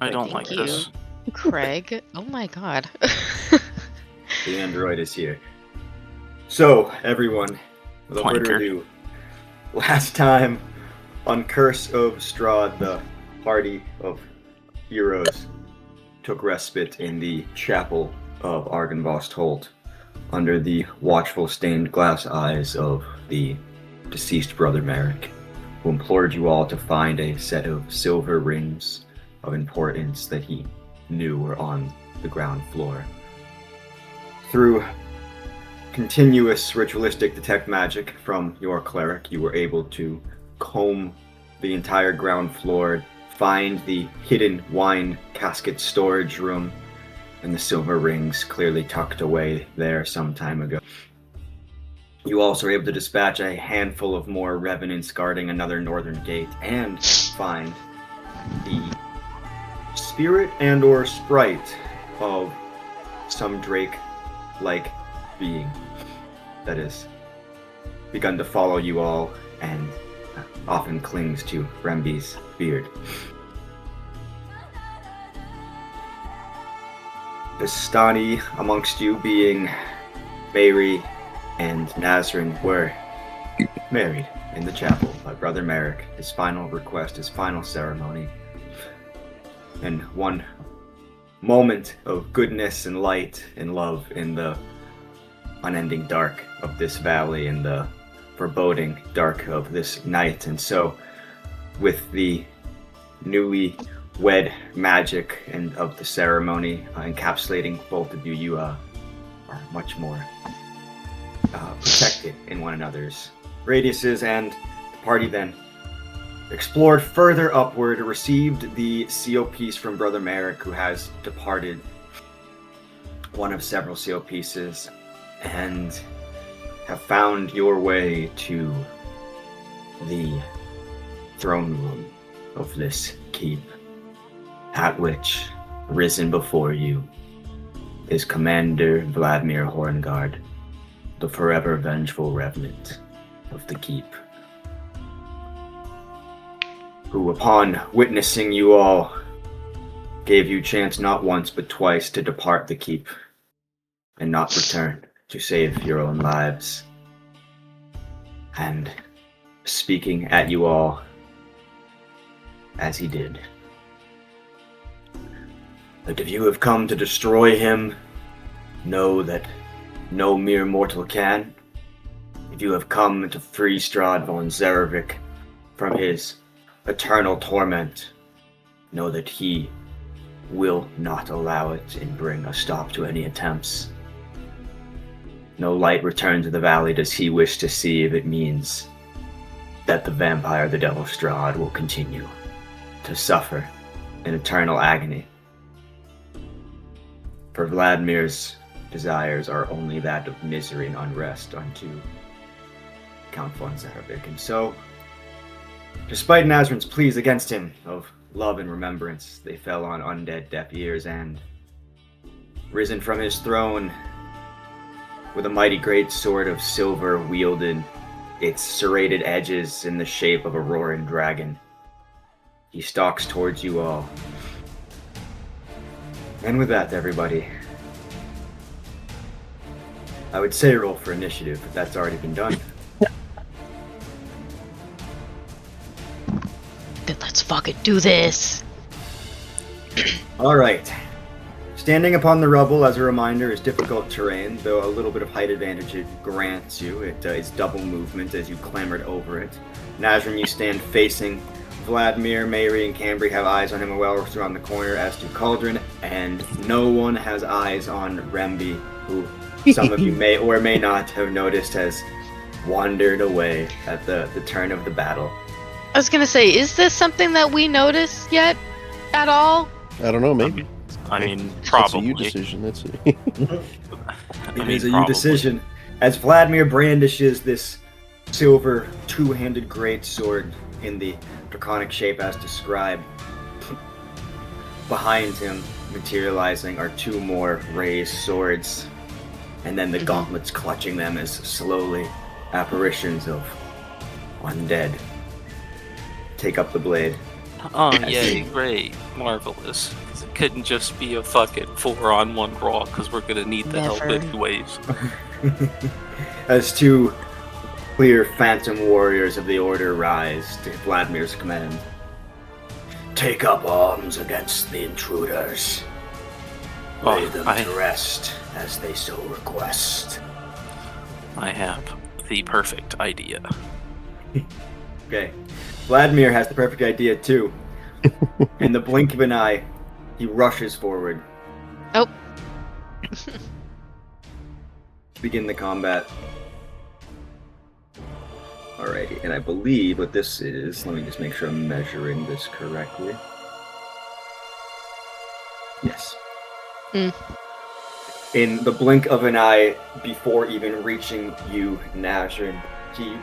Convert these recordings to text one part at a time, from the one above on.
I don't like Thank this. you, Craig. Oh my god. The android is here. So, everyone, without further Clanker. ado, last time on Curse of Strahd, the party of heroes took respite in the chapel of Argynvostholt under the watchful stained glass eyes of the deceased brother Merrick, who implored you all to find a set of silver rings of importance that he knew were on the ground floor. Through continuous ritualistic detect magic from your cleric, you were able to comb the entire ground floor, find the hidden wine casket storage room, and the silver rings clearly tucked away there some time ago. You also were able to dispatch a handful of more revenants guarding another northern gate, and find the spirit and or sprite of some drake-like being that has begun to follow you all and often clings to Remby's beard. The Stani amongst you, being Mary and Nazryn, were married in the chapel by Brother Merrick, his final request, his final ceremony. And one moment of goodness and light and love in the unending dark of this valley and the foreboding dark of this night. And so, with the newly wed magic and of the ceremony encapsulating both of you, you are much more protected in one another's radiuses. And the party then explored further upward, received the seal piece from Brother Merrick, who has departed, one of several seal pieces, and have found your way to the throne room of this keep, at which, risen before you, is Commander Vladimir Horngaard, the forever vengeful revenant of the keep, who, upon witnessing you all, gave you chance not once but twice to depart the keep and not return to save your own lives. And speaking at you all as he did, that if you have come to destroy him, know that no mere mortal can. If you have come to free Strahd von Zarevik from his eternal torment, know that he will not allow it and bring a stop to any attempts. No light return to the valley does he wish to see if it means that the vampire, the Devil Strahd, will continue to suffer in eternal agony. For Vladimir's desires are only that of misery and unrest unto Count von Zarevik. And so, despite Nazryn's pleas against him of love and remembrance, they fell on undead deaf ears, and, risen from his throne with a mighty great sword of silver wielded, its serrated edges in the shape of a roaring dragon, he stalks towards you all. And with that, everybody, I would say roll for initiative, but that's already been done. Then let's fucking do this. All right. Standing upon the rubble, as a reminder, is difficult terrain, though a little bit of height advantage it grants you. It is double movement as you clambered over it. Nazryn, you stand facing Vladimir. Mary and Cambry have eyes on him well around the corner, as do Cauldron, and no one has eyes on Remby, who some of you may or may not have noticed has wandered away at the turn of the battle. I was gonna say, is this something that we noticed yet at all? I don't know, maybe. I mean, That's a probably. you decision. That's it. It is a you decision. As Vladimir brandishes this silver two-handed greatsword in the draconic shape as described, behind him, materializing, are two more raised swords, and then the gauntlets clutching them as slowly apparitions of undead take up the blade. Oh, yay, great. Marvelous. It couldn't just be a fucking 4-on-1 brawl, because we're gonna need the help Never. anyways. As two clear phantom warriors of the Order rise to Vladimir's command. Take up arms against the intruders. Lay them to rest as they so request. I have the perfect idea. Okay. Vladimir has the perfect idea too. In the blink of an eye, he rushes forward. Oh. Begin the combat. Alrighty, and I believe what this is, let me just make sure I'm measuring this correctly. Yes. In the blink of an eye, before even reaching you, Nazryn, he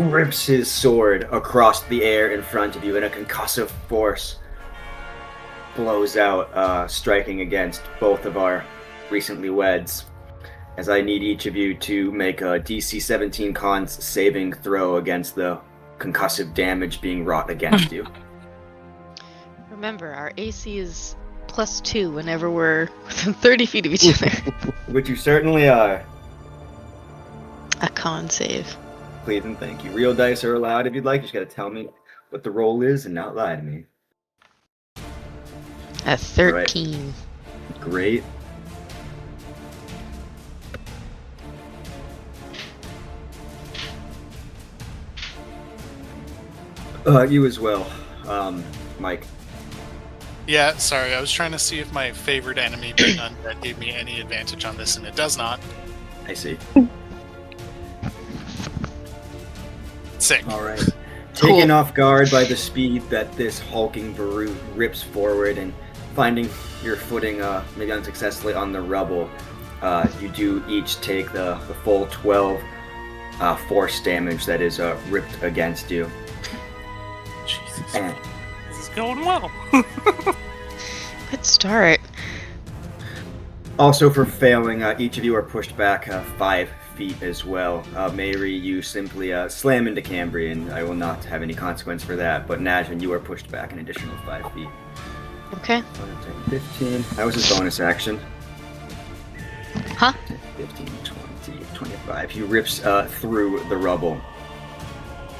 rips his sword across the air in front of you, and a concussive force blows out, striking against both of our recently weds. As I need each of you to make a DC 17 Cons saving throw against the concussive damage being wrought against you. Remember, our AC is +2 whenever we're within 30 feet of each other. Which you certainly are. A con save. Please and thank you. Real dice are allowed if you'd like. You just gotta tell me what the roll is and not lie to me. A 13. Great. You as well, Mike. Yeah, sorry, I was trying to see if my favorite enemy being undead gave me any advantage on this, and it does not. I see. Sick. Alright. Taken off guard by the speed that this hulking brute rips forward and finding your footing maybe unsuccessfully on the rubble, you do each take the full 12 force damage that is ripped against you. Jesus. And This is going well. Good start. also for failing, each of you are pushed back 5 feet as well. Mary, you simply slam into Cambrian. I will not have any consequence for that, but Nazryn, you are pushed back an additional 5 feet. Okay. 15. That was his bonus action. Huh? 15, 20, 25. He rips through the rubble.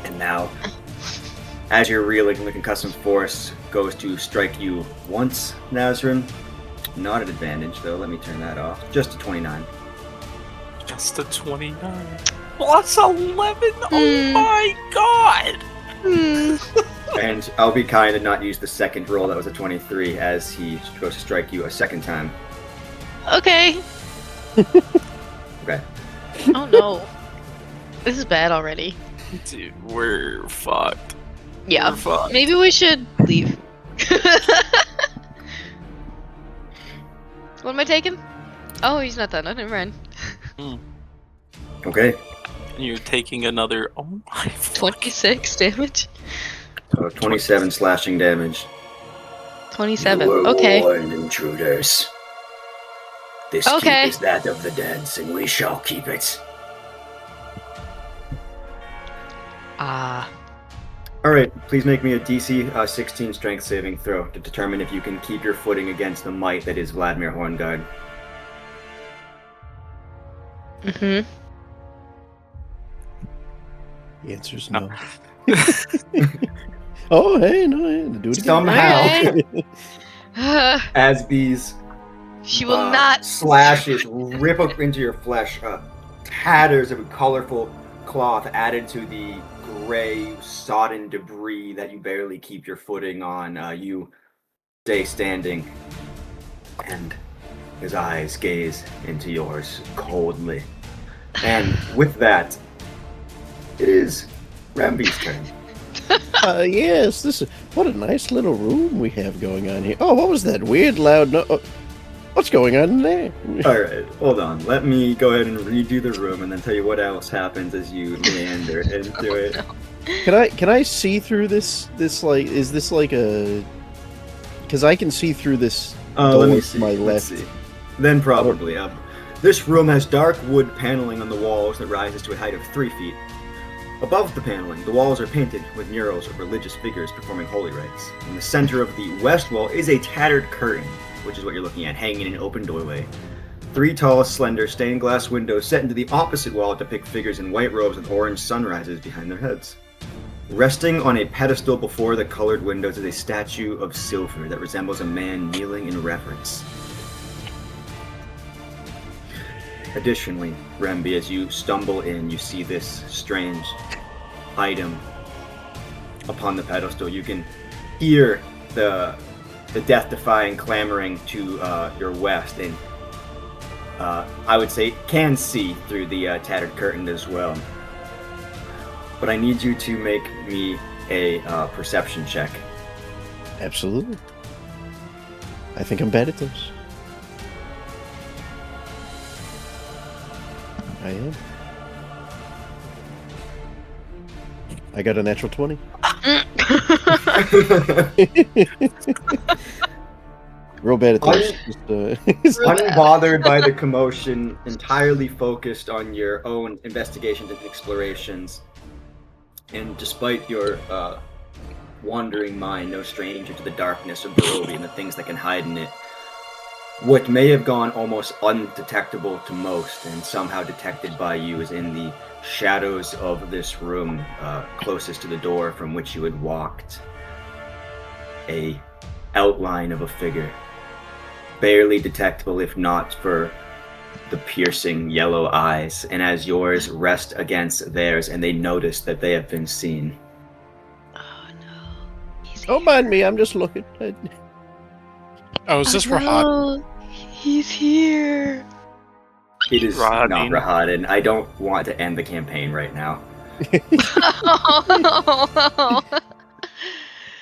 And now, as you're reeling, the concussive force goes to strike you once, Nazryn. Not at advantage, though. Let me turn that off. Just a 29. Just a 29. Plus 11? Oh my god! And I'll be kind and not use the second roll. That was a 23, as he goes to strike you a second time. Okay. Okay. Oh no. This is bad already. Dude, we're fucked. Yeah. We're fucked. Maybe we should leave. What am I taking? Oh, he's not done. I didn't run. Okay. You're taking another. Oh my. 26 damage. So 27 slashing damage. 27. You were Okay. warned, intruders. This Okay. keep is that of the dead, and we shall keep it. Alright, please make me a DC 16 strength saving throw to determine if you can keep your footing against the might that is Vladimir Horngaard. Mm-hmm. The answer's no. Oh, hey, no, yeah, do it again. Somehow, Okay. as these She will not. slashes rip up into your flesh, tatters of colorful cloth added to the gray, sodden debris that you barely keep your footing on. You stay standing, and his eyes gaze into yours coldly. And with that, it is Ramby's turn. Yes, what a nice little room we have going on here. Oh, what was that weird loud what's going on in there? Alright, hold on. Let me go ahead and redo the room and then tell you what else happens as you meander into it. No. Can I see through this like, is this like a... Because I can see through this door Let me to see. my Let's left. see. Then probably. This room has dark wood paneling on the walls that rises to a height of 3 feet. Above the paneling, the walls are painted with murals of religious figures performing holy rites. In the center of the west wall is a tattered curtain, which is what you're looking at, hanging in an open doorway. 3 tall, slender, stained glass windows set into the opposite wall depict figures in white robes with orange sunrises behind their heads. Resting on a pedestal before the colored windows is a statue of silver that resembles a man kneeling in reverence. Additionally, Remby, as you stumble in, you see this strange item upon the pedestal. You can hear the death-defying clamoring to your west, and I would say can see through the tattered curtain as well. But I need you to make me a perception check. Absolutely. I think I'm bad at this. I am. I got a natural 20. Real bad at this. Unbothered by the commotion, entirely focused on your own investigations and explorations, and despite your wandering mind, no stranger to the darkness of Barovia and the things that can hide in it, what may have gone almost undetectable to most and somehow detected by you is in the shadows of this room closest to the door from which you had walked. A outline of a figure, barely detectable if not for the piercing yellow eyes, and as yours rest against theirs and they notice that they have been seen. Oh no. Don't mind me, I'm just looking. Oh, is this Rahad? No, he's here. It is not Rahad. Rahad, and I don't want to end the campaign right now. Oh,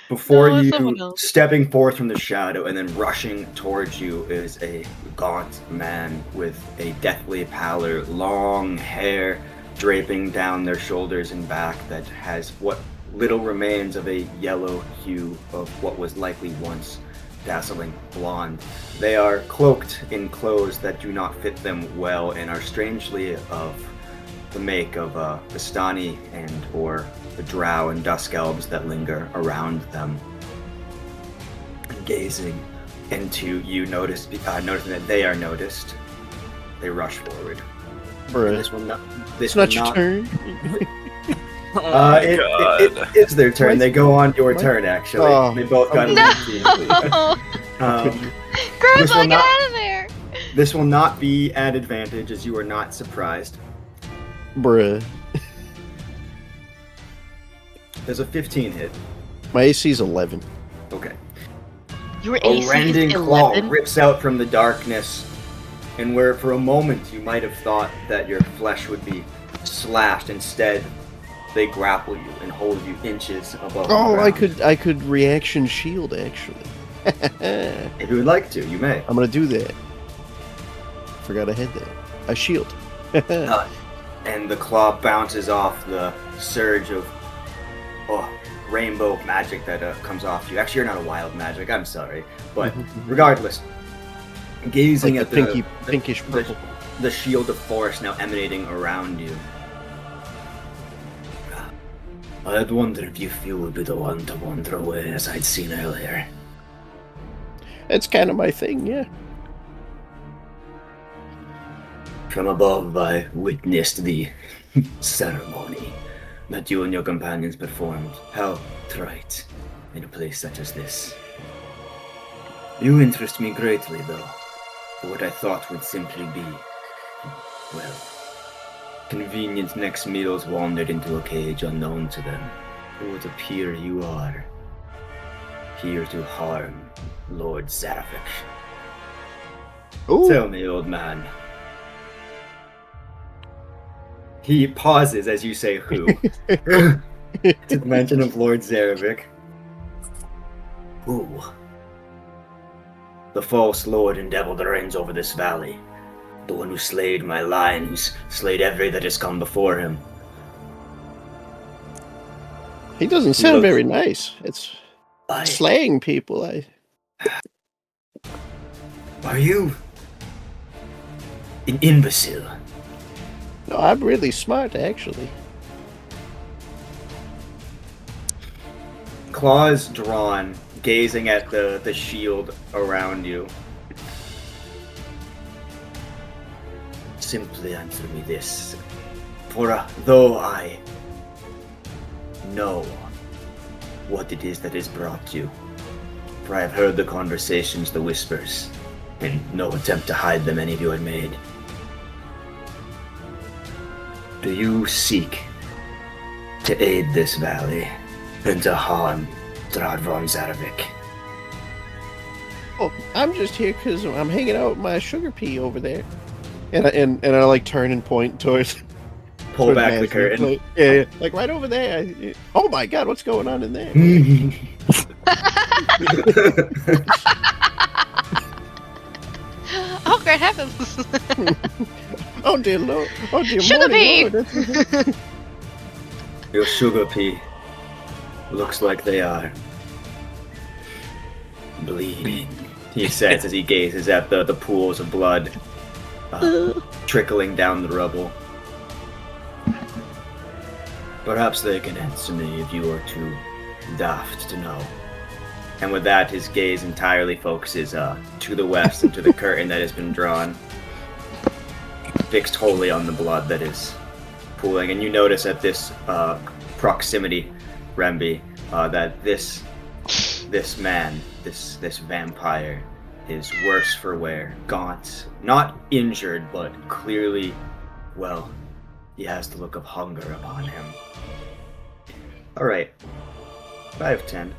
Before No, you, someone else. stepping forth from the shadow and then rushing towards you is a gaunt man with a deathly pallor, long hair draping down their shoulders and back that has what little remains of a yellow hue of what was likely once dazzling blonde. They are cloaked in clothes that do not fit them well and are strangely of the make of Vistani and or the drow and dusk elves that linger around them. Gazing into you, noticing that they are noticed, they rush forward. Bruh. This will not. This It's not will your not. turn. Oh my It god. is their turn. They go on your What? turn, actually. Oh. They both got a No. 19. Um, Grandpa, will get not- out of there! this will not be at advantage, as you are not surprised. Bruh. There's a 15 hit. My AC is 11. Okay. Your A AC rending is claw 11. rips out from the darkness, and where for a moment you might have thought that your flesh would be slashed, instead they grapple you and hold you inches above the Oh, ground. I could reaction shield actually. If you would like to, you may. I'm gonna do that. Forgot I had that. A shield. And the claw bounces off the surge of rainbow magic that comes off you. Actually, you're not a wild magic. I'm sorry, but regardless, gazing Like at the pinkish purple. the shield of force now emanating around you. I'd wondered if you would be the one to wander away, as I'd seen earlier. It's kind of my thing, yeah. From above, I witnessed the ceremony that you and your companions performed. How trite in a place such as this. You interest me greatly, though, for what I thought would simply be, well, convenient next meals wandered into a cage unknown to them. It would appear you are here to harm Lord Zarevich. Ooh. Tell me, old man. He pauses as you say who. To the mention of Lord Zarevich. Who? The false lord and devil that reigns over this valley. The one who slayed my line, who's slayed every that has come before him. He doesn't sound looks- very nice. It's I... slaying people. Are you an imbecile? No, I'm really smart, actually. claws drawn, gazing at the shield around you. Simply answer me this. For though I know what it is that has brought you, for I have heard the conversations, the whispers, and no attempt to hide them any of you had made. Do you seek to aid this valley and to harm Strahd von Zarvik? Oh, I'm just here because I'm hanging out with my sugar pea over there. And I like turn and point towards. Pull back the curtain. Like, yeah, like right over there. Oh my god, what's going on in there? Oh, great heavens! Oh dear Lord! Oh dear Sugar pea! Lord! Your sugar pea looks like they are bleeding, he says as he gazes at the pools of blood trickling down the rubble. Perhaps they can answer me if you are too daft to know. And with that, his gaze entirely focuses to the west and to the curtain that has been drawn, fixed wholly on the blood that is pooling. And you notice at this proximity, Remby, that this man, this vampire, is worse for wear, gaunt, not injured, but clearly, well, he has the look of hunger upon him. Alright, 5, 10.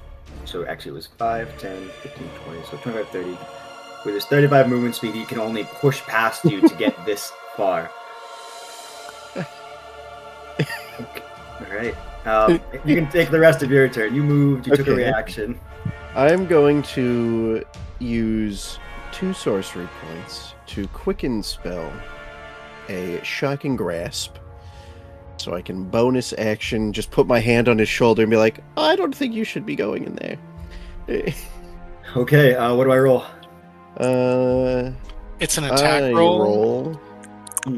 So actually it was 5, 10, 15, 20, so 25, 30. With his 35 movement speed, he can only push past you to get this far. Okay. Alright. You can take the rest of your turn. You moved, you took a reaction. I'm going to use 2 sorcery points to quicken spell a shocking grasp. So I can bonus action, just put my hand on his shoulder and be like, I don't think you should be going in there. Okay, what do I roll? It's an attack roll.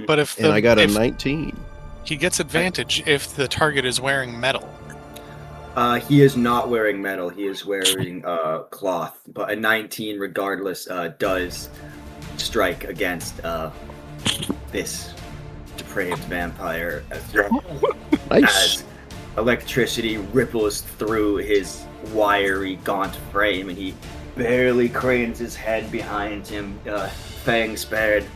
But if and I got a 19. He gets advantage if the target is wearing metal. He is not wearing metal. He is wearing cloth. But a 19, regardless, does strike against this depraved vampire Nice. as electricity ripples through his wiry, gaunt frame, and he barely cranes his head behind him, fangs bared.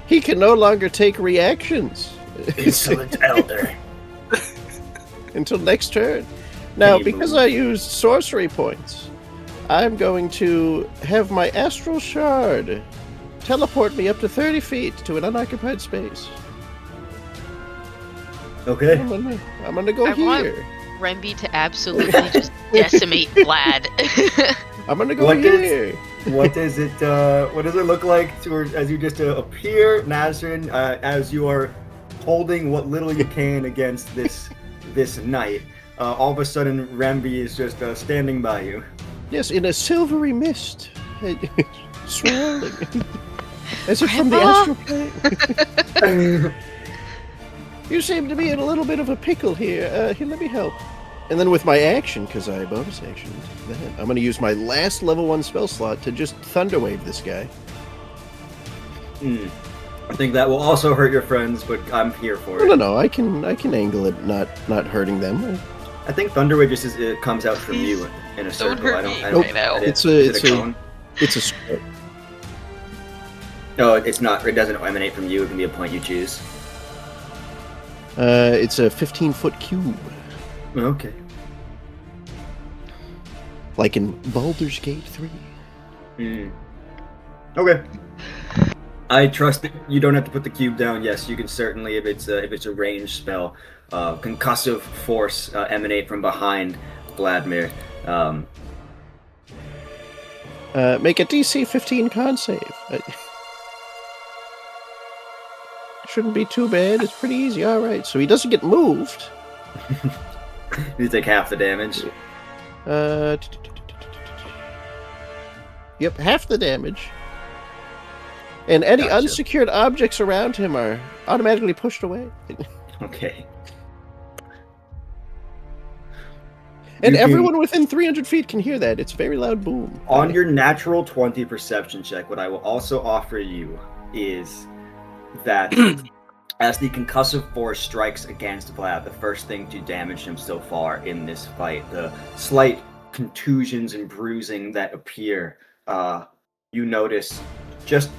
He can no longer take reactions. Insolent elder. Until next turn. Now, you because move? I used sorcery points, I'm going to have my astral shard teleport me up to 30 feet to an unoccupied space. Okay. I'm gonna go I want- here. Remby to absolutely just decimate Vlad. I'm gonna go What here. What does it look like as you just appear, Nazryn, as you are holding what little you can against this knight? All of a sudden, Remby is just standing by you. Yes, in a silvery mist. Swirling. As if from the astral plane. You seem to be in a little bit of a pickle here. Here, let me help. And then with my action, because I bonus action, I'm going to use my last level 1 spell slot to just Thunderwave this guy. I think that will also hurt your friends, but I'm here for it. No, I can angle it, not hurting them. I think Thunderwave just it comes out from you in a circle. hurt I me don't right now. It's is it a cone? It's a square. No, it's not. It doesn't emanate from you. It can be a point you choose. It's a 15-foot cube, Okay. like in Baldur's Gate 3. Okay. I trust that you don't have to put the cube down. Yes, you can certainly, if it's a ranged spell, concussive force emanate from behind Vladimir. Make a DC 15 con save. Shouldn't be too bad. It's pretty easy. All right, so he doesn't get moved. You take half the damage. Yep, half the damage. And any Gotcha. unsecured objects around him are automatically pushed away. Okay. And You can- everyone within 300 feet can hear that. It's a very loud boom. On your natural 20 perception check, what I will also offer you is that as the concussive force strikes against Vlad, the first thing to damage him so far in this fight, the slight contusions and bruising that appear, you notice just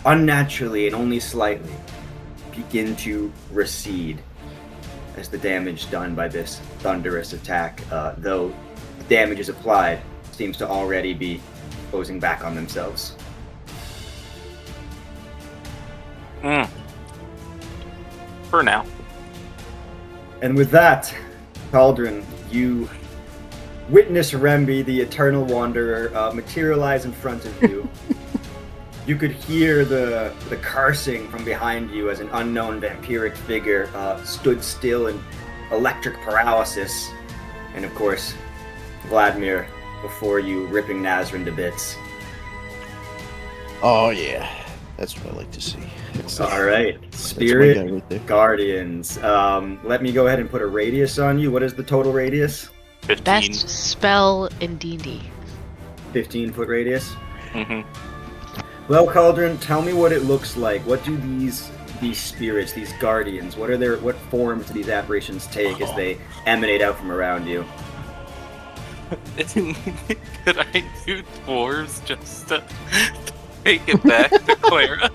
unnaturally and only slightly begin to recede as the damage done by this thunderous attack, though the damage is applied, seems to already be closing back on themselves. For now. And with that, Cauldron, you witness Remby, the Eternal Wanderer, materialize in front of you. You could hear the cursing from behind you as an unknown vampiric figure stood still in electric paralysis. And of course, Vladimir before you, ripping Nazryn to bits. Oh, yeah. That's what I like to see. All right, That's Spirit my guy right there. Guardians. Let me go ahead and put a radius on you. What is the total radius? 15. Best spell in D&D. 15-foot radius. Mm-hmm. Well, Cauldron, tell me what it looks like. What do these spirits, these guardians, what forms do these apparitions take as they emanate out from around you? Could I do dwarves just to take it back to Clara?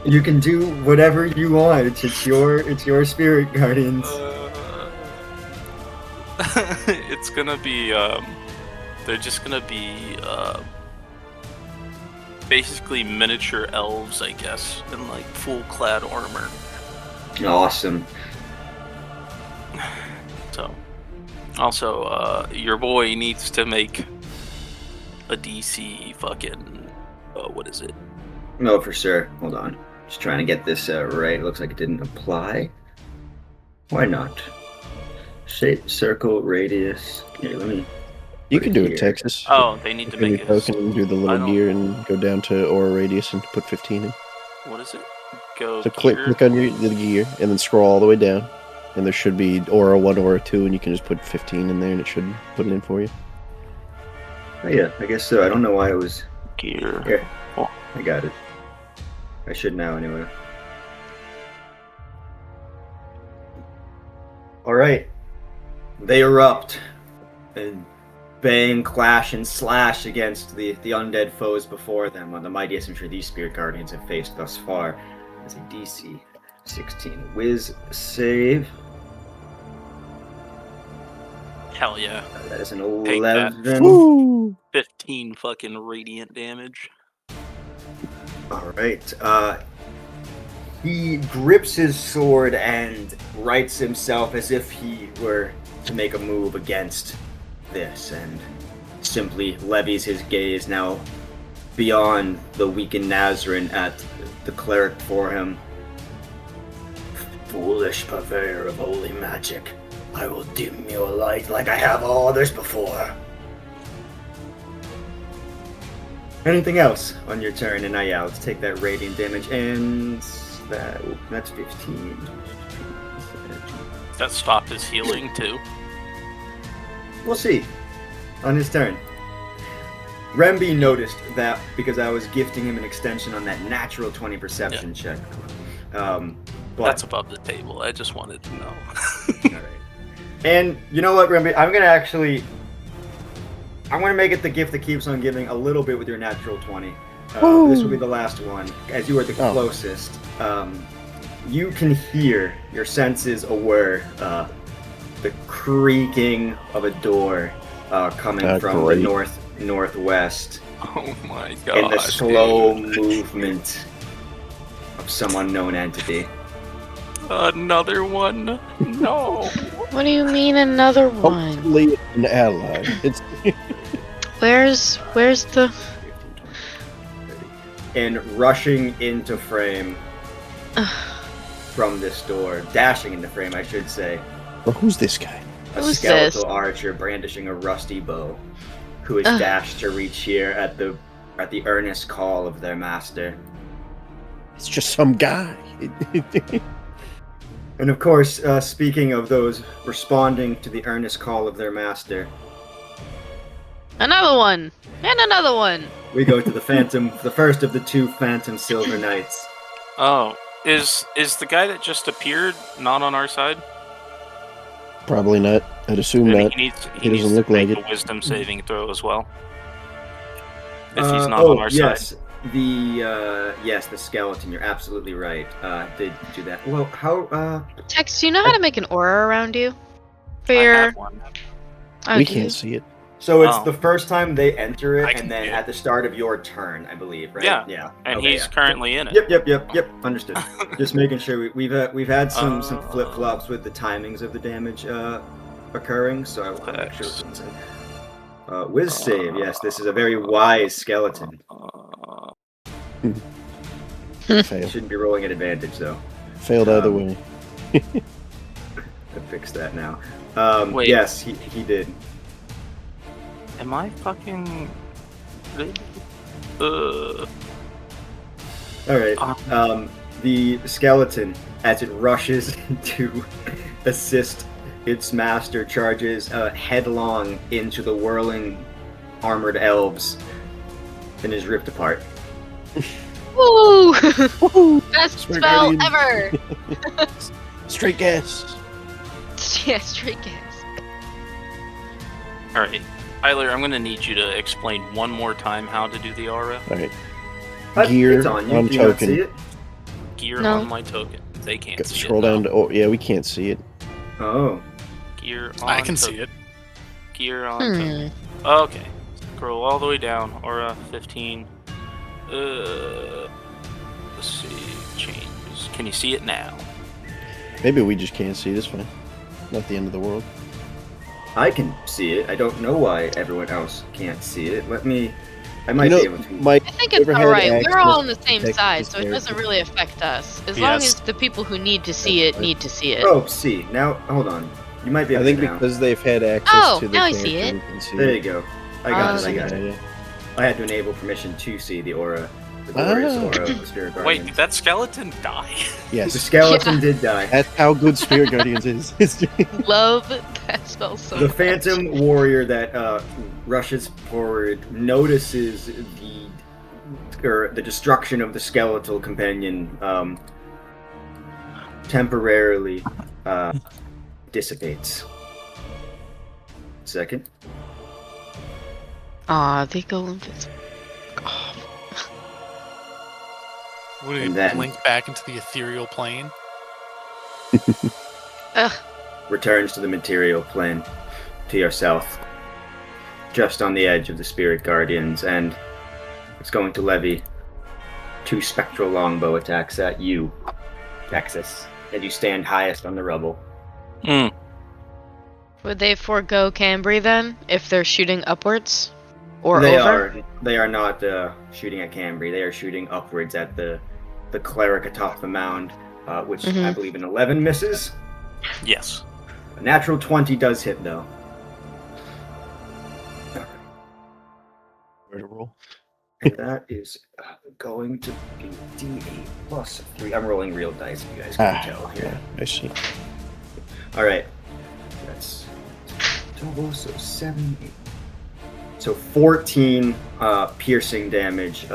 You can do whatever you want. It's your spirit guardians. It's gonna be they're just gonna be basically miniature elves, I guess, in like full clad armor. Awesome. So also your boy needs to make a DC fucking what is it? No, for sure. Hold on. Just trying to get this right. It looks like it didn't apply. Why not? Shape, circle, radius. Here, let me. You put can do here. it, Texas. Oh, they need to Give me make a it. token and do the I little don't- gear and go down to aura radius and put 15 in. What is it? Go So gear. click on the gear and then scroll all the way down. And there should be aura 1, aura 2, and you can just put 15 in there and it should put it in for you. Oh, yeah, I guess so. I don't know why it was. Gear. Here. Oh. I got it. I should now, anyway. Alright. They erupt and bang, clash, and slash against the undead foes before them. One of the mightiest I'm sure these spirit guardians have faced thus far. As a DC 16 whiz save. Hell yeah. That is an Take that. 11. Woo! 15 fucking radiant damage. Alright, he grips his sword and rights himself as if he were to make a move against this, and simply levies his gaze now beyond the weakened Nazryn at the cleric for him. Foolish purveyor of holy magic, I will dim your light like I have all others before. Anything else on your turn? And yeah, let's take that radiant damage, and that's 15. That stopped his healing too. We'll see. On his turn. Remby noticed that because I was gifting him an extension on that natural 20 perception check. But That's above the table. I just wanted to know. Alright. And you know what, Remby? I'm gonna make it the gift that keeps on giving a little bit with your natural 20. This will be the last one, as you are the closest. You can hear, your senses aware, the creaking of a door coming from the northwest, Oh my god. and the slow movement of some unknown entity. Another one? No. What do you mean another one? Hopefully an ally. It's Where's the... 15, 20, 30. And rushing into frame from this door, dashing into frame, I should say, well, who's this guy? a Who's skeletal this? archer brandishing a rusty bow, who is Ugh. dashed to reach here at the earnest call of their master. It's just some guy. And of course, speaking of those responding to the earnest call of their master, Another one! And another one! we go to the Phantom, the first of the two Phantom Silver Knights. Oh, is the guy that just appeared not on our side? Probably not. I'd assume Then not. he needs He doesn't to look make like a it. wisdom saving throw as well. If he's not on our yes. side. Yes, the skeleton. You're absolutely right. Did do that. Well, how? Tex, do you know how to make an aura around you? For I your... have one. Oh, We do you? can't see it. So it's Oh. the first time they enter I it, can and then see it. at the start of your turn, I believe, right? Yeah. Yeah. And Okay, he's yeah. currently in it. Yep. Understood. Just making sure we've had some flip flops with the timings of the damage occurring, so I want to make sure it's insane. Wiz save. Yes, this is a very wise skeleton. Fail. Shouldn't be rolling at advantage though. Failed either way. I fixed that now. Wait. Yes, he did. Am I fucking... All right. The skeleton, as it rushes to assist its master, charges headlong into the whirling armored elves and is ripped apart. Woo! Woohoo! Best Spirit spell Guardian. ever! Straight gas. Yeah, straight gas. Alright. Tyler, I'm going to need you to explain one more time how to do the aura. All right. Gear It's on you. on Do you not token. see it? Gear No. on my token. They can't see Scroll it. down though. to. Oh, yeah, we can't see it. Oh. Gear on I can see token. it. Gear on token. Okay. Scroll all the way down. Aura 15. Let's see. Changes. Can you see it now? Maybe we just can't see it. It's fine. Not the end of the world. I can see it. I don't know why everyone else can't see it. I might You know, be able to. Mike, I think it's Overhead alright. We're all access on the same protects side, the so it doesn't character. really affect us. As long Yes. as the people who need to see it need to see it. Oh, see. Now, hold on. You might be I able think to now. because they've had access Oh, to the now I character, see it. we can see There it. you go. I got it. I Oh, got it. Yeah. I had to enable permission to see the aura. The glorious Ah. aura of the Spirit Guardian. Wait, did that skeleton die? The Yes. skeleton Yeah. did die. That's how good Spirit Guardians is. Love that spell so The much. Phantom Warrior that rushes forward notices the destruction of the skeletal companion temporarily dissipates. Second. Aw, they go invisible. Would it And then- link back into the ethereal plane? Ugh. Returns to the material plane to your south, just on the edge of the Spirit Guardians, and it's going to levy 2 spectral longbow attacks at you, Texas, as you stand highest on the rubble. Hmm. Would they forego Cambry then, if they're shooting upwards? Or They over? are not shooting at Cambry. They are shooting upwards at the cleric atop the mound, which I Mhm. believe an 11 misses. Yes. A natural 20 does hit though. Where to roll? And that is going to be D8 plus 3. I'm rolling real dice, if you guys can tell here. Yeah, I see. All right, that's double, so 7, 8. So 14 piercing damage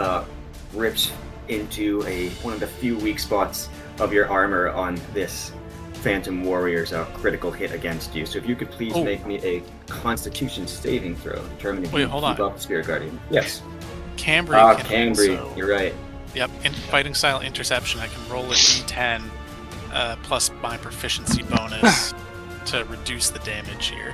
rips into one of the few weak spots of your armor on this Phantom Warrior's critical hit against you. So if you could please Oh. make me a Constitution saving throw, determining if Wait, you hold keep on. up the Spirit Guardian. Yes. Cambry can Cambry, also- you're right. Yep, in fighting style interception, I can roll a d10 plus my proficiency bonus to reduce the damage here.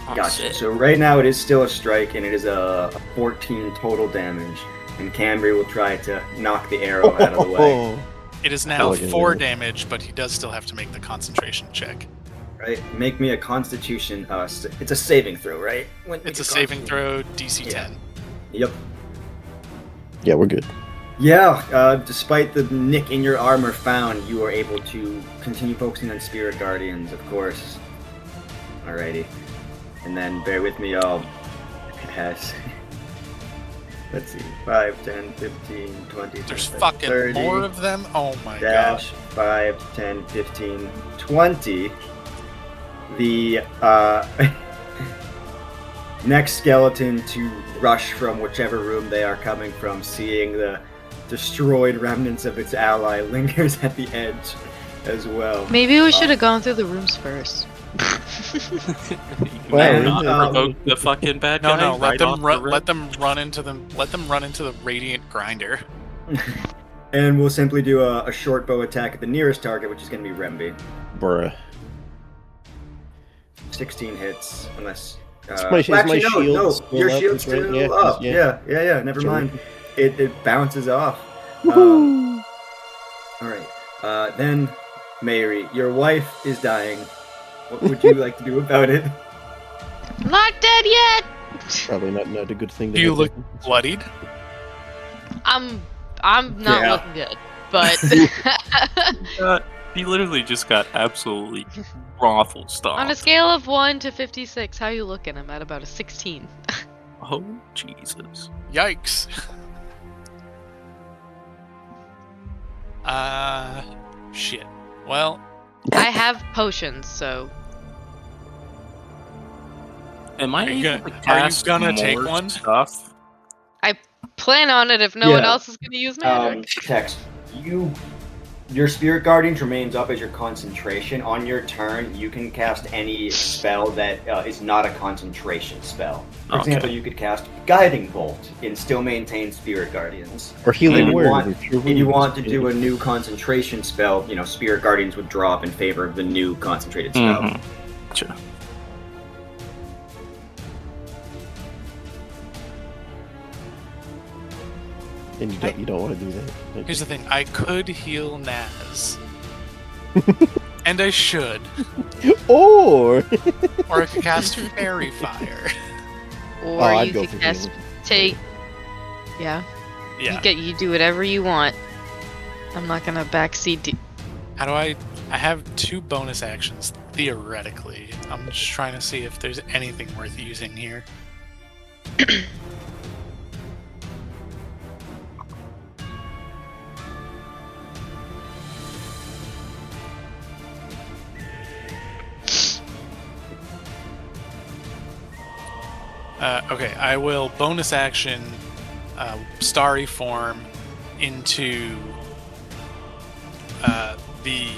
Oh, Gotcha. shit. So right now it is still a strike, and it is a 14 total damage. And Cambry will try to knock the arrow out of the way. It is now like it 4 is. damage, but he does still have to make the concentration check. Right? Make me a Constitution. It's a saving throw, right? It's a saving throw, DC Yeah. 10. Yep. Yeah, we're good. Yeah. Despite the nick in your armor found, you are able to continue focusing on Spirit Guardians, of course. Alrighty. And then bear with me, y'all. It has Let's see. 5, 10, 15, 20, There's 25, fucking 30. more of them? Oh my Dash 5, 10, 15, 20. The next skeleton to rush from whichever room they are coming from, seeing the destroyed remnants of its ally, lingers at the edge as well. Maybe we should have gone through the rooms first. Well, not provoke the fucking bad God. guy. No, let right them run into the radiant grinder. And we'll simply do a short bow attack at the nearest target, which is going to be Remby. Bruh. 16 hits, unless... Is my shield no, still your up? shield's It's right- still up. yeah. Yeah, never Sure. mind. It bounces off. Woohoo! Alright, then, Mary, your wife is dying. What would you like to do about it? I'm not dead yet! Probably not a good thing to Do you have look happen. bloodied? I'm not Yeah. looking good, but He literally just got absolutely raffle stomped. on a scale of 1 to 56, how you looking? I'm at about a 16. Oh, Jesus. Yikes. Shit. Well, I have potions, so Am I Are you able gonna- to are you cast gonna more take one? stuff? plan on it if no one Yeah. else is going to use magic. Text. Your Spirit Guardians remains up as your concentration. On your turn, you can cast any spell that is not a concentration spell. For Okay. example, you could cast Guiding Bolt and still maintain Spirit Guardians. Or healing If you word. want- or cure If you wounds. want to do a new concentration spell, Spirit Guardians would drop in favor of the new concentrated spell. Mhm. Gotcha. And you don't want to do that. here's the thing. I could heal Naz. And I should. Or Or I could cast Fairy Fire. Or I'd you go could for just healing. take. Yeah. Yeah. You do whatever you want. I'm not gonna backseat. How do I have 2 bonus actions, theoretically. I'm just trying to see if there's anything worth using here. Okay, I will bonus action Starry form into the...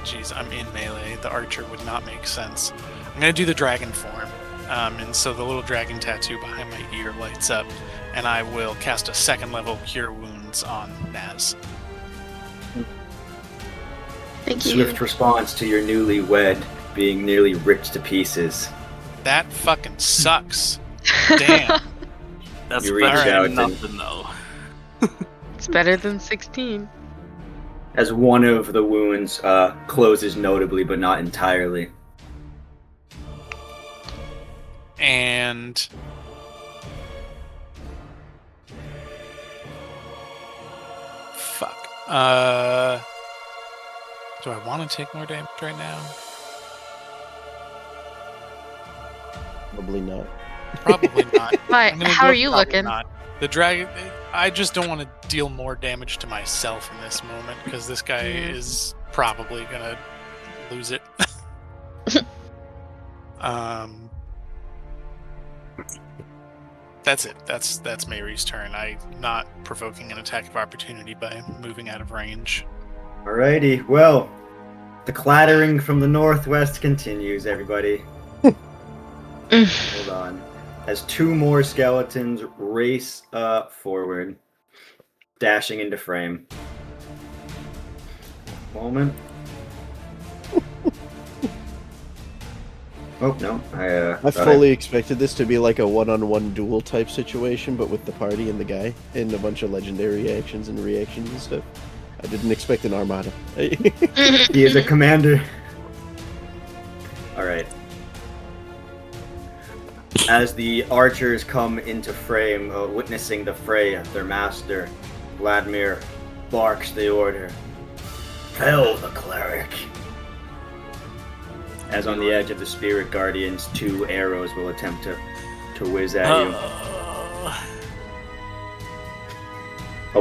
Jeez, I'm in melee. The archer would not make sense. I'm going to do the dragon form. And so the little dragon tattoo behind my ear lights up, and I will cast a 2nd level Cure Wounds on Naz. Thank you. Swift response to your newlywed being nearly ripped to pieces. That fucking sucks. Damn. That's You reach better out than and- nothing, though. It's better than 16. As one of the wounds closes notably, but not entirely. And... Fuck. Do I want to take more damage right now? probably not. Probably not. Hi, I'm gonna how go are you probably looking? not. The dragon. I just don't want to deal more damage to myself in this moment because this guy is probably gonna lose it. That's it. That's Mary's turn. I'm not provoking an attack of opportunity by moving out of range. Alrighty, well, the clattering from the northwest continues, everybody. Hold on. As 2 more skeletons race forward, dashing into frame. Moment. Oh, no. I fully expected this to be like a one-on-one duel type situation, but with the party and the guy, and a bunch of legendary actions and reactions and stuff. I didn't expect an armada. He is a commander. Alright. As the archers come into frame, witnessing the fray, their master, Vladimir, barks the order. Fell the cleric. As on the edge of the Spirit Guardians, 2 arrows will attempt to whiz at you.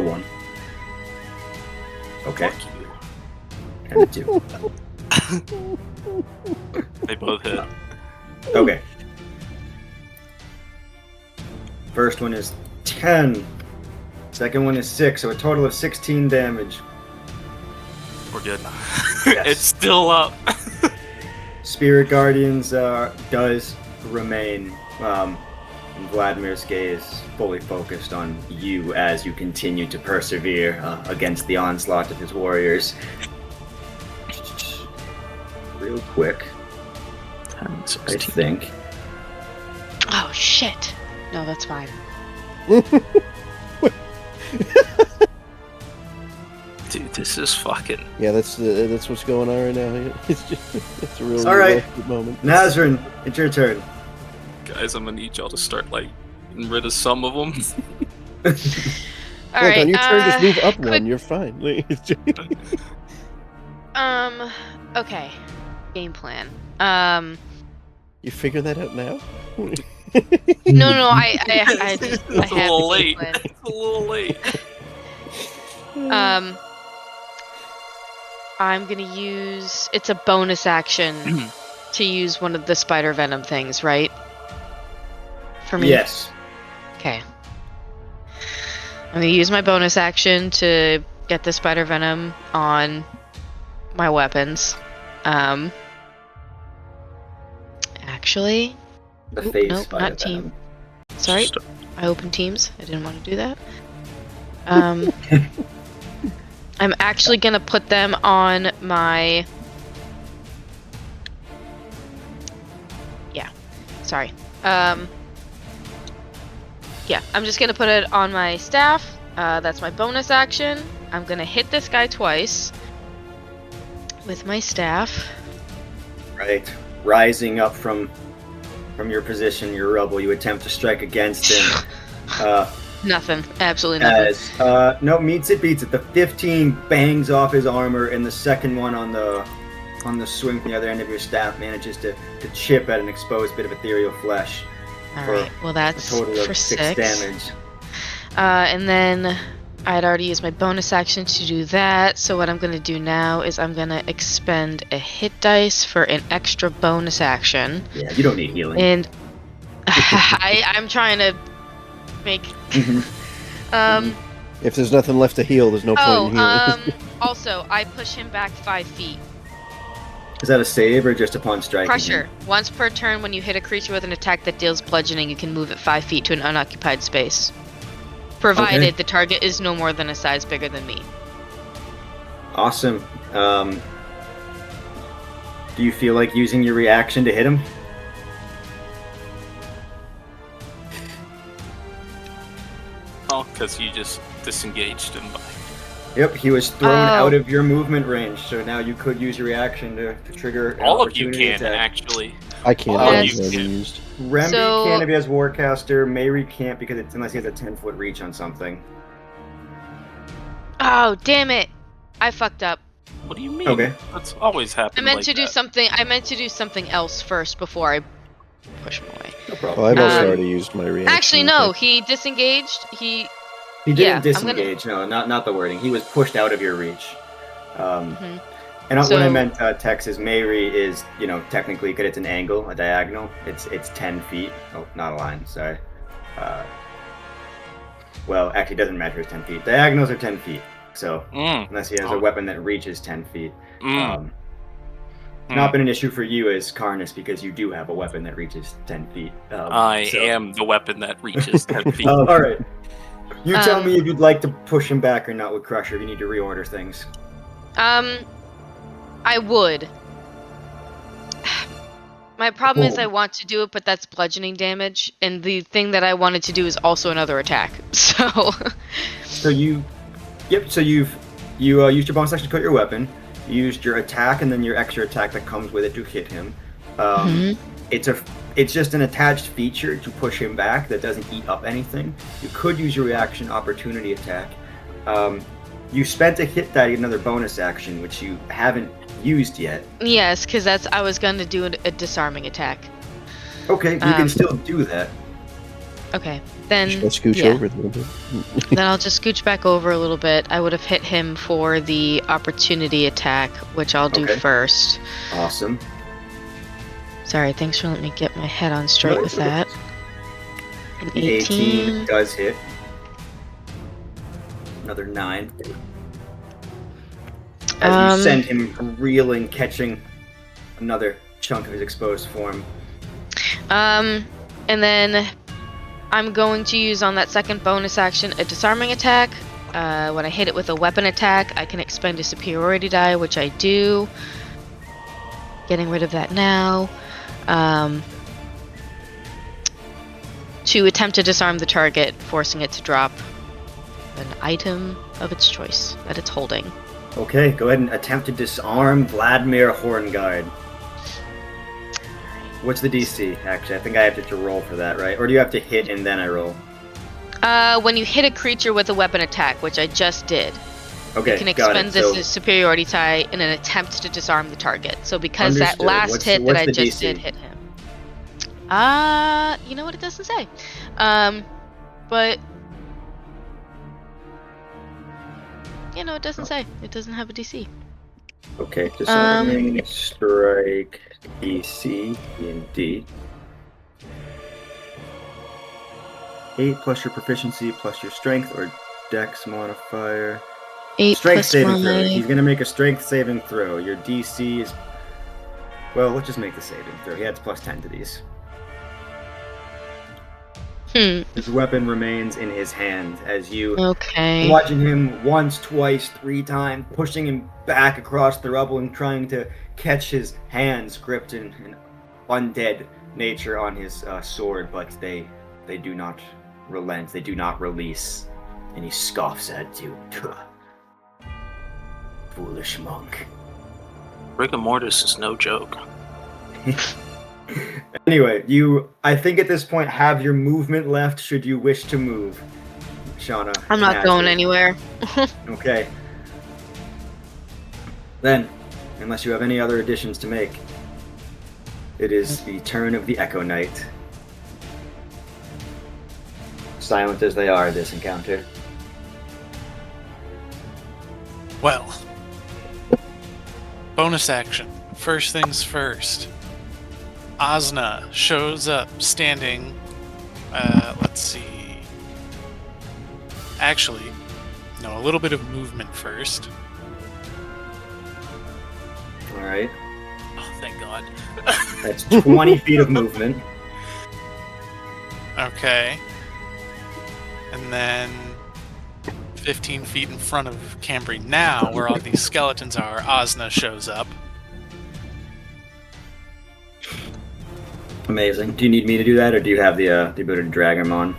one. Okay. Fuck you. And a 2. They both hit. Okay. First one is 10. Second one is 6, so a total of 16 damage. We're good. Yes. It's still up. Spirit Guardians does remain, and Vladimir's gaze fully focused on you as you continue to persevere against the onslaught of his warriors. Real quick, 10, I 16. think. Oh shit. No, that's fine. Dude, this is fucking. Yeah, that's what's going on right now. It's a real All right. moment. Nazryn, it's your turn. Guys, I'm gonna need y'all to start, like, getting rid of some of them. All Look, right. on your turn, just move up quick- one. You're fine. Okay. Game plan. You figure that out now? No. I just I It's a have little the game late. plan. It's a little late. I'm gonna use. It's a bonus action to use one of the spider venom things, right? For me. Yes. Okay. I'm gonna use my bonus action to get the spider venom on my weapons. Actually, The Oop, face nope, spider not team. venom. sorry, Just- I opened teams. I didn't want to do that. I'm actually gonna put them on my. Yeah, sorry. Yeah, I'm just gonna put it on my staff. That's my bonus action. I'm gonna hit this guy twice with my staff. Right. Rising up from your position, your rubble, you attempt to strike against him. Nothing. Absolutely nothing. As no, meets it, beats it. The 15 bangs off his armor, and the second one on the swing from the other end of your staff manages to chip at an exposed bit of ethereal flesh. Alright, well A that's total for of 6 6. damage. And then I'd already used my bonus action to do that, so what I'm going to do now is I'm going to expend a hit dice for an extra bonus action. Yeah, you don't need healing. And I'm trying to make... If there's nothing left to heal, there's no point in healing. Also, I push him back 5 feet. Is that a save or just upon striking? Pressure. him? Once per turn, when you hit a creature with an attack that deals bludgeoning, you can move it 5 feet to an unoccupied space. Provided Okay. the target is no more than a size bigger than me. Awesome. Do you feel like using your reaction to hit him? Oh, because you just disengaged him by. Yep, he was thrown Oh. out of your movement range, so now you could use your reaction to trigger an All of you opportunity can, attack. actually. I can't. Oh, I've you already can. used. Remby So- can if he has Warcaster. Mayri can't because unless he has a 10-foot reach on something. Oh, damn it! I fucked up. What do you mean? Okay. That's always I happened. meant like to do that. something. I meant to do something else first before I push him away. No Well, problem. I've also Um, already used my reaction. Actually, no. attack. He disengaged. He. He yeah, didn't I'm gonna- disengage. No, not the wording. He was pushed out of your reach. Mhm. And what I So- meant, Tex, is Mayri is, technically, because it's an angle, a diagonal, it's 10 feet. Oh, not a line, sorry. Well, actually, it doesn't matter, it's 10 feet. Diagonals are 10 feet, so unless he has a Oh. weapon that reaches 10 feet. Mm. Not been an issue for you as Karnus because you do have a weapon that reaches 10 feet. I am the weapon that reaches 10 feet. All right. You tell Um, me if you'd like to push him back or not with Crusher. If you need to reorder things. I would. My problem is Cool. I want to do it, but that's bludgeoning damage, and the thing that I wanted to do is also another attack. So. So you used your bonus action to cut your weapon. You used your attack and then your extra attack that comes with it to hit him. Mhm. It's just an attached feature to push him back that doesn't eat up anything. You could use your reaction opportunity attack. You spent a hit die to get another bonus action, which you haven't used yet. Yes, because I was going to do a disarming attack. Okay, you can Um, still do that. Okay, then Should I scooch yeah. over a little bit? Then I'll just scooch back over a little bit. I would have hit him for the opportunity attack, which I'll do Okay. first. Awesome. Sorry, thanks for letting me get my head on straight No, with it's okay. that. An 18 does hit. Another 9. As you send him reeling, catching another chunk of his exposed form. And then I'm going to use on that second bonus action a disarming attack. When I hit it with a weapon attack, I can expend a superiority die, which I do. Getting rid of that now. To attempt to disarm the target, forcing it to drop an item of its choice that it's holding. Okay, go ahead and attempt to disarm Vladimir Horngaard. What's the DC, actually? I think I have to roll for that, right? Or do you have to hit and then I roll? When you hit a creature with a weapon attack, which I just did, Okay, you can got expend it. this So, as superiority die in an attempt to disarm the target. So because that Understood. last What's- hit what's that I the just DC? did hit him. You know what? It doesn't say. But you know, it doesn't say. It doesn't have a DC. okay, disarming strike DC indeed. 8 plus your proficiency plus your strength or dex modifier. 8 Strength plus saving throw. my... He's gonna make a strength saving throw. Your DC is... Well, let's just make the saving throw. He adds plus 10 to these. His weapon remains in his hand as you Okay. bludgeon him once, twice, 3 times, pushing him back across the rubble and trying to catch his hands gripped in an undead nature on his sword, but they do not relent, they do not release. And he scoffs at you. Foolish monk. Rigor mortis is no joke. Anyway, you, I think at this point, have your movement left should you wish to move. Shauna. I'm not going Nazryn. anywhere. Okay. Then, unless you have any other additions to make, it is the turn of the Echo Knight. Silent as they are, this encounter. Well, bonus action. First things first. Asna shows up standing. Let's see. Actually, no, a little bit of movement first. Alright. Oh, thank God. That's 20 feet of movement. Okay. And then 15 feet in front of Cambry now, where all these skeletons are, Asna shows up. Amazing. Do you need me to do that, or do you have the ability to drag him on?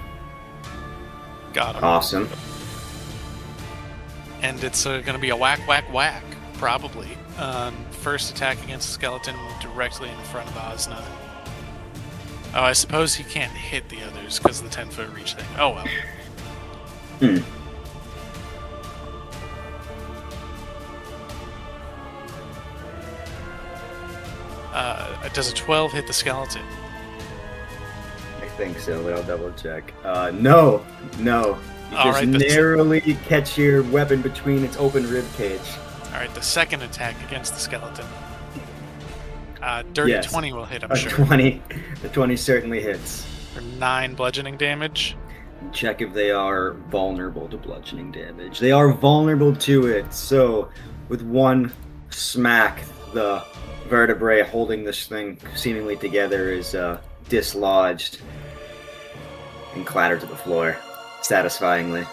Got him. Awesome. And it's going to be a whack, whack, whack, probably. First attack against the skeleton directly in front of Asna. Oh, I suppose he can't hit the others because of the 10-foot reach thing. Oh, well. Does a 12 hit the skeleton? I think so, but I'll double check. No. You just narrowly catch your weapon between its open rib cage. Alright, the second attack against the skeleton. Dirty Yes. 20 will hit, I'm A sure. 20. The 20 certainly hits. For 9 bludgeoning damage. Check if they are vulnerable to bludgeoning damage. They are vulnerable to it, so with one smack, the vertebrae holding this thing seemingly together is dislodged and clattered to the floor, satisfyingly.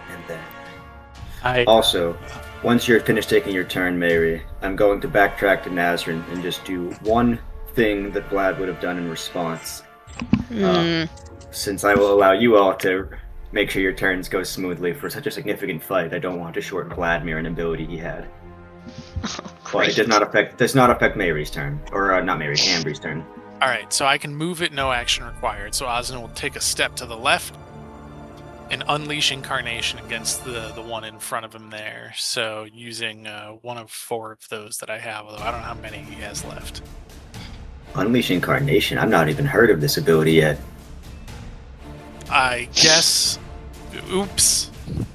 And then, also, once you're finished taking your turn, Mary, I'm going to backtrack to Nazryn and just do one thing that Vlad would have done in response. Since I will allow you all to make sure your turns go smoothly for such a significant fight, I don't want to short Vladimir an ability he had. But it does not affect Mary's turn, or not Mary, Cambry's turn. Alright, so I can move it, no action required. So Asna will take a step to the left. an Unleash Incarnation against the one in front of him there. So using one of 4 of those that I have, although I don't know how many he has left. Unleash Incarnation. I've not even heard of this ability yet. I guess. Oops.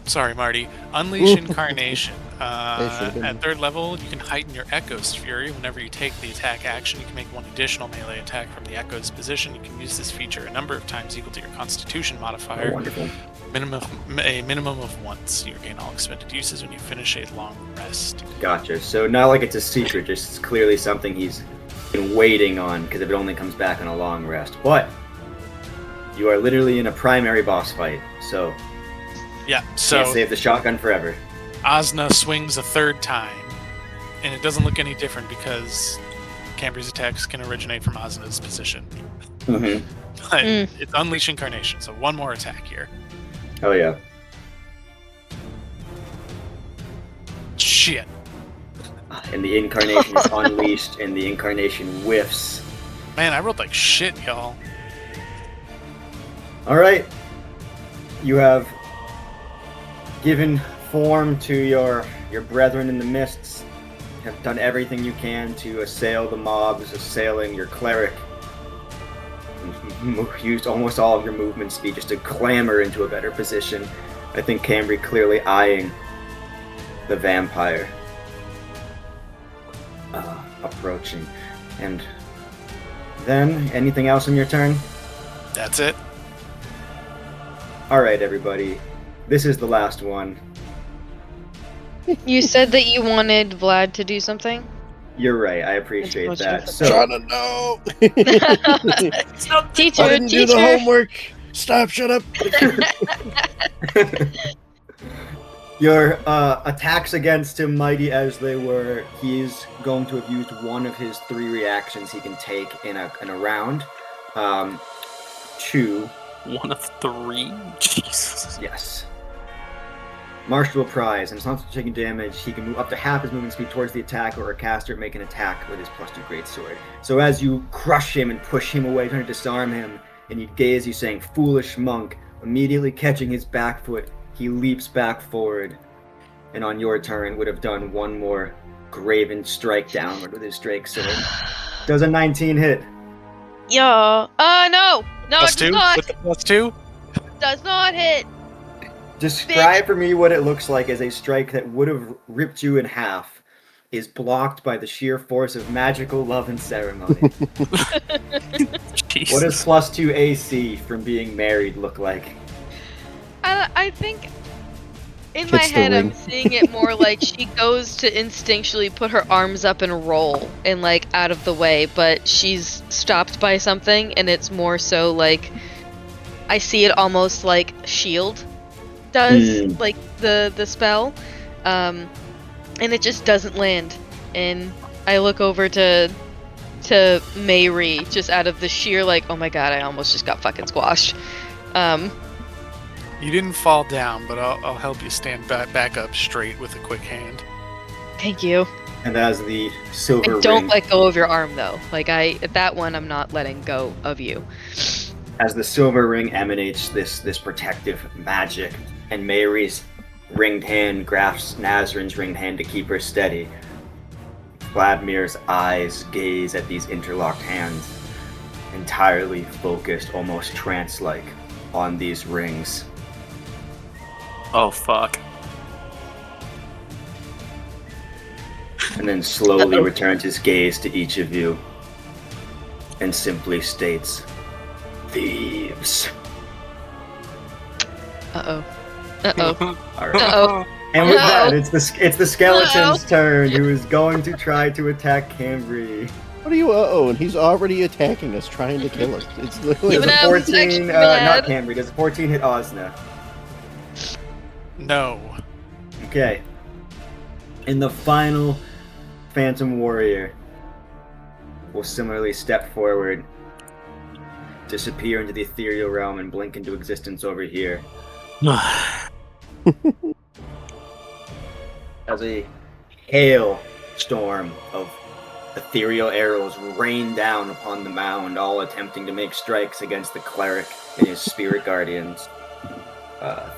Sorry, Marty. Unleash Incarnation. At 3rd level, you can heighten your Echo's Fury. Whenever you take the attack action, you can make 1 additional melee attack from the Echo's position. You can use this feature a number of times equal to your Constitution modifier. Oh, wonderful. A minimum of once. You regain all expended uses when you finish a long rest. Gotcha. So not like it's a secret, just clearly something he's been waiting on, because if it only comes back on a long rest. But you are literally in a primary boss fight, so Yeah, so can't save the shotgun forever. Asna swings a 3rd time, and it doesn't look any different because Cambri's attacks can originate from Asna's position. Mm-hmm. But it's Unleash Incarnation, so 1 more attack here. Oh yeah. Shit. And the Incarnation is unleashed, and the Incarnation whiffs. Man, I rolled like shit, y'all. Alright. You have given form to your brethren in the mists, have done everything you can to assail the mobs, assailing your cleric. You've used almost all of your movement speed just to clamber into a better position. I think Cambry clearly eyeing the vampire approaching. And then, anything else on your turn? That's it. Alright, everybody. This is the last one. You said that you wanted Vlad to do something? You're right, I appreciate that. So, Shauna, no! Teacher, I didn't do the homework! Stop, shut up! your attacks against him, mighty as they were, he's going to have used one of his 3 reactions he can take in a round. 2. 1 of 3? Jesus. Yes. Martial Prize, and as long as he's taking damage, he can move up to half his movement speed towards the attacker, or a caster make an attack with his +2 greatsword. So as you crush him and push him away, trying to disarm him, and he gaze you saying, "Foolish monk," immediately catching his back foot, he leaps back forward, and on your turn would have done 1 more graven strike downward with his Drake sword. Does a 19 hit? Yeah. No! No, it does +2? not! With the +2? Does not hit! Describe for me what it looks like as a strike that would have ripped you in half is blocked by the sheer force of magical love and ceremony. Jesus. What does +2 AC from being married look like? I think in my Hits the head I'm ring. seeing it more like she goes to instinctually put her arms up and roll and like out of the way, but she's stopped by something, and it's more so like I see it almost like shield does, like the spell, and it just doesn't land. And I look over to Mayri just out of the sheer like, oh my god, I almost just got fucking squashed. You didn't fall down, but I'll help you stand back up straight with a quick hand. Thank you. And as the silver And don't ring, let go of your arm though. Like that one I'm not letting go of you. as the silver ring emanates this protective magic, and Mary's ringed hand grasps Nazryn's ringed hand to keep her steady. Vladimir's eyes gaze at these interlocked hands, entirely focused, almost trance-like, on these rings. Oh, fuck. And then slowly returns his gaze to each of you and simply states, "Thieves." Uh-oh. Uh-oh. All right. Uh-oh. And with Uh-oh. that, it's the skeleton's turn, who is going to try to attack Cambry. What are you and he's already attacking us, trying to kill us. It's literally Does Even a I was 14, actually not mad. Cambry, does a 14 hit Osna? No. Okay. In the final, Phantom Warrior will similarly step forward, disappear into the ethereal realm, and blink into existence over here. As a hailstorm of ethereal arrows rain down upon the mound, all attempting to make strikes against the cleric and his spirit guardians.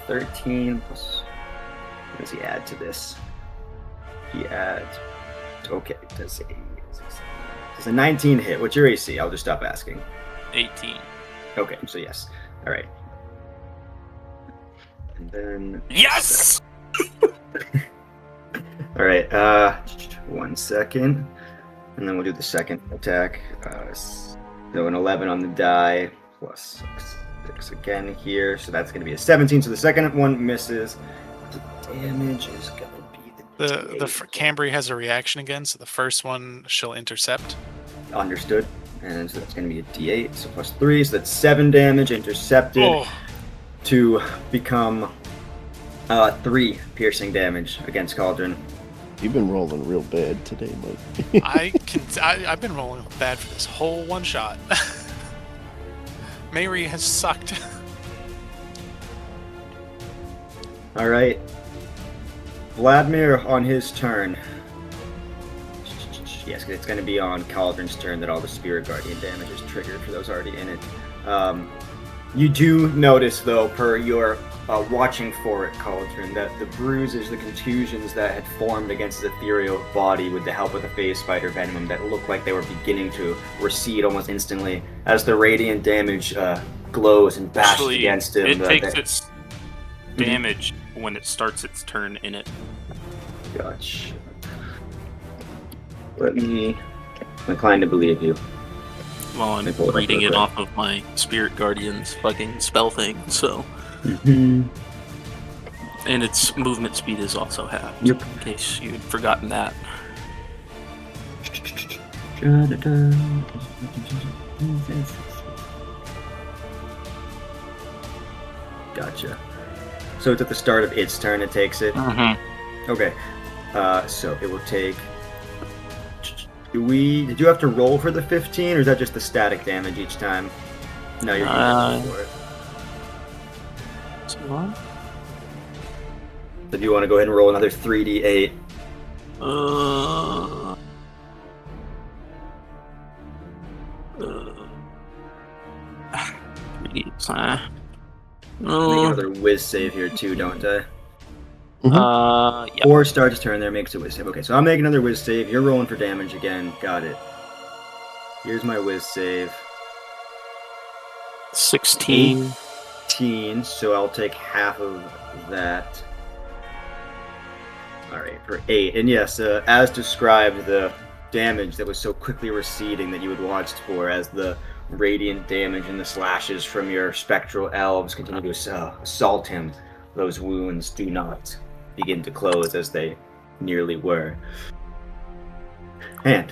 13 plus. What does he add to this? He adds. Okay, does a 19 hit? What's your AC? I'll just stop asking. 18. Okay, so yes. All right. And then. Yes! All right. 1 second, and then we'll do the second attack. So an 11 on the die plus 6 again here. So that's going to be a 17. So the second one misses. The damage is going to be The Cambry has a reaction again, so the first one she'll intercept. Understood. And so that's going to be a D8, so plus 3, so that's 7 damage intercepted to become 3 piercing damage against Cauldron. You've been rolling real bad today, Mike. I've been rolling bad for this whole one shot. Mary has sucked. All right. Vladimir on his turn. Yes, it's going to be on Cauldron's turn that all the Spirit Guardian damage is triggered for those already in it. You do notice, though, per your watching for it, Cauldron, that the bruises, the contusions that had formed against his ethereal body with the help of the phase spider venom that looked like they were beginning to recede almost instantly as the radiant damage glows and bashes against him. It takes its damage when it starts its turn in it. Gotcha. I'm inclined to believe you. Well, I'm reading it off of my Spirit Guardian's fucking spell thing, so. Mm-hmm. And its movement speed is also halved, Yep. in case you'd forgotten that. Gotcha. So it's at the start of its turn it takes it? Mm-hmm. Okay. So it will take... Did you have to roll for the 15, or is that just the static damage each time? No, you're using for it. So, So do you want to go ahead and roll another 3d8? Make another whiz save here too, don't I? Yeah. Or starts turn there, makes a whiz save. Okay, so I'll make another whiz save. You're rolling for damage again. Got it. Here's my whiz save. 16. 18, so I'll take half of that. Alright, for 8. And yes, as described, the damage that was so quickly receding that you had watched for as the radiant damage and the slashes from your spectral elves continue to assault him, those wounds do not begin to close as they nearly were. And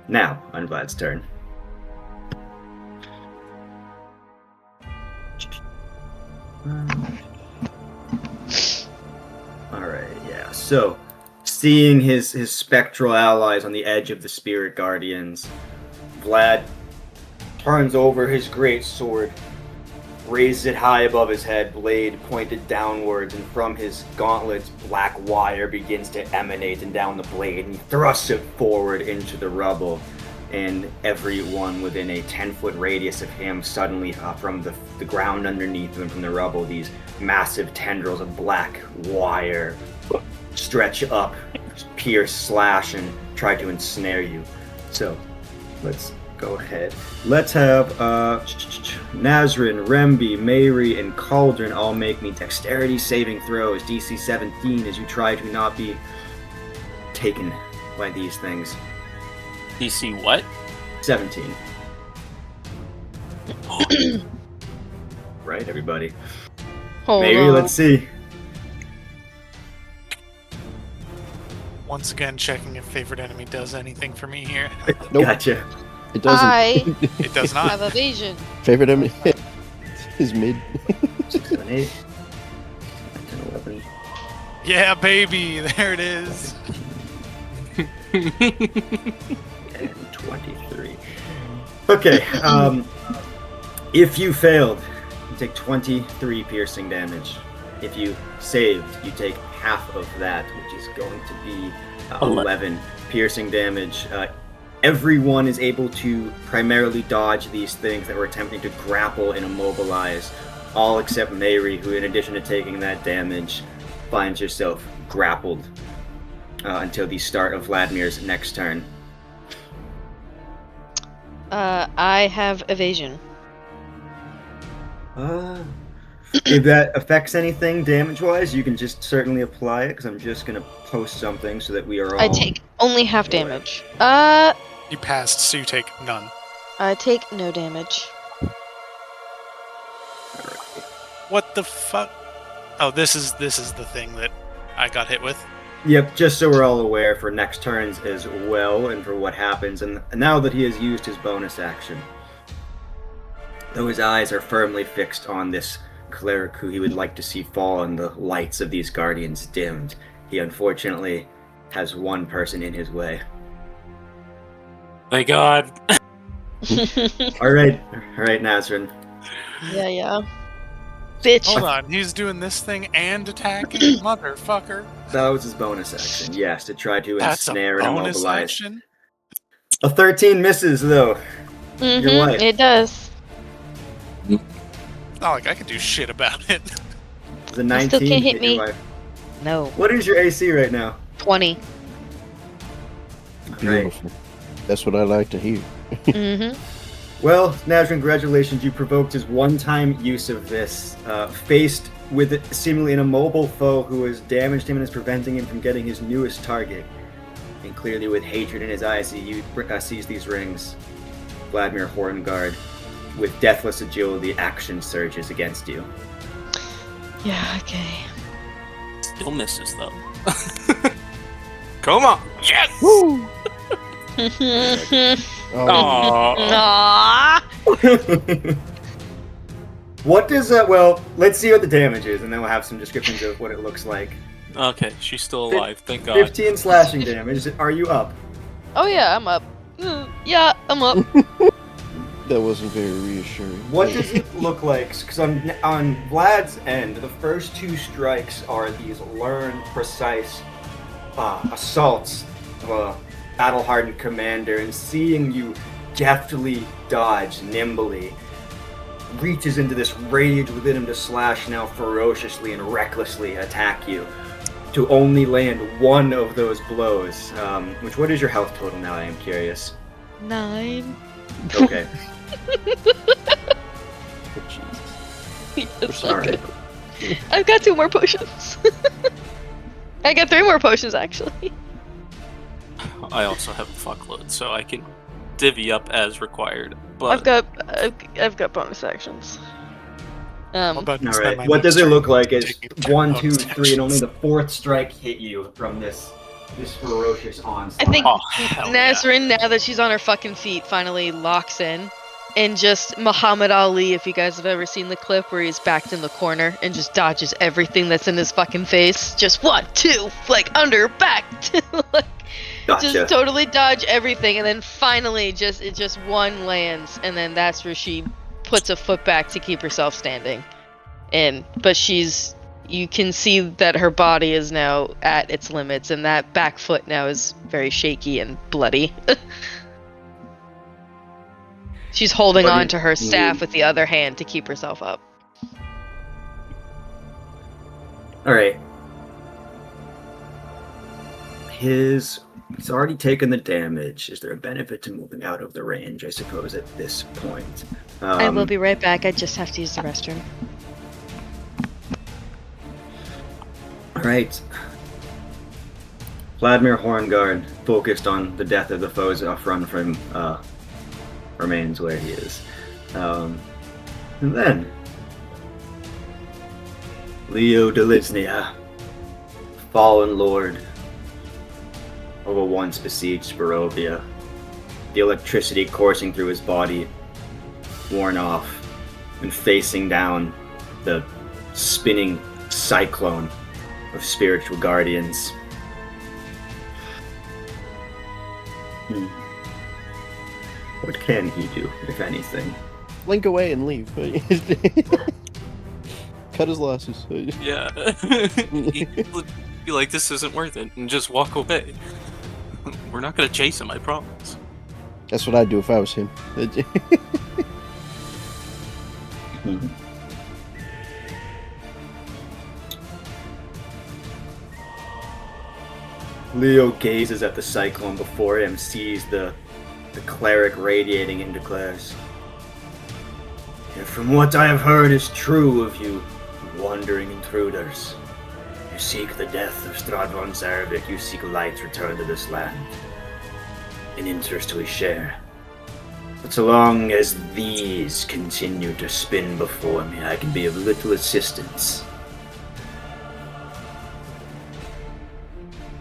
now, on Vlad's turn. Alright, yeah. So, seeing his spectral allies on the edge of the Spirit Guardians, Vlad turns over his great sword, raises it high above his head, blade pointed downwards, and from his gauntlets, black wire begins to emanate and down the blade, and he thrusts it forward into the rubble. And everyone within a 10-foot radius of him suddenly, from the ground underneath him, from the rubble, these massive tendrils of black wire stretch up, pierce, slash, and try to ensnare you. So, let's go ahead. Let's have Nazryn, Remby, Mary, and Cauldron all make me dexterity saving throws, DC 17, as you try to not be taken by these things. DC what? 17. Right, everybody. Hold Maybe, on. let's see. Once again, checking if favorite enemy does anything for me here. Nope. Gotcha. It doesn't. I It does not. have evasion. Favorite enemy is mid. 6, 7, 8. 10, 11. Yeah, baby, there it is. And 23. Okay, if you failed, you take 23 piercing damage. If you saved, you take half of that, which is going to be 11 piercing damage. Everyone is able to primarily dodge these things that were attempting to grapple and immobilize all except Mayri, who, in addition to taking that damage, finds yourself grappled until the start of Vladimir's next turn. I have evasion. If that affects anything damage-wise, you can just certainly apply it, because I'm just going to post something so that we are all... I take only half damage. You passed, so you take none. I take no damage. What the fuck? Oh, this is the thing that I got hit with. Yep, just so we're all aware for next turns as well, and for what happens. And now that he has used his bonus action, though his eyes are firmly fixed on this cleric who he would like to see fall and the lights of these guardians dimmed, he unfortunately has one person in his way. Thank God. All right, Nazryn. Yeah. Bitch. Hold on, he's doing this thing and attacking? Motherfucker. That was his bonus action, yes, to try to That's a ensnare and bonus immobilize. action? A 13 misses, though. Your wife. It does. Not like I can do shit about it. The 19 still can't hit your me. wife. No. What is your AC right now? 20. Right. Beautiful. That's what I like to hear. Well, Nazryn, congratulations. You provoked his one-time use of this, faced with seemingly an immobile foe who has damaged him and is preventing him from getting his newest target. And clearly with hatred in his eyes, he sees these rings. Vladimir Horngaard, with deathless agility, action surges against you. Yeah, okay. Still misses, though. Come on! Yes! Woo! Aww. Aww. What does well, let's see what the damage is, and then we'll have some descriptions of what it looks like. Okay, she's still alive, thank God. 15 slashing damage. Are you up? Oh yeah, I'm up. Yeah, I'm up. That wasn't very reassuring. What does it look like? Because on Vlad's end, the first two strikes are these learned, precise assaults of a battle-hardened commander, and seeing you deftly dodge nimbly reaches into this rage within him to slash now ferociously and recklessly attack you, to only land one of those blows. What is your health total now? I am curious. 9. Okay. Yes, All right. I've got 2 more potions. I got 3 more potions actually. I also have a fuckload, so I can divvy up as required. But I've got bonus actions. I'm about to All spend right. my What next does it turn look like? Is taking 1, 2, bonus 3, and only actions. the 4th strike hit you from this ferocious onslaught. I think oh, hell yeah. Nazryn, now that she's on her fucking feet, finally locks in. And just Muhammad Ali, if you guys have ever seen the clip where he's backed in the corner and just dodges everything that's in his fucking face. Just 1, 2, like under, back, like Gotcha. just totally dodge everything, and then finally just one lands, and then that's where she puts a foot back to keep herself standing. But you can see that her body is now at its limits, and that back foot now is very shaky and bloody. She's holding on to her staff with the other hand to keep herself up. All right. He's already taken the damage. Is there a benefit to moving out of the range, I suppose, at this point? I will be right back. I just have to use the restroom. All right. Vladimir Horngaard, focused on the death of the foes off run from remains where he is. And then Leo Deliznia, fallen lord of a once besieged Barovia, the electricity coursing through his body worn off, and facing down the spinning cyclone of spiritual guardians. What can he do, if anything? Blink away and leave. Cut his losses. Yeah. Be like, this isn't worth it, and just walk away. We're not gonna chase him, I promise. That's what I'd do if I was him. Leo gazes at the cyclone before him, sees the cleric radiating, and declares, "If from what I have heard is true of you, wandering intruders, you seek the death of Stradvon Zarvik, you seek light's return to this land. An interest we share. But so long as these continue to spin before me, I can be of little assistance.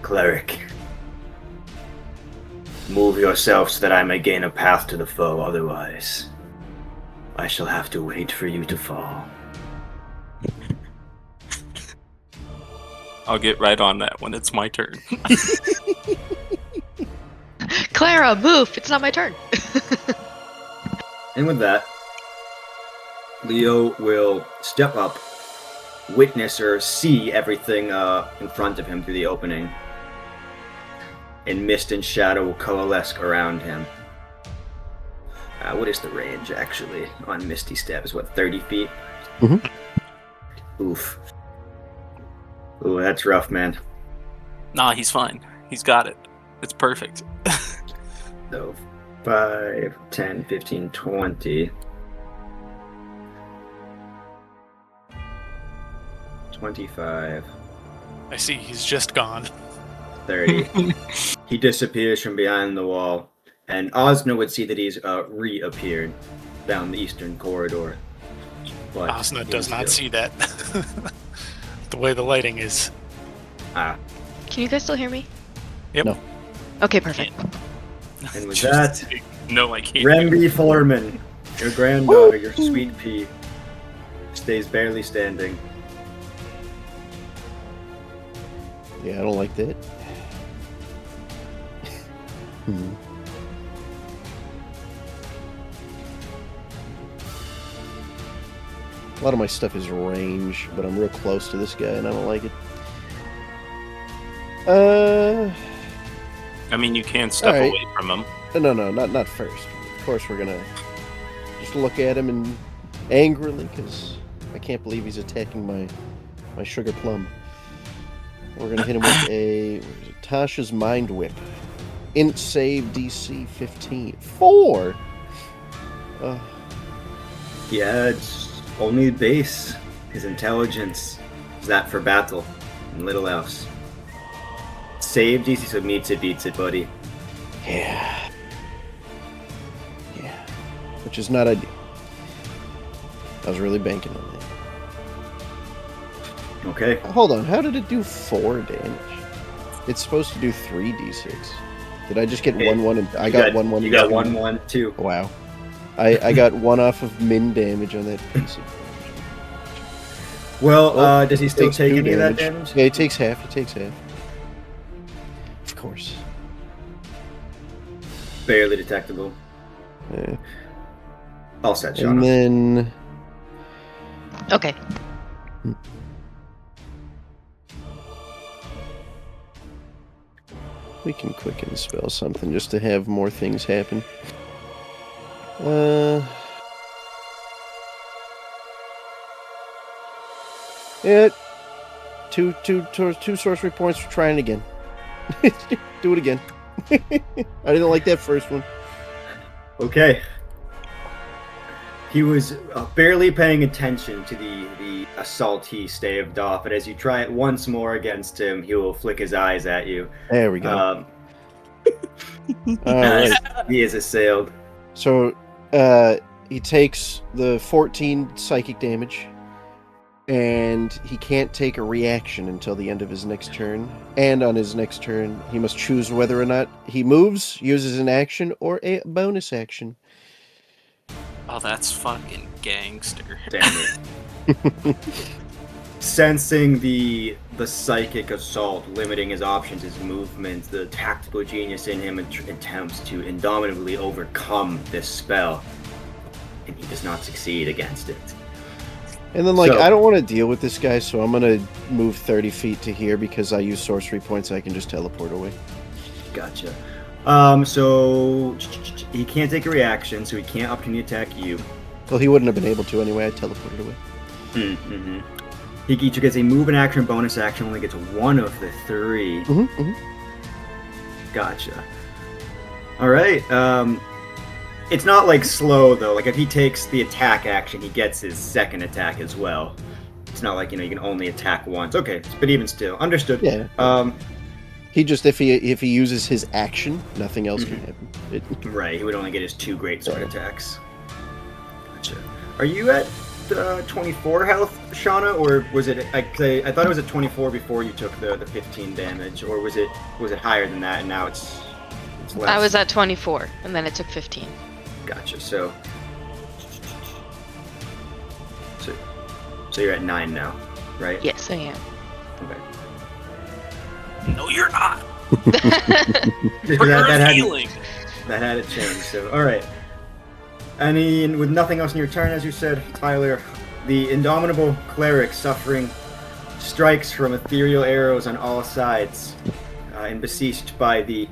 Cleric, move yourself so that I may gain a path to the foe, otherwise I shall have to wait for you to fall." I'll get right on that when it's my turn. Clara, move! It's not my turn. And with that, Leo will step up, witness or see everything in front of him through the opening, and mist and shadow will coalesce around him. What is the range, actually, on Misty Step? Is what, 30 feet? Mm-hmm. Oof. Ooh, that's rough, man. Nah, he's fine. He's got it. It's perfect. So, 5, 10, 15, 20. 25. I see, he's just gone. 30. He disappears from behind the wall, and Osna would see that he's reappeared down the eastern corridor. But Osna does not see that. The way the lighting is. Ah, Can you guys still hear me? Yep. No. Okay, perfect. and with that, No, I can't. Remby Foreman, your granddaughter, your sweet pea, stays barely standing. Yeah, I don't like that. A lot of my stuff is range, but I'm real close to this guy, and I don't like it. I mean, you can step Alright. away from him. No, not first. Of course, we're gonna just look at him and angrily, because I can't believe he's attacking my sugar plum. We're gonna hit him with a what is it, Tasha's Mind Whip. Int save DC 15. 4. Yeah, it's only base. His intelligence is that for battle, and little else. Save DC, so meets it, beats it, buddy. Yeah. Which is not ideal. I was really banking on that. Okay. Hold on, how did it do 4 damage? It's supposed to do 3 d6. Did I just get 1/1 and I got 1/1? You got 1/1 too. Wow. I got 1 off of min damage on that piece of damage. Well, does he still Takes take 2 any of that damage? Yeah, he takes half. Of course. Barely detectable. Yeah. All set, And Shauna. then Okay. we can quicken spell something just to have more things happen. Yeah. Two sorcery points for trying again. Do it again. I didn't like that first one. Okay. He was barely paying attention to the assault he staved off, but as you try it once more against him, he will flick his eyes at you. There we go. All As right. he is assailed. So he takes the 14 psychic damage, and he can't take a reaction until the end of his next turn. And on his next turn, he must choose whether or not he moves, uses an action, or a bonus action. Oh, that's fucking gangster. Damn it. Sensing the psychic assault limiting his options, his movements, the tactical genius in him attempts to indomitably overcome this spell, and he does not succeed against it. And then, like, So- I don't want to deal with this guy, so I'm going to move 30 feet to here because I use sorcery points. I can just teleport away. Gotcha. So he can't take a reaction, so he can't opportunity attack you. Well, he wouldn't have been able to anyway. I teleported away. Mm-hmm. He each gets a move and action, bonus action, only gets one of the 3. Gotcha. All right. It's not like slow though. Like if he takes the attack action, he gets his second attack as well. It's not like you can only attack once. Okay, but even still, understood. Yeah. He just if he uses his action, nothing else can happen. Right. He would only get his 2 greatsword attacks. Gotcha. Are you at 24 health, Shauna, or was it? I thought it was at 24 before you took the 15 damage, or was it higher than that and now it's less? I was at 24, and then it took 15. Gotcha. So you're at 9 now, right? Yes, I am. Okay. No, you're not. That had it changed. So all right. And with nothing else in your turn, as you said, Tyler, the indomitable cleric suffering strikes from ethereal arrows on all sides, and besieged by the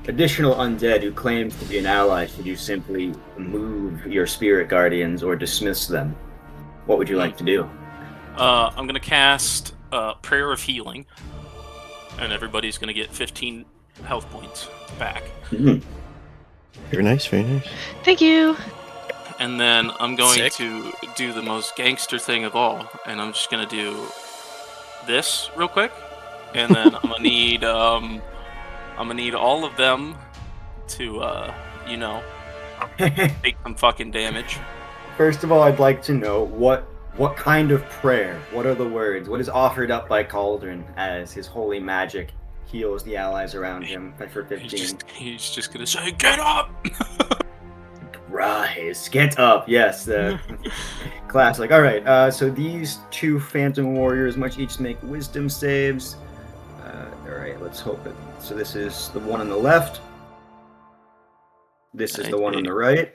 additional undead who claims to be an ally. Should you simply move your spirit guardians or dismiss them? What would you like to do? I'm gonna cast Prayer of Healing, and everybody's gonna get 15 health points back. Mm-hmm. Very nice, very nice. Thank you. And then I'm going Sick. to do the most gangster thing of all, and I'm just gonna do this real quick, and then I'm gonna need all of them to take some fucking damage. First of all, I'd like to know what kind of prayer, what are the words, what is offered up by Cauldron as his holy magic heals the allies around him for 15. He's just gonna say, "Get up!" Rise, get up. Yes, classic. All right. So these 2 Phantom Warriors must each make Wisdom saves. All right. Let's hope it. So this is the one on the left. This is the one on the right.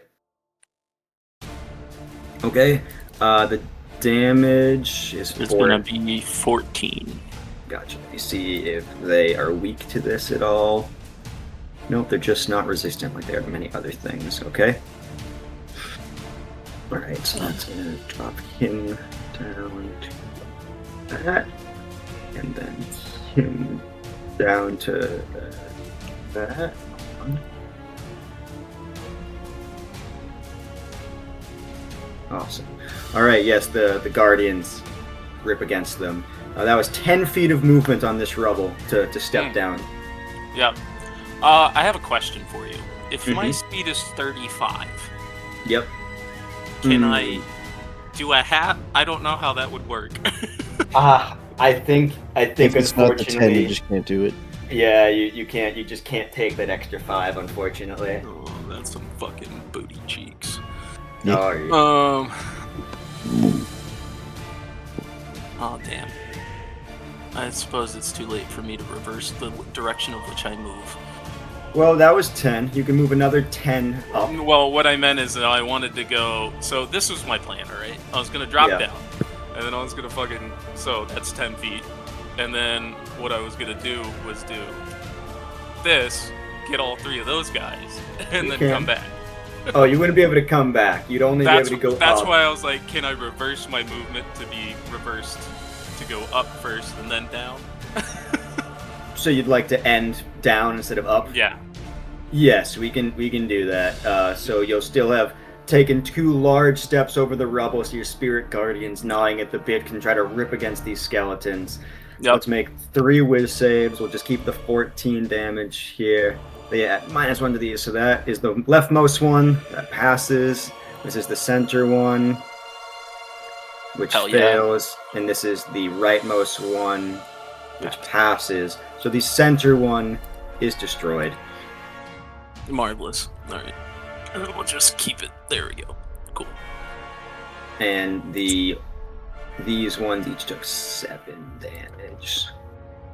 Okay. The damage is It's 4. gonna be 14. Gotcha. You see if they are weak to this at all. Nope, they're just not resistant like they are to many other things. Okay. Alright, so that's gonna drop him down to that. And then him down to that. Awesome. Alright, yes, the Guardians rip against them. That was 10 feet of movement on this rubble to step down. Yeah. I have a question for you. If my speed is 35, Yep. can I do a hat? I don't know how that would work. I think If it's not the 10, unfortunately, you just can't do it. yeah, you just can't take that extra 5, unfortunately. Oh, that's some fucking booty cheeks. Yeah. Oh, Oh, damn. I suppose it's too late for me to reverse the direction of which I move. well, that was 10. You can move another 10 up. Well, what I meant is that I wanted to go... So this was my plan, alright? I was going to drop Yeah. down. And then I was going to fucking... So that's 10 feet. And then what I was going to do was do this, get all 3 of those guys, and then can. come back. Oh, you wouldn't be able to come back. You'd only be able to go That's up. why I was like, can I reverse my movement to be reversed to go up first and then down? So you'd like to end down instead of up? Yeah. Yes, we can do that. So you'll still have taken 2 large steps over the rubble, so your spirit guardians gnawing at the bit can try to rip against these skeletons. Yep. Let's make 3 whiz saves. We'll just keep the 14 damage here. They add -1 to these, so that is the leftmost one. That passes. This is the center one, which Hell yeah. fails. And this is the rightmost one, which passes. So the center one is destroyed. Marvelous. Alright. We'll just keep it. There we go. Cool. And these ones each took 7 damage.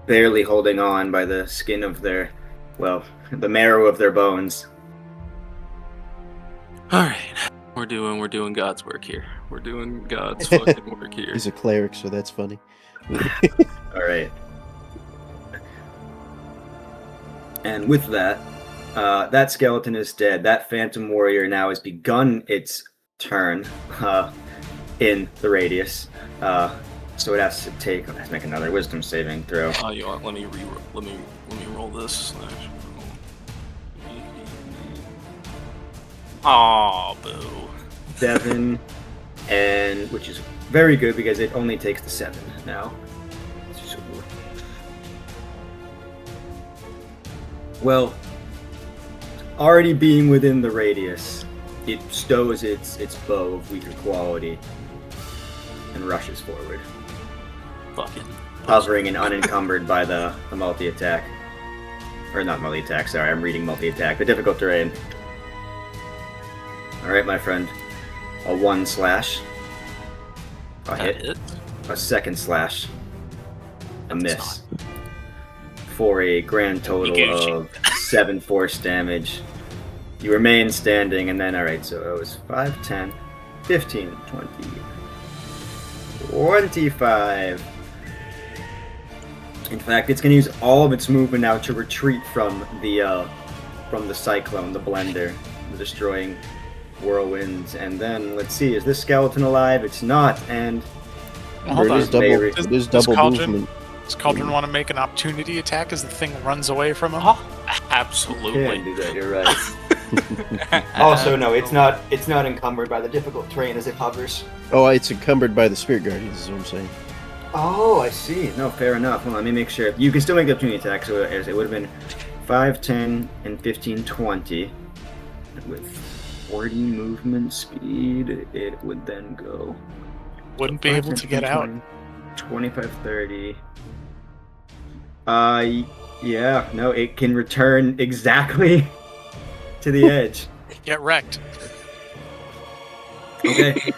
Barely holding on by the skin of their, well, the marrow of their bones. Alright. We're doing God's work here. We're doing God's fucking work here. He's a cleric, so that's funny. Alright. And with that, that skeleton is dead. That Phantom Warrior now has begun its turn in the radius. So it has to make another Wisdom saving throw. Oh, you want? Let me roll this. Aw, boo. 7, and which is very good because it only takes the 7 now. Well, already being within the radius, it stows its bow of weaker quality and rushes forward, Fucking. hovering and unencumbered by the multi-attack. Or not multi-attack, sorry, I'm reading multi-attack. The difficult terrain. Alright, my friend. A 1 slash. A hit. A second slash. A miss. For a grand total of 7 force damage. You remain standing, and then, alright, so it was 5, 10, 15, 20, 25. In fact, it's going to use all of its movement now to retreat from the cyclone, the blender, the destroying whirlwinds. And then, let's see, is this skeleton alive? It's not, and... Hold on. It is double movement. Does Cauldron want to make an opportunity attack as the thing runs away from him? Oh, You absolutely. can do that, you're right. Also, no, it's not encumbered by the difficult terrain as it hovers. Oh, it's encumbered by the Spirit Guardians, is what I'm saying. Oh, I see. No, fair enough. Hold on, let me make sure. You can still make the opportunity attack, so it would have been 5, 10, and 15, 20. With 40 movement speed, it would then go... Wouldn't be able to get out. 25, 30... yeah, no, it can return exactly to the edge. Get wrecked. Okay.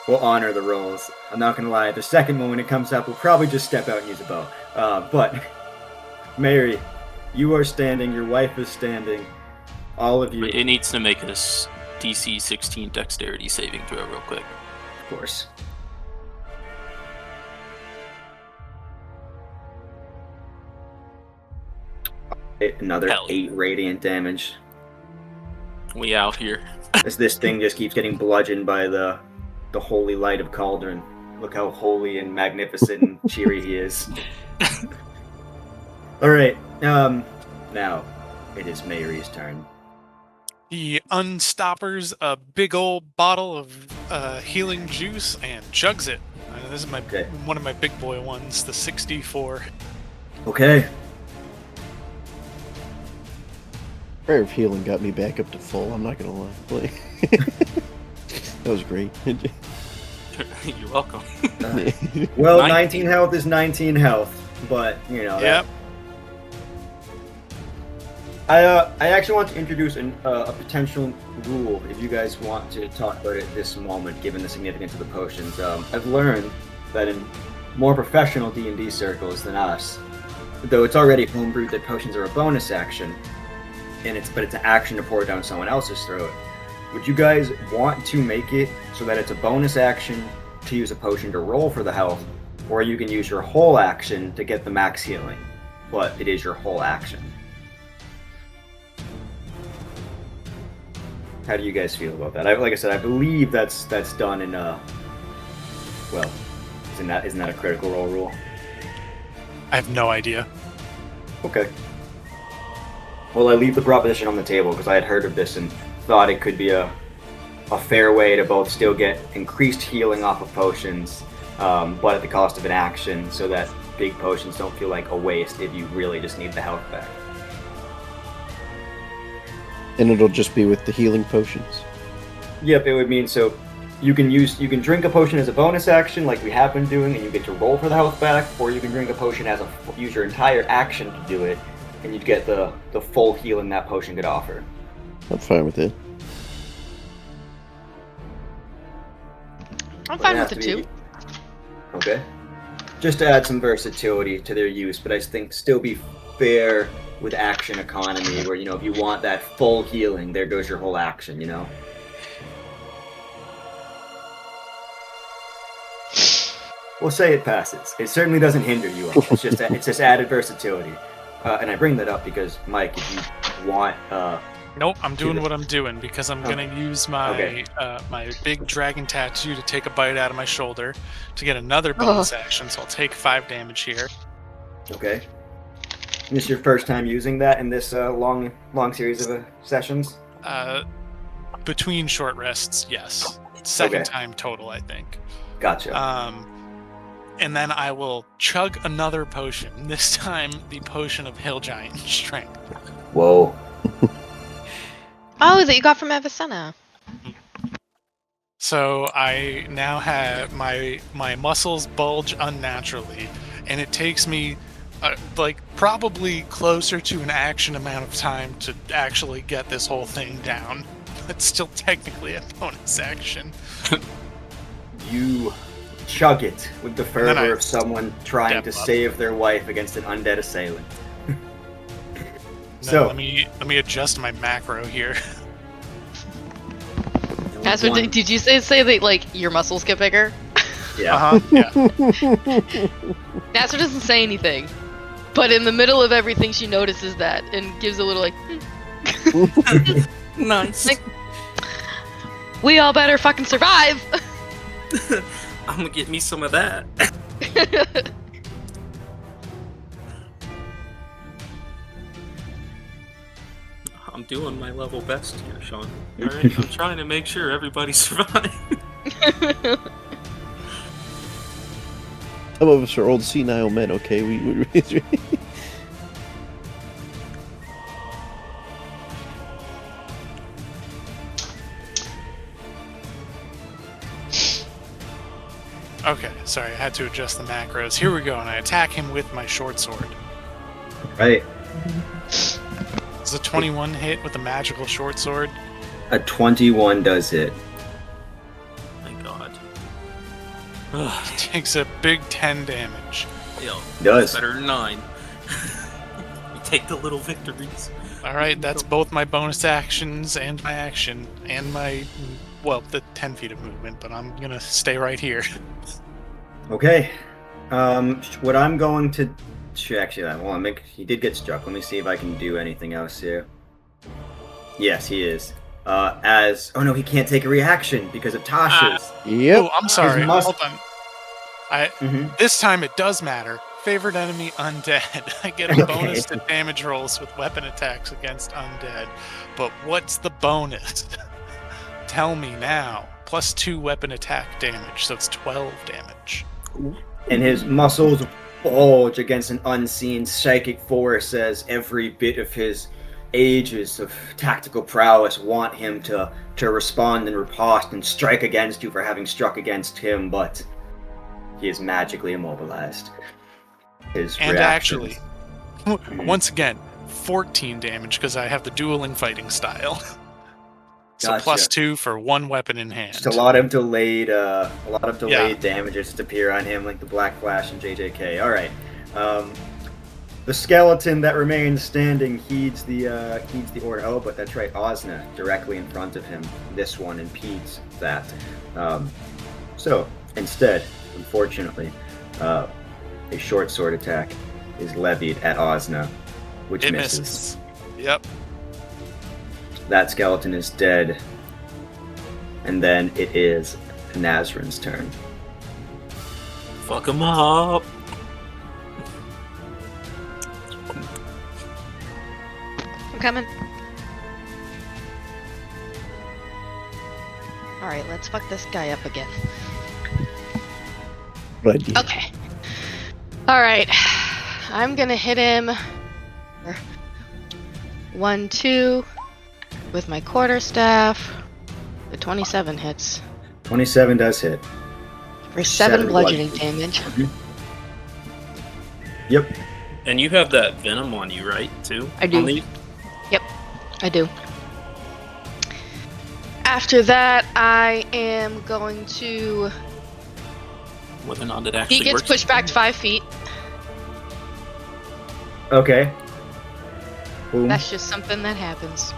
We'll honor the rolls. I'm not gonna lie, the second one when it comes up, we'll probably just step out and use a bow. But, Mary, you are standing, your wife is standing, all of you... It needs to make this DC 16 dexterity saving throw real quick. Of course. Another Hell. 8 radiant damage. We out here. As this thing just keeps getting bludgeoned by the holy light of Cauldron. Look how holy and magnificent and cheery he is. Alright, now it is Mary's turn. He unstoppers a big old bottle of healing juice and chugs it. This is one of my big boy ones, the 64. Okay. Prayer of Healing got me back up to full, I'm not gonna lie. That was great. You're welcome. Well, 19 health is 19 health, but, you know. Yep. I actually want to introduce a potential rule, if you guys want to talk about it this moment, given the significance of the potions. I've learned that in more professional D&D circles than us, though it's already homebrewed that potions are a bonus action, but it's an action to pour down someone else's throat. Would you guys want to make it so that it's a bonus action to use a potion to roll for the health, or you can use your whole action to get the max healing, but it is your whole action? How do you guys feel about that? Like I said, I believe that's done in well, isn't that a critical role rule? I have no idea. Okay. Well, I leave the proposition on the table because I had heard of this and thought it could be a fair way to both still get increased healing off of potions, but at the cost of an action, so that big potions don't feel like a waste if you really just need the health back. And it'll just be with the healing potions. Yep, it would mean so you can drink a potion as a bonus action like we have been doing and you get to roll for the health back, or you can drink a potion use your entire action to do it and you'd get the full healing that potion could offer. I'm fine with it. I'm fine with the two. Okay. Just to add some versatility to their use, but I think still be fair with action economy, where, you know, if you want that full healing, there goes your whole action, you know? We'll say it passes. It certainly doesn't hinder you. It's just added versatility. And I bring that up because, Mike, if you want... Nope, I'm doing what I'm doing because I'm gonna use my my big dragon tattoo to take a bite out of my shoulder to get another bonus action, so I'll take 5 damage here. Okay. This is your first time using that in this long series of sessions? between short rests, yes. Second Okay. time total, I think. Gotcha. And then I will chug another potion. This time, the potion of Hill Giant Strength. Whoa. Oh, that you got from Avicenna. So I now have my muscles bulge unnaturally, and it takes me probably closer to an action amount of time to actually get this whole thing down. But still technically a bonus action. You chug it with the then I fervor of someone trying to step up. save their wife against an undead assailant. No, So- let me adjust my macro here. That's what. One- Did you say that like your muscles get bigger? Yeah. Yeah. Nazryn doesn't say anything, but in the middle of everything, she notices that and gives a little like. Nice. Like- We all better fucking survive. I'm gonna get me some of that. I'm doing my level best here, Sean. Alright, I'm trying to make sure everybody survives. Some of us are old senile men, okay? We Okay, sorry, I had to adjust the macros. Here we go, and I attack him with my short sword. Right. It's a 21 hit with a magical short sword. A 21 does hit. Thank God. It takes a big 10 damage. Yo, Does. better than 9. You take the little victories. Alright, that's both my bonus actions and my action, and my, well, the 10 feet of movement, but I'm gonna stay right here. Okay. What I'm going to actually, he did get struck. Let me see if I can do anything else here. Yes, he is. Oh no, he can't take a reaction because of Tasha's. Yep. Oh, I'm sorry, must- hold on. This time it does matter. Favored enemy undead. I get a bonus to damage rolls with weapon attacks against undead. But what's the bonus? Tell me now. +2 weapon attack damage, so it's 12 damage. And his muscles bulge against an unseen psychic force as every bit of his ages of tactical prowess want him to respond and riposte and strike against you for having struck against him, but he is magically immobilized. His And reactions- actually, once again, 14 damage because I have the dueling fighting style. So Gotcha. +2 for one weapon in hand. Just a lot of delayed damages to appear on him, like the Black Flash and JJK. All right, the skeleton that remains standing heeds the order. Oh, but that's right, Osna directly in front of him. This one impedes that. So instead, unfortunately, a short sword attack is levied at Osna, which It misses. misses. Yep. That skeleton is dead. And then it is Nazryn's turn. Fuck him up. I'm coming. Alright, let's fuck this guy up again. Good idea. Okay. Alright. I'm gonna hit him. 1, 2 with my quarterstaff. The 27 hits. 27 does hit. For 7 7 bludgeoning damage. Yep. And you have that venom on you, right? Too. I do. On these? I do. After that, I am going to. Whether or not it actually He gets works. pushed back 5 feet. Okay. Boom. That's just something that happens.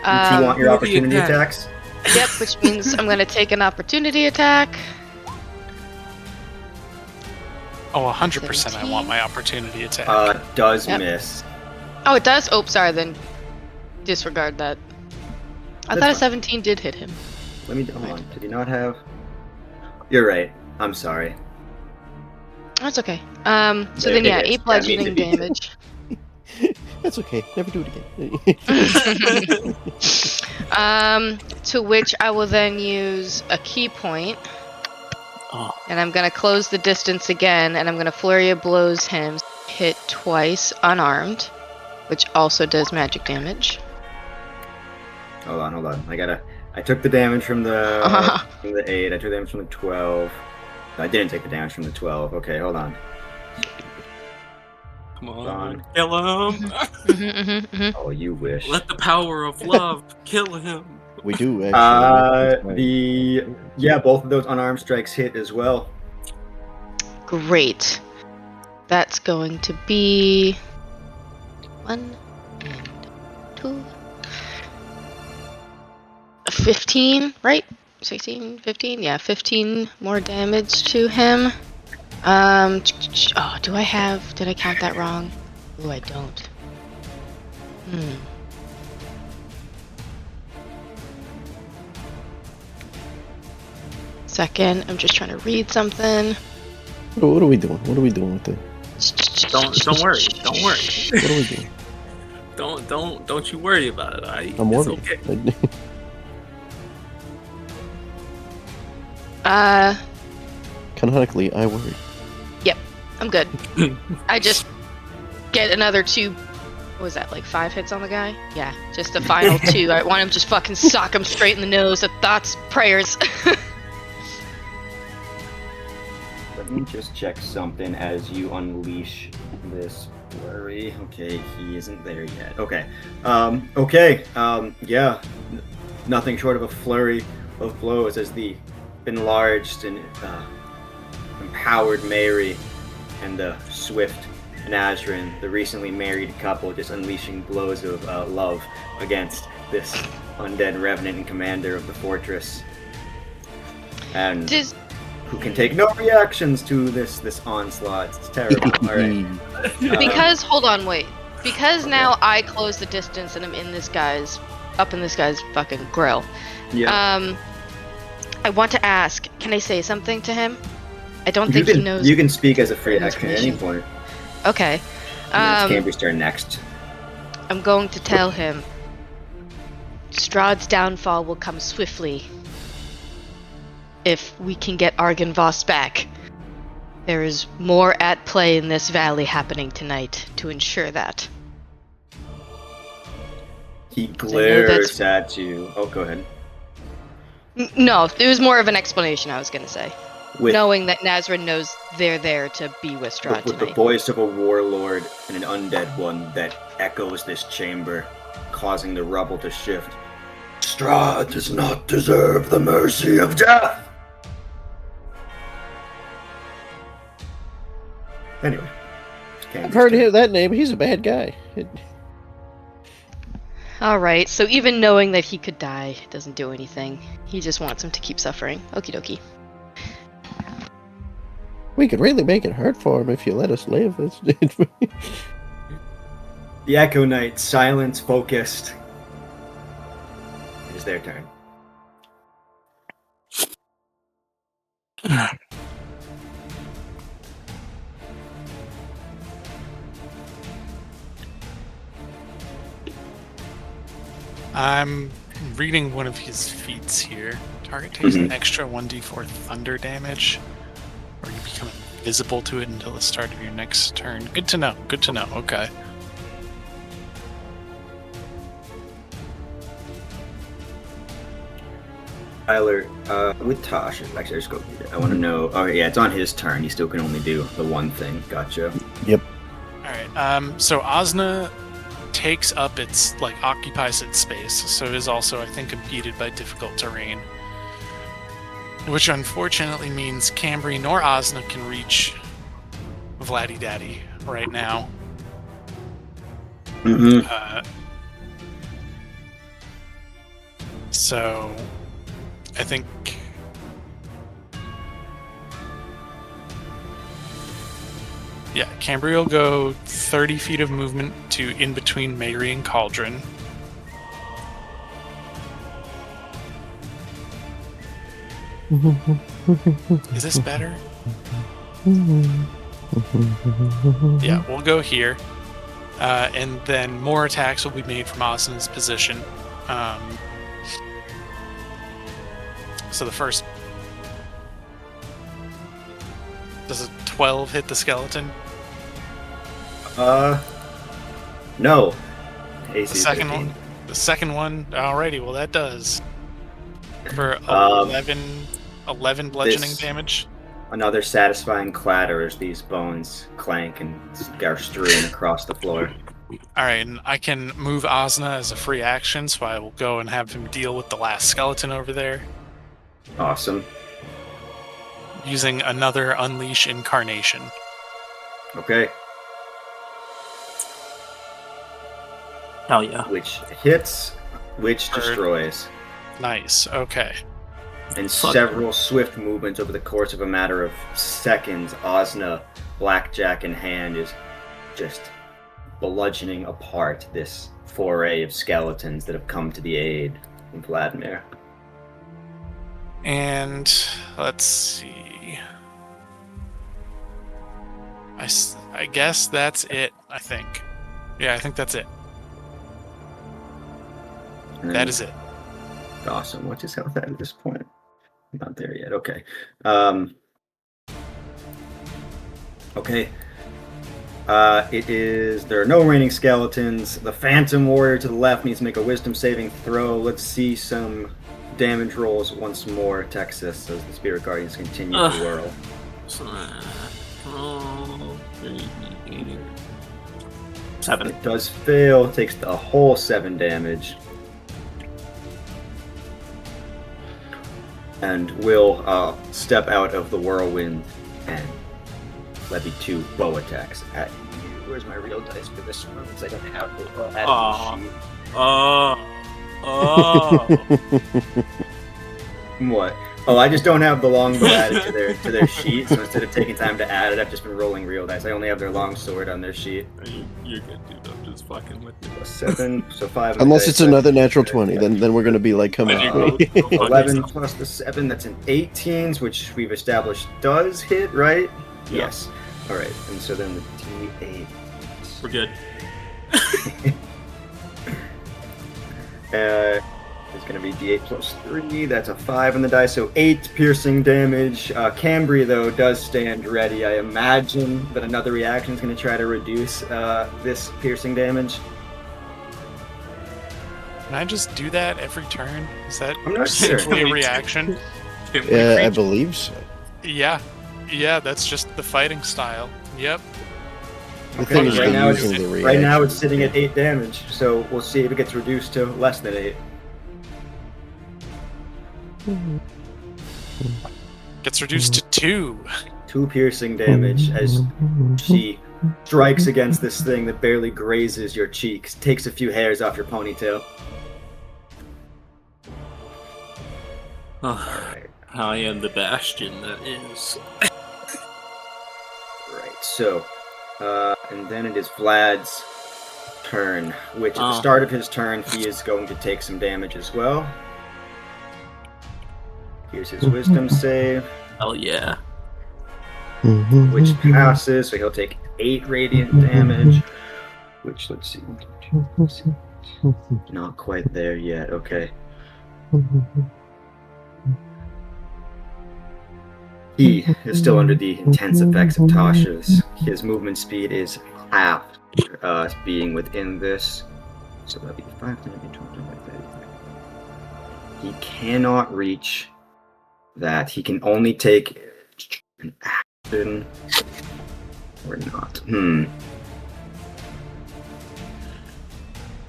Do you want your Movie opportunity attack. attacks? Yep, which means I'm going to take an opportunity attack. Oh, 100% I 17. want my opportunity attack. Does Yep. miss. Oh, it does? Oh, sorry, then disregard that. I That's thought a fine. 17 did hit him. Let me hold on. Did he not have? You're right. I'm sorry. That's okay. So then, It yeah, is. 8 bludgeoning That means damage. That's okay. Never do it again. To which I will then use a key point. Oh. And I'm gonna close the distance again, and I'm gonna flurry of blows him, hit twice unarmed, which also does magic damage. Hold on. I took the damage from the 8. I took damage from the 12. I didn't take the damage from the 12. Okay, hold on. Come Hold on. Kill him. Oh, you wish. Let the power of love kill him. We do actually. Both of those unarmed strikes hit as well. Great. That's going to be 1 and 2. 15, right? 16, 15? Yeah, 15 more damage to him. Did I count that wrong? Ooh, I don't. Second, I'm just trying to read something. What are we doing? What are we doing with it? Don't worry. What are we doing? Don't you worry about it. I'm worried. It's okay. Canonically, I worry. Yep, I'm good. I just get another 2. What was that, like 5 hits on the guy? Yeah, just the final 2. I want him to just fucking sock him straight in the nose with thoughts, prayers. Let me just check something as you unleash this flurry. Okay, he isn't there yet. Okay. Nothing short of a flurry of blows as the enlarged and empowered Mary and the swift Nazryn, the recently married couple, just unleashing blows of love against this undead revenant and commander of the fortress. And who can take no reactions to this onslaught. It's terrible. Alright. Because, hold on, wait. Because now I close the distance and I'm in this guy's fucking grill. Yeah. I want to ask, can I say something to him? I don't think he knows. You can speak as a free action at any point. Okay. It's Cambry's turn next. I'm going to tell him Strahd's downfall will come swiftly if we can get Argynvost back. There is more at play in this valley happening tonight to ensure that. He glares at you. Oh, go ahead. No, it was more of an explanation I was going to say. Knowing that Nazryn knows they're there to be with Strahd with tonight. The voice of a warlord and an undead one that echoes this chamber, causing the rubble to shift. Strahd does not deserve the mercy of death! Anyway. I've heard that name. He's a bad guy. Alright, so even knowing that he could die doesn't do anything. He just wants him to keep suffering. Okie dokie. We could really make it hard for him if you let us live. The Echo Knight, silence focused. It is their turn. I'm reading one of his feats here. Target takes an extra 1d4 thunder damage, or you become invisible to it until the start of your next turn. Good to know. Good to know. Okay. Tyler, with Tosh, actually, I just go read it. I want to know. Oh, yeah, it's on his turn. He still can only do the one thing. Gotcha. Yep. Alright, so Osna takes up occupies its space, so is also, I think, impeded by difficult terrain. Which unfortunately means Cambry nor Osna can reach Vladdy Daddy right now. So I think Cambry will go 30 feet of movement to in between Mary and Cauldron. Is this better? Yeah, we'll go here. And then more attacks will be made from Osna's position. So the first... Does a 12 hit the skeleton? No. AC The second 15. one? The second one? Alrighty, well that does. For 11 bludgeoning damage. Another satisfying clatter as these bones clank and are strewn across the floor. Alright, and I can move Asna as a free action, so I will go and have him deal with the last skeleton over there. Awesome. Using another Unleash Incarnation. Okay. Hell yeah. Which hits, which destroys. Nice, okay. In Fuck. several swift movements over the course of a matter of seconds, Asna, blackjack in hand, is just bludgeoning apart this foray of skeletons that have come to the aid of Vladimir. And let's see. I guess that's it, I think. Yeah, I think that's it. That is it. Awesome. What's his health at this point? Not there yet. Okay. Okay. It is. There are no remaining skeletons. The Phantom Warrior to the left needs to make a Wisdom saving throw. Let's see some damage rolls once more, Texas, as the Spirit Guardians continue to whirl. 7. It does fail. Takes the whole 7 damage. And will step out of the whirlwind and levy 2 bow attacks at you. Where's my real dice for this one? Because I don't have the sheet. What? Oh, I just don't have the longbow added to their sheet, so instead of taking time to add it, I've just been rolling real dice. I only have their longsword on their sheet. You're good, dude. I'm just fucking with you. 7, so 5. Unless it's another natural 20, then we're gonna be like, come on. 11 plus the 7, that's an 18, which we've established does hit, right? Yeah. Yes. All right, and so then the D8. We're good. It's going to be D8 plus 3. That's a 5 on the die, so 8 piercing damage. Cambria, though, does stand ready. I imagine that another reaction is going to try to reduce this piercing damage. Can I just do that every turn? Is that I'm not sure. simply a reaction? Yeah, I believe so. Yeah, that's just the fighting style. Yep. The thing is, right now, using the reaction. right now it's sitting at 8 damage, so we'll see if it gets reduced to less than 8. Gets reduced to 2. 2 piercing damage as she strikes against this thing that barely grazes your cheeks, takes a few hairs off your ponytail. Alright. I am the bastion that is. Right, so, and then it is Vlad's turn, which at the start of his turn, he is going to take some damage as well. Here's his wisdom save, Hell yeah. which passes, so he'll take 8 radiant damage, which, let's see, not quite there yet, okay. He is still under the intense effects of Tasha's. His movement speed is half, being within this. So that'll be 5, 10, 12, 13. He cannot reach that. He can only take an action or not.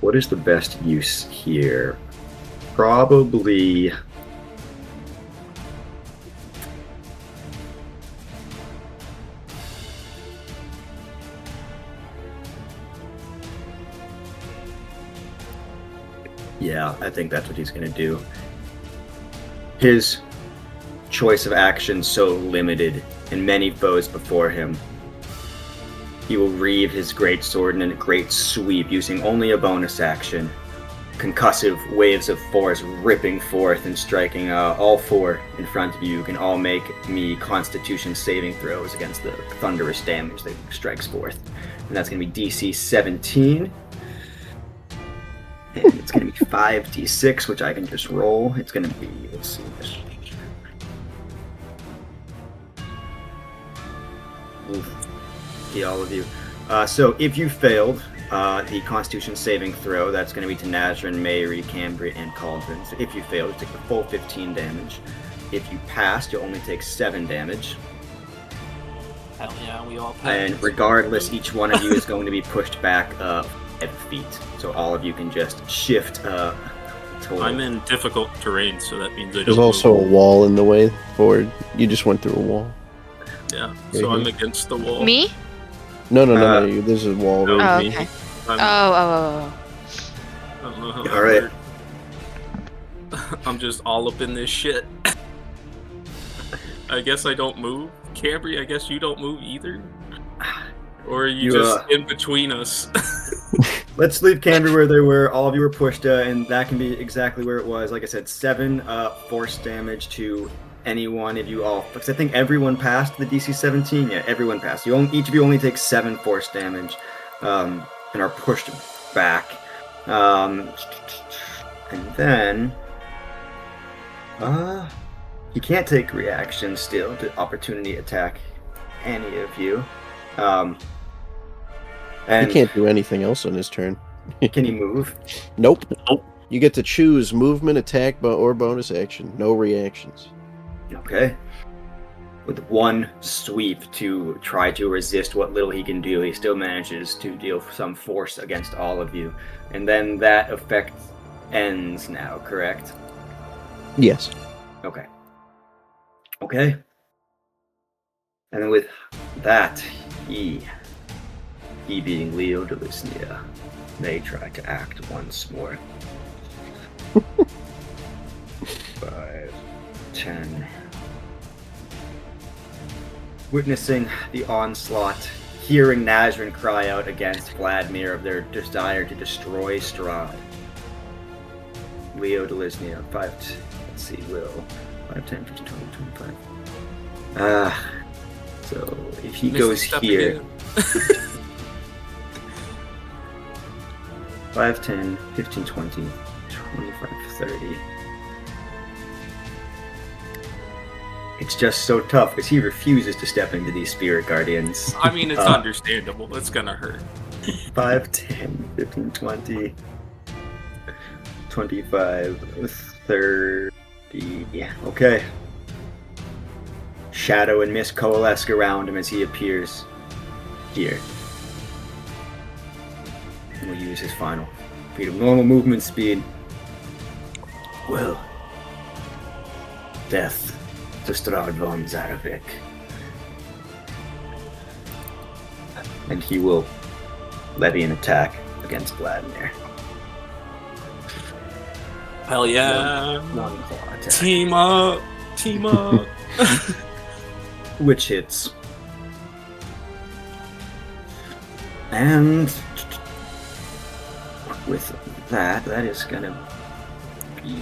What is the best use here? Probably... Yeah, I think that's what he's going to do. His choice of action so limited, and many foes before him. He will reave his greatsword in a great sweep, using only a bonus action. Concussive waves of force ripping forth and striking all 4 in front of you. You can all make me Constitution saving throws against the thunderous damage that strikes forth. And that's going to be DC 17. And it's going to be 5d6, which I can just roll. It's going to be, let's see, Oof. See all of you. So if you failed the Constitution saving throw, that's going to be to Nazryn, Mayri, Cambria, and Cauldron. So if you failed, you take the full 15 damage. If you passed, you'll only take 7 damage. Hell yeah, we all passed. And regardless, each one of you is going to be pushed back 5 feet. So all of you can just shift total. I'm in difficult terrain, so that means I don't There's also a move. wall in the way forward. You just went through a wall. Yeah, so I'm against the wall. Me? No. There's a wall. No, right Oh, me. okay. I'm, Oh. I don't know how All right. that works. I'm just all up in this shit. I guess I don't move. Cambry, I guess you don't move either? Or are you just in between us? Let's leave Cambria where they were. All of you were pushed, and that can be exactly where it was. Like I said, 7 force damage to any one of you all. Because I think everyone passed the DC 17. Yeah, everyone passed. Each of you only take 7 force damage and are pushed back. And then... he can't take reactions still to opportunity attack any of you. And He can't do anything else on his turn. can he move? Nope. You get to choose movement, attack, or bonus action. No reactions. Okay. With one sweep to try to resist what little he can do, he still manages to deal some force against all of you. And then that effect ends now, correct? Yes. Okay. Okay. And then with that, he being Leo Delisnia, may try to act once more. 5, 10. Witnessing the onslaught, hearing Nazryn cry out against Vladimir of their desire to destroy Strahd. Leo Delisnia, 5, let's see, will 5, 10, 15, 20, 25. So if he goes here, 5, 10, 15, 20, 25, 30. It's just so tough because he refuses to step into these spirit guardians. I mean, it's understandable. It's gonna hurt. 5, 10, 15, 20, 25, 30. Yeah, okay. Shadow and mist coalesce around him as he appears here. And we'll use his final feat of normal movement speed. Well, death to Strahd von Zarovich. And he will levy an attack against Vladimir. Hell yeah. One claw attack. Team up! Team up! Which hits. And with that is gonna be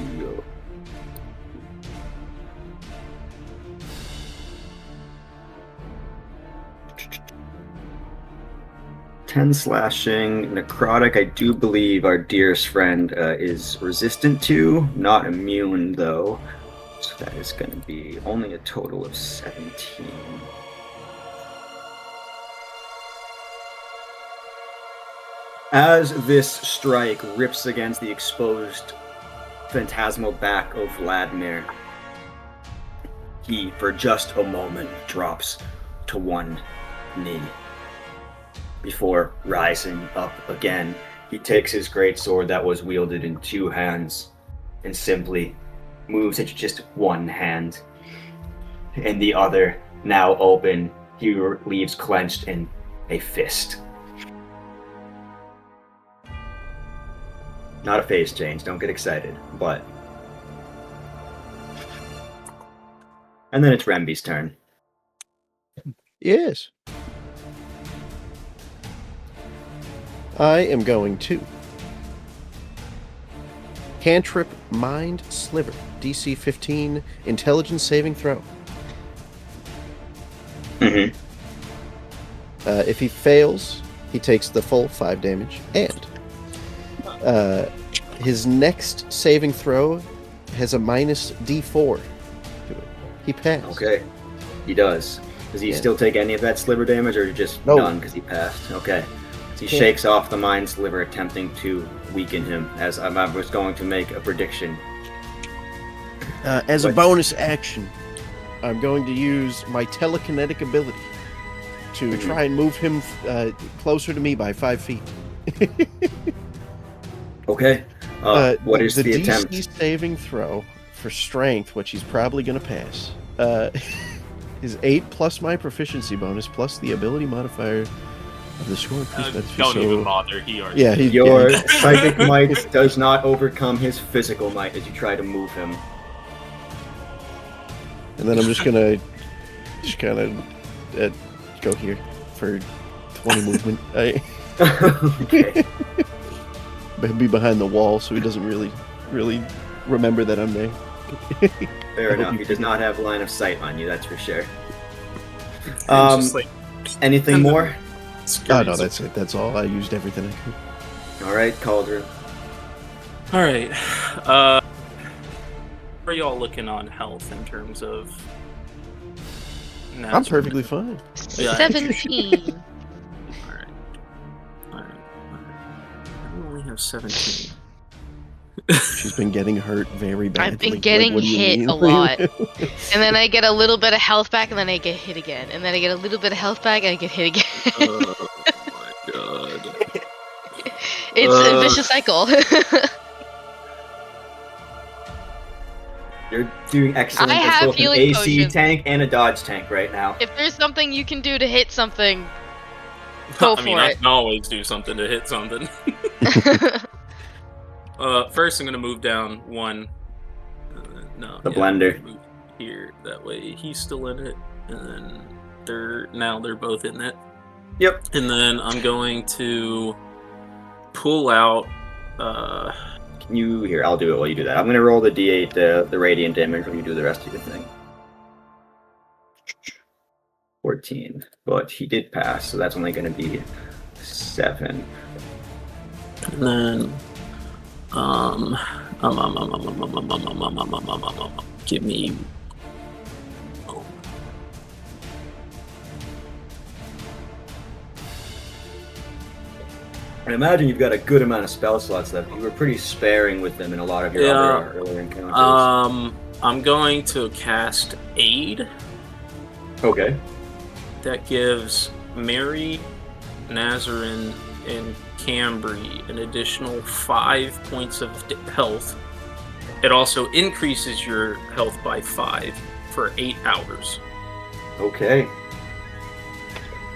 10 slashing. Necrotic, I do believe our dearest friend is resistant to, not immune though. So that is going to be only a total of 17. As this strike rips against the exposed phantasmal back of Vladimir, he, for just a moment, drops to one knee. Before rising up again, he takes his greatsword that was wielded in 2 hands and simply moves it to just one hand. And the other, now open, he leaves clenched in a fist. Not a phase change, don't get excited, but... And then it's Remby's turn. Yes. I am going to cantrip Mind Sliver, DC 15, Intelligence saving throw. Mm-hmm. If he fails, he takes the full 5 damage, and his next saving throw has a minus D4 to it. He passed. Okay, he does. Does he still take any of that sliver damage, or just none because he passed? Okay. So he shakes off the mind sliver, attempting to weaken him, as I was going to make a prediction. As a bonus action, I'm going to use my telekinetic ability to try and move him closer to me by 5 feet. Okay. What is the attempt? DC saving throw for strength, which he's probably going to pass, is 8 plus my proficiency bonus plus the ability modifier of the score. Don't even bother. He already. Yeah, your psychic might does not overcome his physical might as you try to move him. And then I'm just gonna kind of go here for 20 movement. Okay. Be behind the wall so he doesn't really remember that I'm there. Fair enough. He does not have line of sight on you, that's for sure. Anything more? Oh no, that's it. That's all. I used everything I could. All right, Cauldron. All right. How are y'all looking on health in terms of? I'm perfectly fine. 17. All right. I only have 17. She's been getting hurt very badly. I've been getting hit a lot. And then I get a little bit of health back, and then I get hit again. And then I get a little bit of health back, and I get hit again. Oh my god. It's a vicious cycle. You're doing excellent. I have both an healing AC potions. tank and a dodge tank right now. If there's something you can do to hit something, go for I it. can always do something to hit something. First, I'm gonna move down one. The blender. Move here, that way he's still in it, and then they're both in it. Yep. And then I'm going to pull out. Here, I'll do it while you do that. I'm gonna roll the D8, the radiant damage when you do the rest of your thing. 14, but he did pass, so that's only gonna be 7. And then, give me. I imagine you've got a good amount of spell slots left. You were pretty sparing with them in a lot of your other earlier encounters. I'm going to cast Aid. Okay. That gives Mary, Nazryn, and Cambry an additional 5 points of health. It also increases your health by 5 for 8 hours. Okay.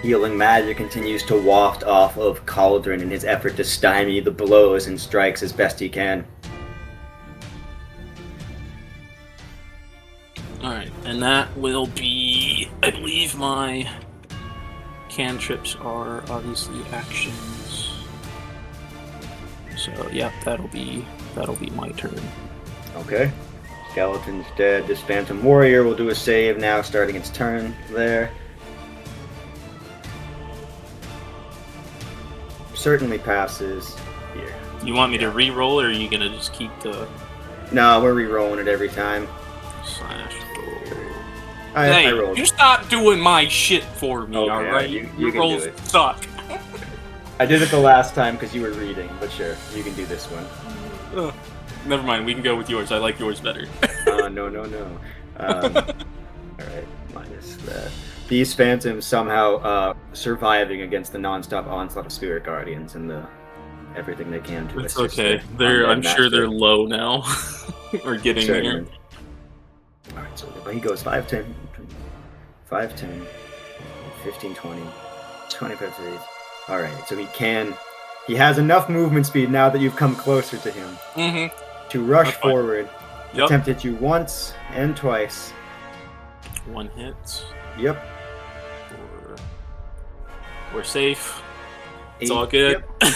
Healing magic continues to waft off of Cauldron in his effort to stymie the blows and strikes as best he can. Alright, and that will be, I believe my cantrips are obviously actions. So yeah, that'll be my turn. Okay. Skeleton's dead. This Phantom Warrior will do a save now, starting its turn there. Certainly passes. Here. You want me to re-roll, or are you gonna just keep the No, we're re-rolling it every time. slash roll? I rolled. You stop doing my shit for me, Okay, alright? you Your can rolls do it. suck. I did it the last time because you were reading, but sure, you can do this one. Never mind, we can go with yours. I like yours better. No. Alright, minus that. These phantoms somehow surviving against the non-stop onslaught of spirit guardians and everything they can to It's assist okay. their I'm undead sure they're master. low now. Or getting Certainly. there. Alright, so he goes 5, 10, 5, 10, 15, 20, 25, 30. Alright, so he has enough movement speed now that you've come closer to him to rush That's fine. forward, Yep. attempt at you once and twice. One hit. Yep. We're safe. It's 8, all good. Yep.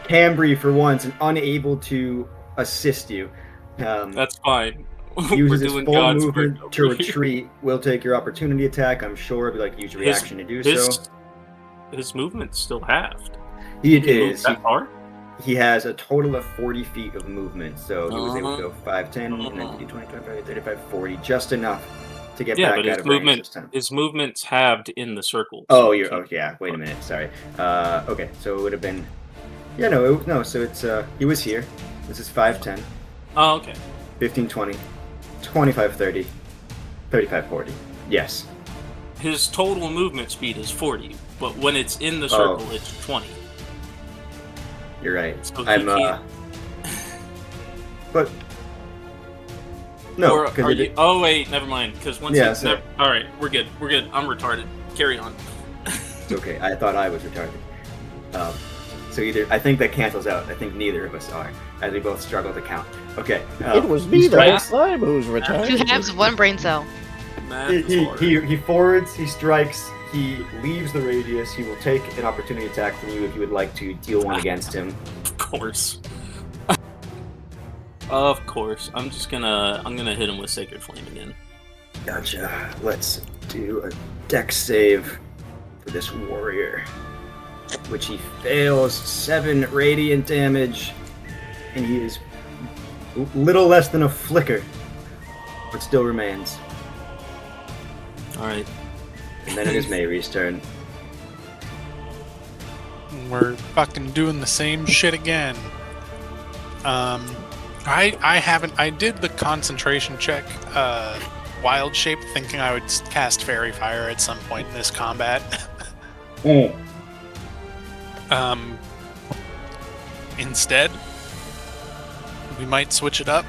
Cambry for once and unable to assist you. That's fine. We're Uses his doing full God's movement work to over here. retreat. Will take your opportunity attack, I'm sure. It'll be like use reaction to do so. His movement's still halved. He Can you move is. that far? He has a total of 40 feet of movement, so he was able to go 5, 10, and then 20, 25, 35, 40, just enough to get Yeah, back but out of range this time. his movement's halved in the circle. Oh, so you're. Oh, yeah. Wait a minute. Sorry. Okay. So it would have been. Yeah. No. So it's. He was here. This is 5'10", Oh, okay. 15, 20, 25, 30, 35, 40. Yes. His total movement speed is 40, but when it's in the circle, it's 20. You're right. So he I'm. can't- But. No. Or Because are you? Oh wait, never mind. Because once Yeah, it's so- all right, we're good. We're good. I'm retarded. Carry on. It's okay. I thought I was retarded. So either I think that cancels out. I think neither of us are, as we both struggle to count. Okay. It was me the strikes. whole time who's retired. 2 halves of 1 brain cell. Math He, is he, hard. he forwards. He strikes. He leaves the radius. He will take an opportunity attack from you if you would like to deal one against him. Of course. Of course. I'm gonna hit him with Sacred Flame again. Gotcha. Let's do a dex save for this warrior, which he fails. 7 radiant damage, and he is little less than a flicker, but still remains. All right. And then it is Mayri's turn. We're fucking doing the same shit again. I did the concentration check, wild shape, thinking I would cast Fairy Fire at some point in this combat. Instead, we might switch it up.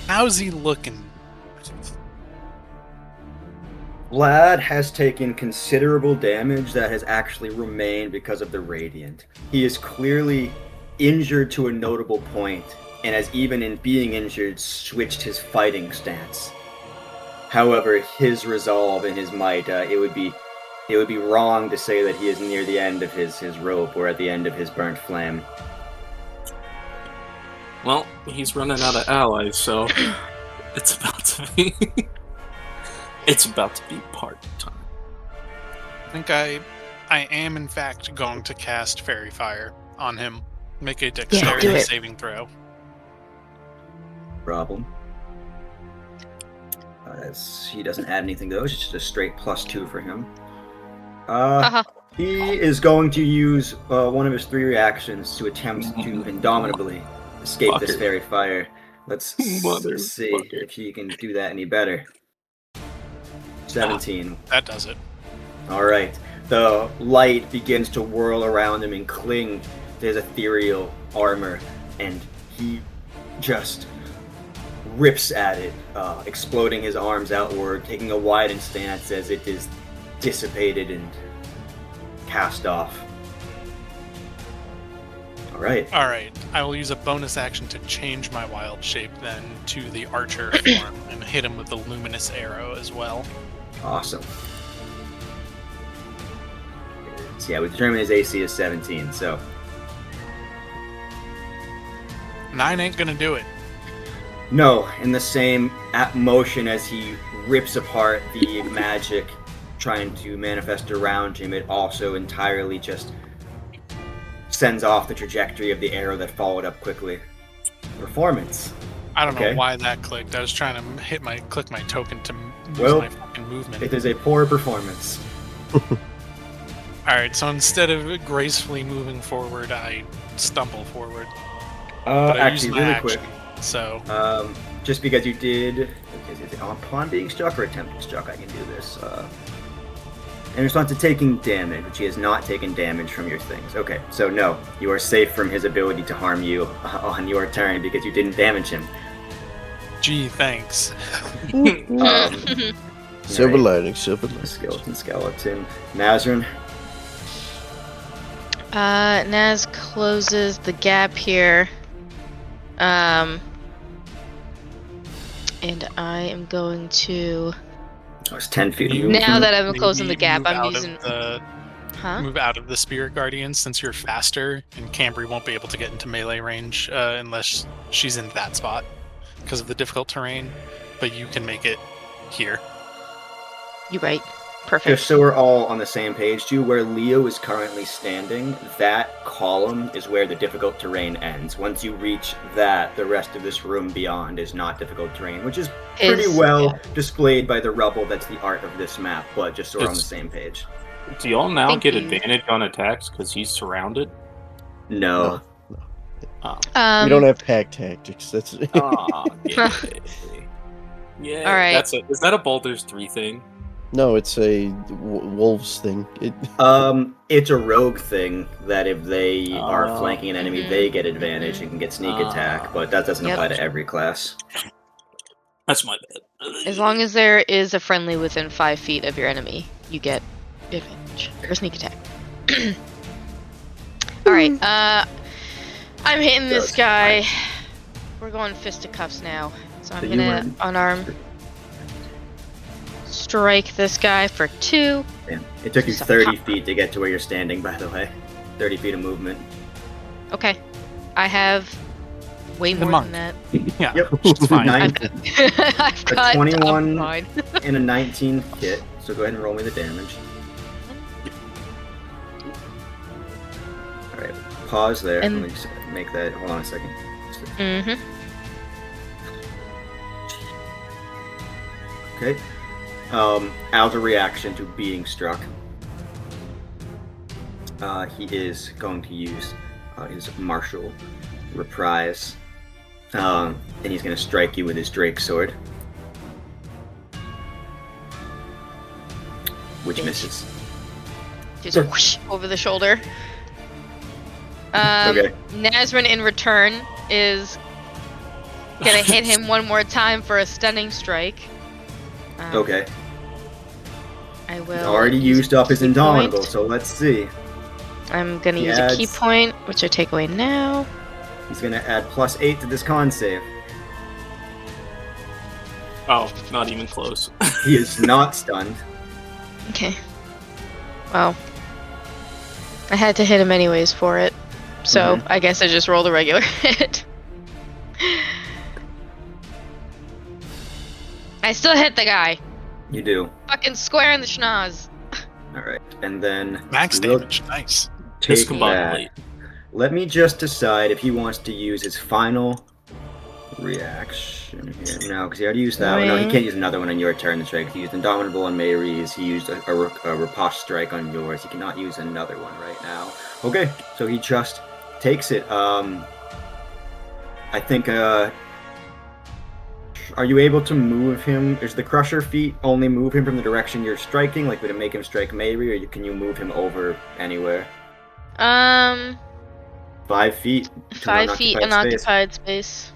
How's he looking? Vlad has taken considerable damage that has actually remained because of the radiant. He is clearly injured to a notable point, and has even in being injured switched his fighting stance. However, his resolve and his might, it would be wrong to say that he is near the end of his rope or at the end of his burnt flame. Well, he's running out of allies, so it's about to be. It's about to be party time. I think I am in fact going to cast Fairy Fire on him. Make a do dexterity it. saving throw. Problem. He doesn't add anything to those, it's just a straight +2 for him. Haha. He is going to use one of his 3 reactions to attempt to indomitably escape this Fucker. fairy fire. Let's see Motherfucker. if he can do that any better. 17. That does it. Alright. The light begins to whirl around him and cling to his ethereal armor, and he just rips at it, exploding his arms outward, taking a widened stance as it is dissipated and cast off. Alright. Alright, I will use a bonus action to change my wild shape then to the archer form and hit him with the luminous arrow as well. Awesome. So yeah, we determined his AC is 17, so 9 ain't gonna do it. no, in the same motion as he rips apart the magic trying to manifest around him, it also entirely just sends off the trajectory of the arrow that followed up quickly. Performance. I don't Okay. know why that clicked. I was trying to click my token to use Well, my fucking movement. It is a poor performance. Alright, so instead of gracefully moving forward, I stumble forward. But I use Actually, my really action, quick. so Just because you did, is it upon being struck or attempting struck? I can do this. In response to taking damage, which he has not taken damage from your things. Okay, so no, you are safe from his ability to harm you on your turn because you didn't damage him. gee, thanks. Silver Alright, lining, silver lining. skeleton. Nazryn. Naz closes the gap here. And I am going to. Oh, it's 10 feet. You- Now that I'm Maybe closing the gap, move I'm out of using. Huh? Move out of the Spirit Guardian since you're faster, and Cambry won't be able to get into melee range unless she's in that spot because of the difficult terrain. But you can make it here. You're right. Perfect. Just so we're all on the same page, too, where Leo is currently standing, that column is where the difficult terrain ends. Once you reach that, the rest of this room beyond is not difficult terrain, which is pretty well displayed by the rubble that's the art of this map, but just so we're on the same page. Do y'all now Thank get you. advantage on attacks because he's surrounded? No. Oh. We don't have pack tactics. That's Oh, yeah. Yeah. All right. Is that a Baldur's 3 thing? no, it's a wolves thing. It's a rogue thing that if they are flanking an enemy, Mhm. they get advantage and can get sneak attack, but that doesn't apply to every class. That's my bad. As long as there is a friendly within 5 feet of your enemy, you get advantage or sneak attack. All right. I'm hitting this guy. We're going fisticuffs now, so I'm So you gonna went- unarm strike this guy for 2. Damn. It took you So 30 feet to get to where you're standing, by the way. 30 feet of movement. Okay. I have way more monk. than Yeah, Yep. it's fine. Nine- that. I've A got 21 fine. and a 19 hit, so go ahead and roll me the damage. Alright, pause there. And- Let me just make that. Hold on a second. Mm-hmm. Okay. As a reaction to being struck, he is going to use his martial reprise, and he's going to strike you with his Drake sword, which Bitch. misses. Just whoosh over the shoulder. Okay. Nazryn in return is gonna hit him one more time for a stunning strike. Okay. I will. He's already use used up his key indomitable, point. so let's see. I'm gonna He use a key adds- point, which I take away now. He's going to add +8 to this con save. Oh, not even close. He is not stunned. Okay. Well, I had to hit him anyways for it, so I guess I just rolled a regular hit. I still hit the guy. You do. Fucking square in the schnoz. Alright, and then Max we'll damage. Nice. take that. Discombobulate. Let me just decide if he wants to use his final reaction here. No, because he already used that one. No, he can't use another one on your turn. That's right. 'Cause he used Indomitable on Mary's. He used a riposte strike on yours. He cannot use another one right now. Okay, so he just takes it. I think. Are you able to move him? Does the Crusher feat only move him from the direction you're striking? Like, would it make him strike Mary, or can you move him over anywhere? 5 feet. to 5 feet unoccupied space. unoccupied space.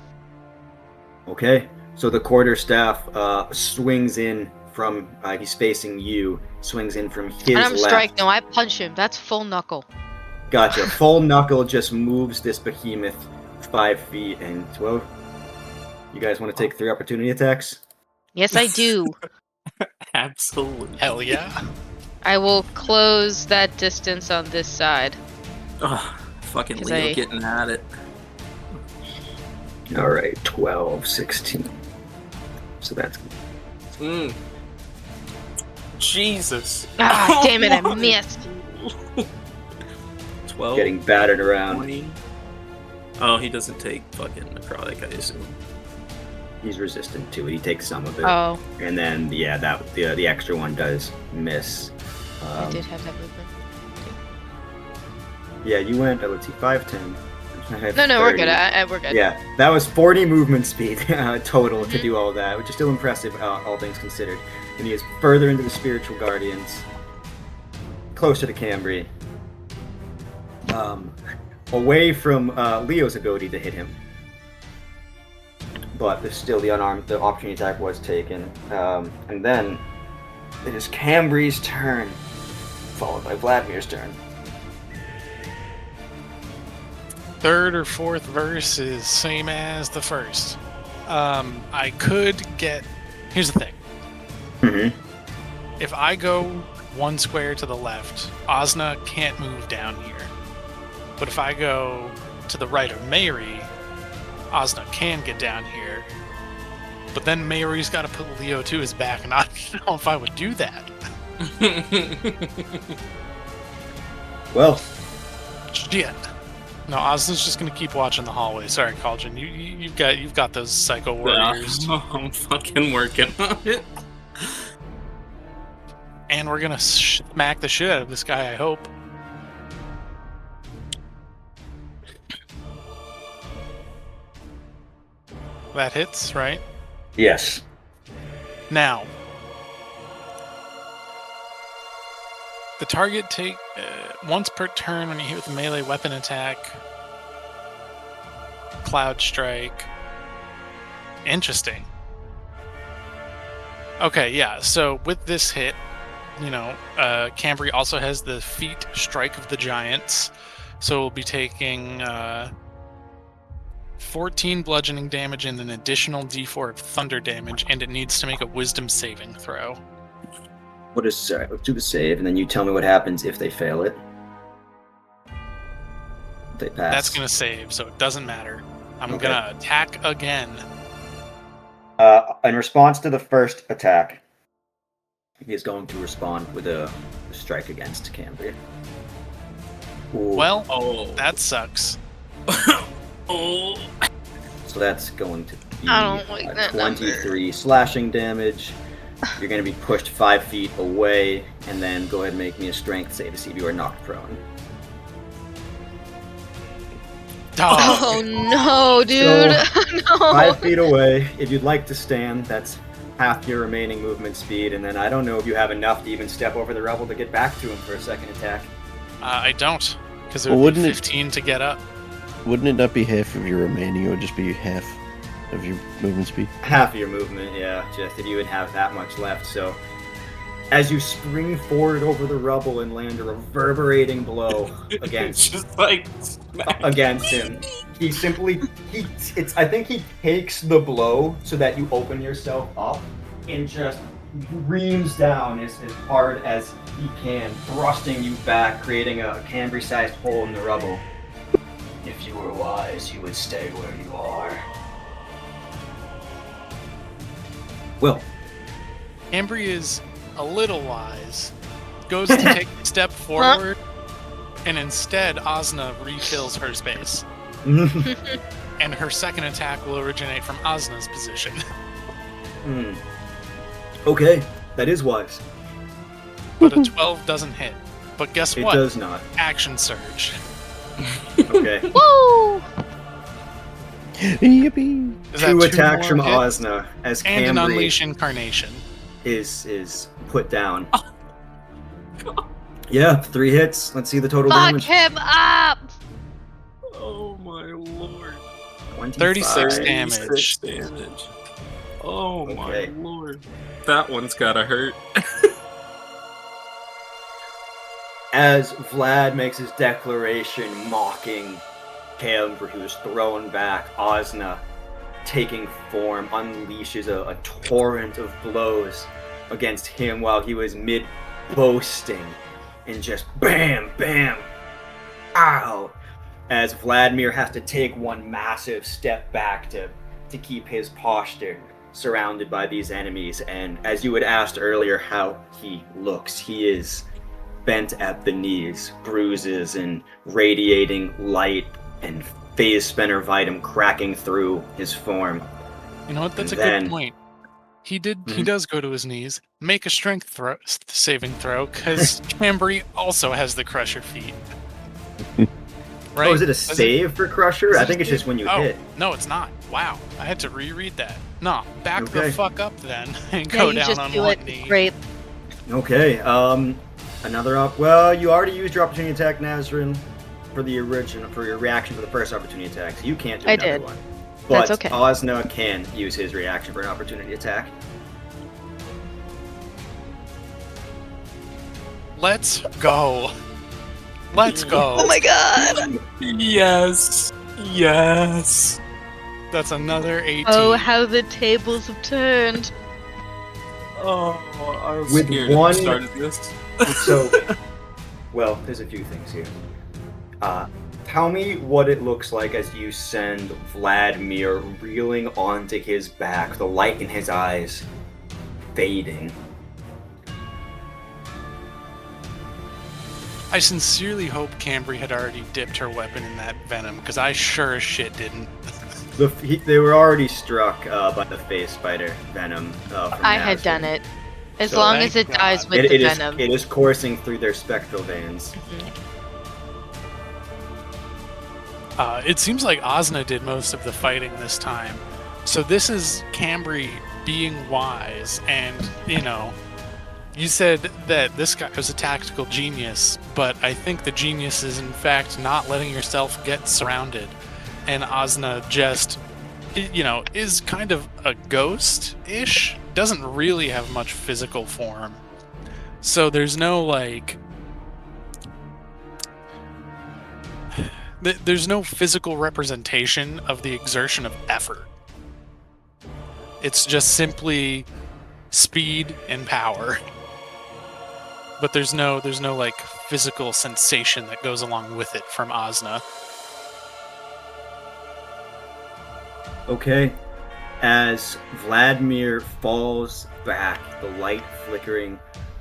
Okay, so the quarterstaff swings in from, he's facing you, swings in from his And I'm left. strike. No, I punch him. That's full knuckle. Gotcha. Full knuckle just moves this behemoth 5 feet, and, well, you guys want to take 3 opportunity attacks? Yes, I do. Absolutely. Hell yeah. I will close that distance on this side. Oh, fucking 'Cause Leo I- getting at it. Alright, 12, 16. So that's... Jesus. Ah, damn it, I missed. 12. getting battered around. 20. Oh, he doesn't take fucking necrotic, I assume. He's resistant to it. He takes some of it. Oh, And then, yeah, the extra one does miss. I did have that movement. Yeah, you went, let's see, 5, 10. I have No, we're 30. good. We're good. Yeah, that was 40 movement speed total to do all that, which is still impressive, all things considered. And he is further into the spiritual guardians, closer to Cambry, away from Leo's ability to hit him. But there's still the unarmed. The opportunity attack was taken, and then it is Cambry's turn, followed by Vladimir's turn. Third or fourth verse is same as the first. I could get. Here's the thing. Mm-hmm. If I go 1 square to the left, Osna can't move down here. But if I go to the right of Mary, Osna can get down here. But then Mary's got to put Leo to his back, and I don't know if I would do that. Well, Shit. No, Osna's just gonna keep watching the hallway. Sorry, Cauldron. You've got those psycho warriors, I'm fucking working on it. and we're gonna smack the shit out of this guy. I hope. That hits, right? yes. Now, the target take once per turn when you hit with a melee weapon attack. Cloud Strike. Interesting. Okay, yeah. So with this hit, Cambry also has the feat Strike of the Giants, so we'll be taking 14 bludgeoning damage and an additional d4 of thunder damage, and it needs to make a wisdom saving throw. What is do the save, and then you tell me what happens if they fail it. They pass. That's going to save, so it doesn't matter. I'm Okay. going to attack again. In response to the first attack, he is going to respond with a strike against Cambria. Ooh. Well, Oh. that sucks. Oh. So that's going to be I don't like a that 23 slashing damage. You're going to be pushed 5 feet away, and then go ahead and make me a strength save to see if you are knocked prone. Oh no, dude! No. 5 feet away. If you'd like to stand, that's half your remaining movement speed, and then I don't know if you have enough to even step over the rubble to get back to him for a second attack. I don't, because it Well, would be wouldn't it- 15 to get up. Wouldn't it not be half of your remaining? It would just be half of your movement speed. Half of your movement, yeah, just if you would have that much left. So, as you spring forward over the rubble and land a reverberating blow against Just like smack. against him, he simply I think he takes the blow so that you open yourself up and just reams down as hard as he can, thrusting you back, creating a Cambry-sized hole in the rubble. If you were wise, you would stay where you are. Well, Cambry is a little wise, goes to take a step forward, and instead Osna refills her space. And her second attack will originate from Osna's position. Okay, that is wise. But a 12 doesn't hit. But guess It what? does not. Action Surge. Okay. Woo! Yippee! Is that 2 two attacks more from hits? Osna as And an Cambry Unleash Incarnation. is put down. Yeah, 3 hits. Let's see the total Fuck damage. him up! Oh my lord. 36 25. damage. 36 damage. Oh Okay. my lord. That one's gotta hurt. As Vlad makes his declaration mocking Cambry, who is thrown back, Osna, taking form, unleashes a torrent of blows against him while he was mid-boasting, and just bam, bam, ow, as Vladimir has to take one massive step back to keep his posture surrounded by these enemies. And as you had asked earlier how he looks, he is bent at the knees, bruises and radiating light, and phase spinner vitum cracking through his form. You know what? That's And a then- good point. He Mhm. does go to his knees, make a strength saving throw, because Cambry also has the Crusher feat. Right? Oh, is it a Does save for Crusher? is I it think a it's just save? when you Oh, hit. no, it's not. Wow, I had to reread that. No, back Okay. the fuck up then, and Yeah, go you down just on do one it. knee. Great. Okay, another well, you already used your opportunity attack, Nazryn, for your reaction for the first opportunity attack, so you can't do I another did. one. But That's okay. Osna can use his reaction for an opportunity attack. Let's go. Let's go. Oh my god! Yes. Yes. That's another 18. Oh, how the tables have turned. Oh, I was With scared one- at the start of this. So, well, there's a few things here. Tell me what it looks like as you send Vladimir reeling onto his back, the light in his eyes fading. I sincerely hope Cambry had already dipped her weapon in that venom, because I sure as shit didn't. They were already struck by the face spider venom. I had done it. As So long thank as it God. dies with It the is venom. it is coursing through their spectral veins. It seems like Osna did most of the fighting this time. So this is Cambry being wise, and, you said that this guy was a tactical genius, but I think the genius is, in fact, not letting yourself get surrounded. And Osna just, is kind of a ghost-ish. Doesn't really have much physical form. So there's no, there's no physical representation of the exertion of effort. It's just simply speed and power. But there's no physical sensation that goes along with it from Osna. Okay. As Vladimir falls back, the light flickering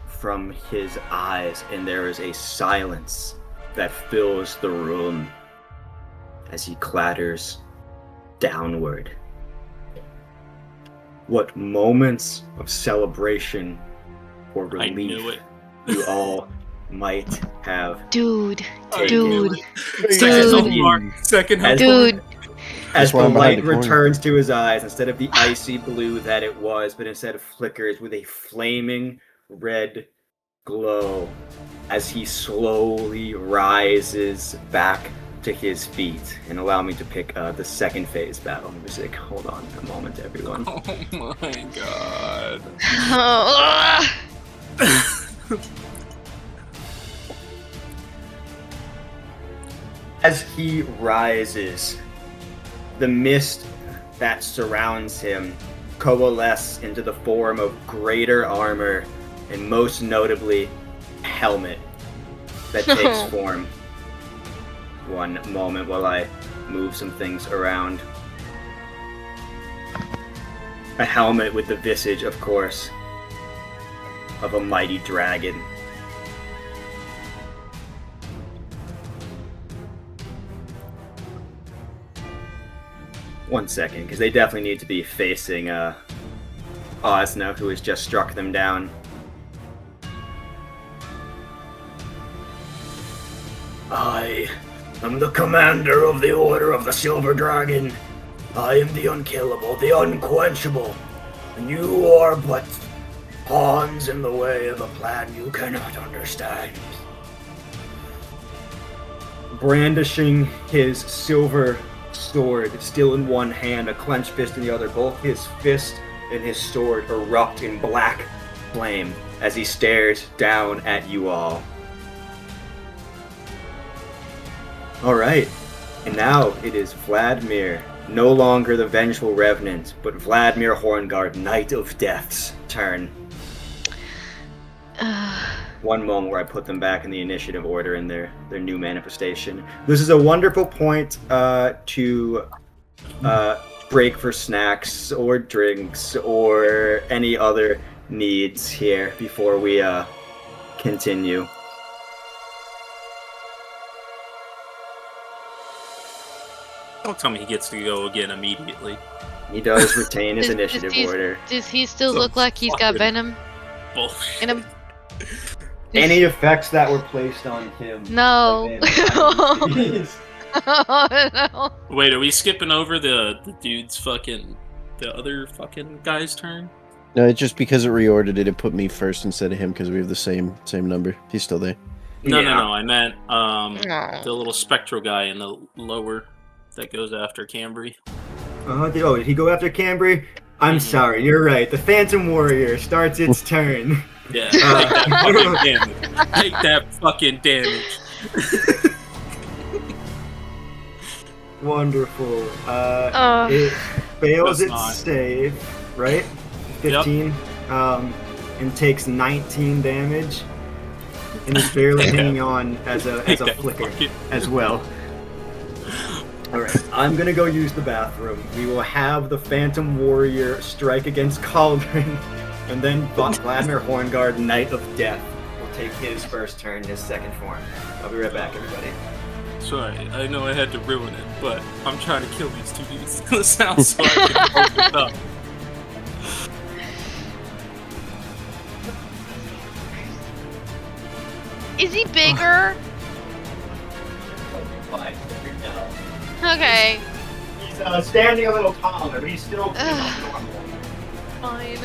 from his eyes, and there is a silence that fills the room as he clatters downward. What moments of celebration or I knew relief it. you all might have Dude. taken. Second As- Dude. As That's why the I'm behind light the corner. returns to his eyes, instead of the icy blue that it was, but instead of flickers with a flaming red glow as he slowly rises back to his feet. And allow me to pick the second phase battle music. Hold on a moment, everyone. Oh my god. As he rises, the mist that surrounds him coalesce into the form of greater armor, and most notably, a helmet that takes form. One moment while I move some things around. A helmet with the visage, of course, of a mighty dragon. One second, because they definitely need to be facing Osna, who has just struck them down. I am the commander of the Order of the Silver Dragon. I am the unkillable, the unquenchable, and you are but pawns in the way of a plan you cannot understand. Brandishing his silver sword still in one hand, a clenched fist in the other, both his fist and his sword erupt in black flame as he stares down at you all. Alright, and now it is Vladimir, no longer the vengeful revenant, but Vladimir Horngaard, Knight of Death's turn. One moment where I put them back in the initiative order in their new manifestation. This is a wonderful point to break for snacks or drinks or any other needs here before we continue. Don't tell me he gets to go again immediately. He does retain his Does- initiative does he- order. Does he still So look like he's got fucking- venom Bullshit. in him? Any effects that were placed on him. No. Please. Oh, no. Wait, are we skipping over the other fucking guy's turn? No, it's just because it reordered it. It put me first instead of him because we have the same number. He's still there. No, Yeah. no. I meant No. the little spectral guy in the lower that goes after Cambry. Did he go after Cambry? I'm Mhm. sorry, you're right. The Phantom Warrior starts its turn. Yeah, take that fucking damage. Take that fucking damage. Wonderful. Oh. It fails Does its not. save, right? 15. And takes 19 damage. And is barely hanging on as a Take that flicker fucking- as well. Alright, I'm gonna go use the bathroom. We will have the Phantom Warrior strike against Cauldron, and then Vladimir Horngaard, Knight of Death, will take his first turn in his second form. I'll be right back, everybody. Sorry, I know I had to ruin it, but I'm trying to kill these two dudes in the south so I can open it up. Is he bigger? Okay. He's standing a little taller, but he's still normal. Fine.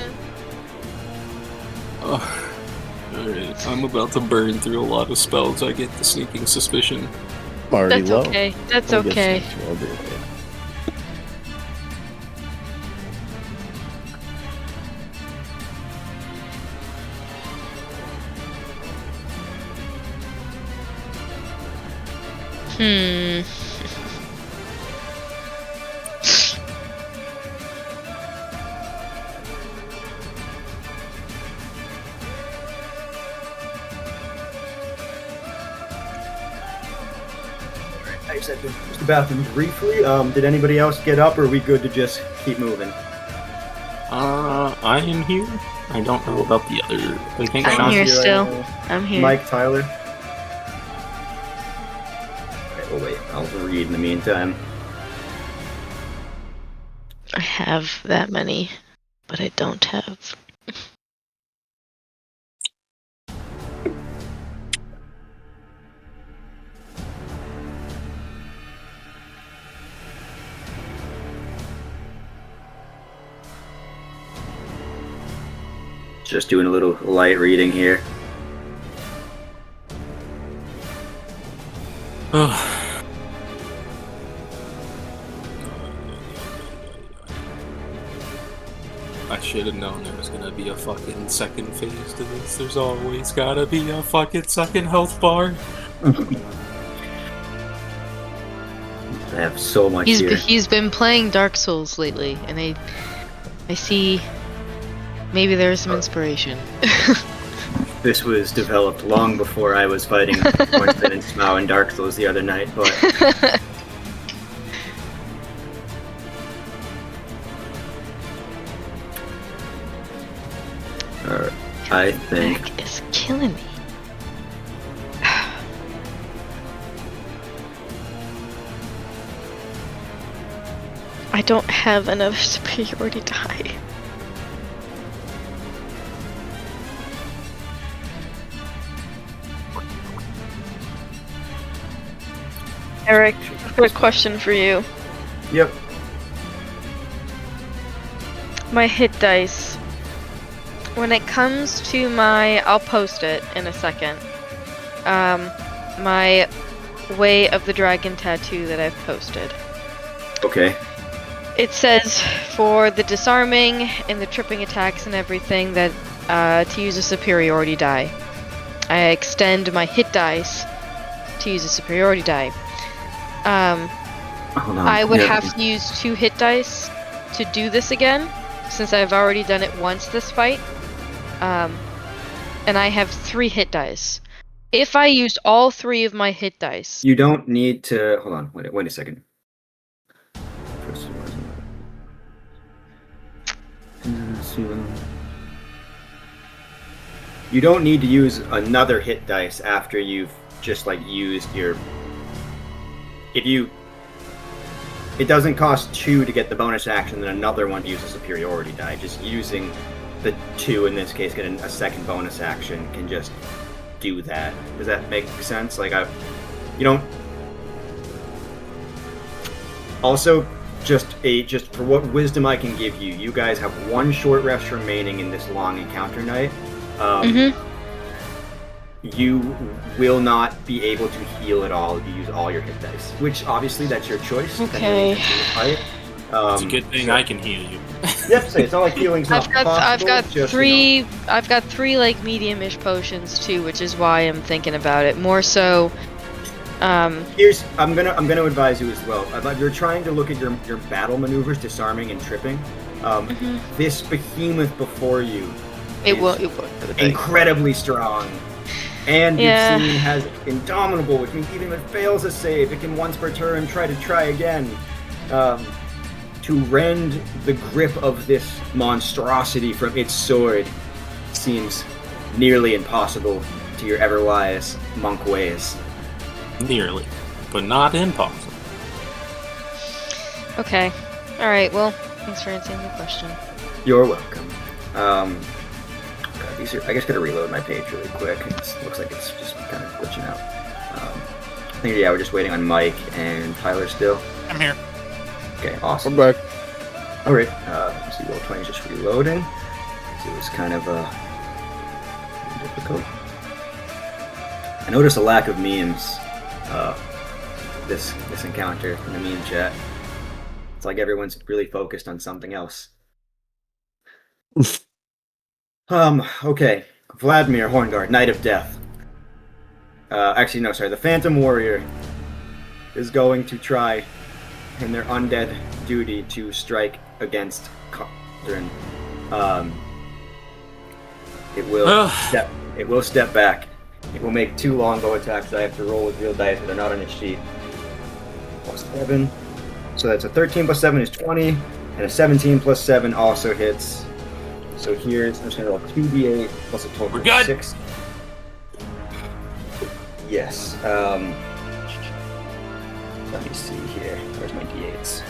Alright, I'm about to burn through a lot of spells. I get the sneaking suspicion. I'm already That's low. okay. That's I guess okay. that's what I'll do. I just had to use the bathroom briefly. Did anybody else get up, or are we good to just keep moving? I am here. I don't know about the other. I think I'm Sean's here right still. now. I'm here. Mike, Tyler. Okay, well, wait. I'll read in the meantime. I have that many, but I don't have. Just doing a little light reading here. I should have known there was gonna be a fucking second phase to this. There's always gotta be a fucking second health bar. I have so much here. He's been playing Dark Souls lately, and I see maybe there's some inspiration. This was developed long before I was fighting Ornstein and Smough in Dark Souls the other night, but I think Back is killing me. I don't have another superiority die. Eric, quick question for you. Yep. My hit dice. When it comes to I'll post it in a second. My Way of the Dragon tattoo that I've posted. Okay. It says for the disarming and the tripping attacks and everything that to use a superiority die. I extend my hit dice to use a superiority die. Hold on. I would Yeah. have to use 2 hit dice to do this again, since I've already done it once this fight. And I have 3 hit dice. If I used all 3 of my hit dice, You don't need to. Hold on. Wait a second. You don't need to use another hit dice after you've just used your. It doesn't cost 2 to get the bonus action, then another one to use a superiority die. Just using the 2 in this case, getting a second bonus action can just do that. Does that make sense? You don't. Also, just for what wisdom I can give you, you guys have 1 short rest remaining in this long encounter night. You will not be able to heal at all if you use all your hit dice. Which obviously that's your choice. Okay. It's a good thing I can heal you. Yep, so it's not like healing's not I've got possible, just, 3. I've got 3 medium-ish potions too, which is why I'm thinking about it more so. I'm gonna advise you as well. If you're trying to look at your battle maneuvers, disarming and tripping, this behemoth before you It will. incredibly strong. And you've seen has Indomitable, which means even if it fails a save, it can once per turn try again. To rend the grip of this monstrosity from its sword seems nearly impossible to your ever-wise monk ways. Nearly, but not impossible. Okay. Alright, well, thanks for answering the question. You're welcome. God, I guess gotta reload my page really quick. It looks like it's just kind of glitching out. I think, yeah, we're just waiting on Mike and Tyler still. I'm here. Okay, awesome. I'm back. Alright, let's see, Roll20 is just reloading. It was kind of difficult. I noticed a lack of memes this encounter in the meme chat. It's like everyone's really focused on something else. Okay. Vladimir Horngaard, Knight of Death. Actually, no, sorry. The Phantom Warrior is going to try in their undead duty to strike against Cauldron. It will step back. It will make 2 longbow attacks. I have to roll with real dice, but they're not on his sheet. Plus 7. So that's a 13 plus 7 is 20, and a 17 plus 7 also hits. So here's, I'm just going to roll 2d8 plus a total of 6. Yes. Let me see here. Where's my d8s?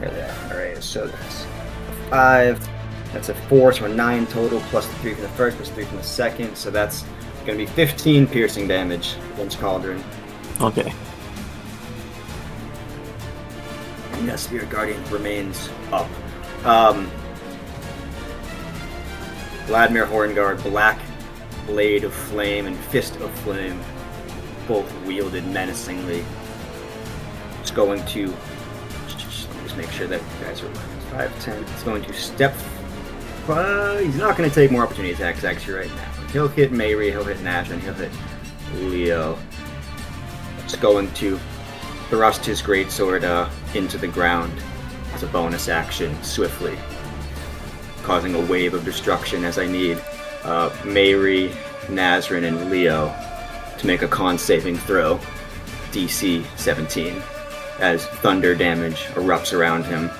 There they are. Alright, so that's a 5. That's a 4, so a 9 total, plus the 3 from the first, plus 3 from the second. So that's going to be 15 piercing damage against Cauldron. Okay. And the Spirit Guardian remains up. Vladimir Horngaard, Black Blade of Flame and Fist of Flame, both wielded menacingly. It's going to... Let me just make sure that you guys are 5, 10. It's going to step... he's not going to take more opportunity attacks actually right now. He'll hit Mayri, he'll hit Nazryn, he'll hit Leo. It's going to thrust his greatsword into the ground as a bonus action swiftly, causing a wave of destruction as I need Mayri, Nazryn, and Leo to make a con saving throw, DC 17, as thunder damage erupts around him.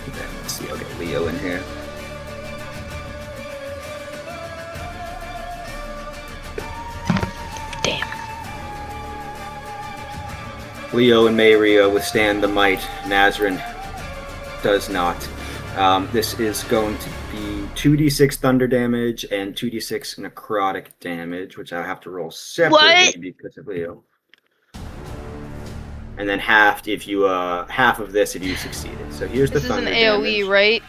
Okay, let's see, I'll get Leo in here. Damn. Leo and Mayria withstand the might. Nazryn does not. This is going to be 2d6 thunder damage and 2d6 necrotic damage, which I have to roll separately because of Leo. And then half if you half of this if you succeeded. So here's the thunder damage. This is an AoE, right?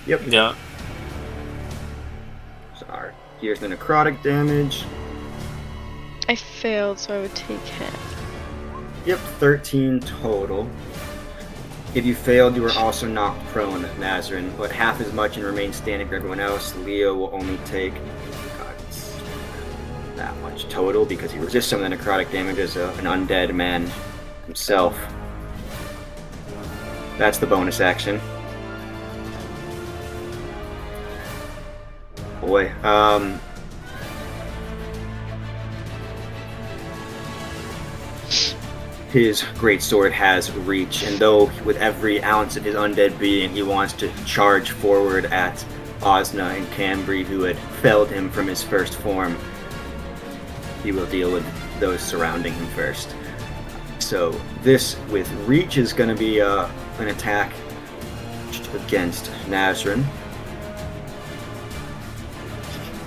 Yep. Yeah. Sorry. Here's the necrotic damage. I failed, so I would take half. Yep, 13 total. If you failed, you were also knocked prone, Nazryn, but half as much and remain standing for everyone else. Leo will only take that much total because he resists some of the necrotic damage as an undead man himself. That's the bonus action. Boy, his greatsword has reach, and though with every ounce of his undead being he wants to charge forward at Osna and Cambry, who had felled him from his first form, he will deal with those surrounding him first. So this with reach is going to be an attack against Nazryn.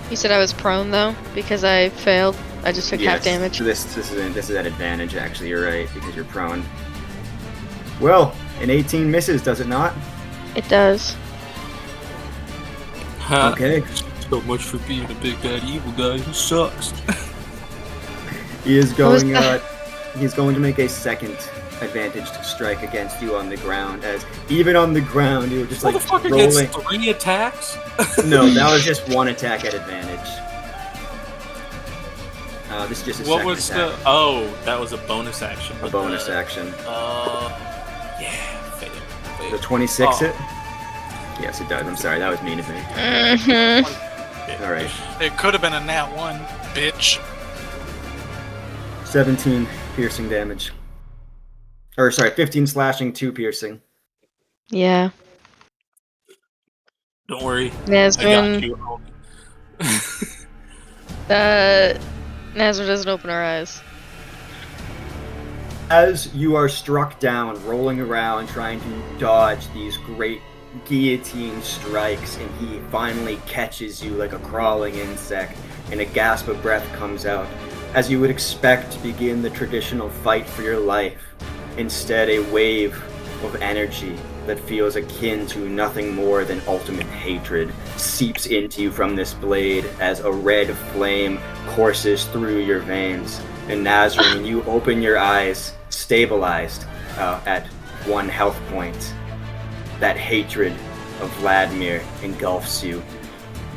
You said I was prone though, because I failed. I just took half damage. This is at advantage actually, you're right, because you're prone. Well, an 18 misses, does it not? It does. Okay. So much for being a big bad evil guy who sucks. He is going he's going to make a second advantaged strike against you on the ground, as even on the ground you were just like Motherfucker rolling. gets 3 attacks? No, that was just one attack at advantage. This is just a What second was attack. that was a bonus action. A bonus action. Yeah, fail. The 26 Oh. hit? Yes, it does. I'm sorry, that was mean of me. Mm-hmm. Alright. It could have been a nat 1, bitch. 17 piercing damage. Or sorry, 15 slashing, 2 piercing. Yeah. Don't worry. I got Nazryn, you. Nazryn doesn't open her eyes. As you are struck down, rolling around, trying to dodge these great guillotine strikes, and he finally catches you like a crawling insect, and a gasp of breath comes out. As you would expect to begin the traditional fight for your life, instead a wave of energy that feels akin to nothing more than ultimate hatred seeps into you from this blade as a red flame courses through your veins. And Nazryn, you open your eyes, stabilized at 1 health point. That hatred of Vladimir engulfs you.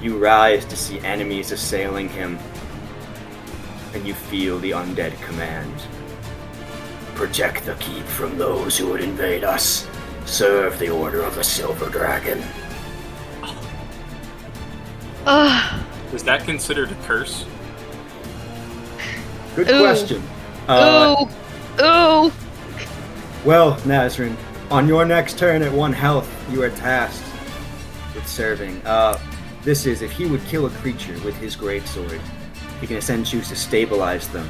You rise to see enemies assailing him, and you feel the undead command. Protect the keep from those who would invade us. Serve the order of the Silver Dragon. Is that considered a curse? Good Ooh. question. Ooh! Well, Nazryn, on your next turn at 1 health, you are tasked with serving. This is if he would kill a creature with his greatsword, he can essentially choose to stabilize them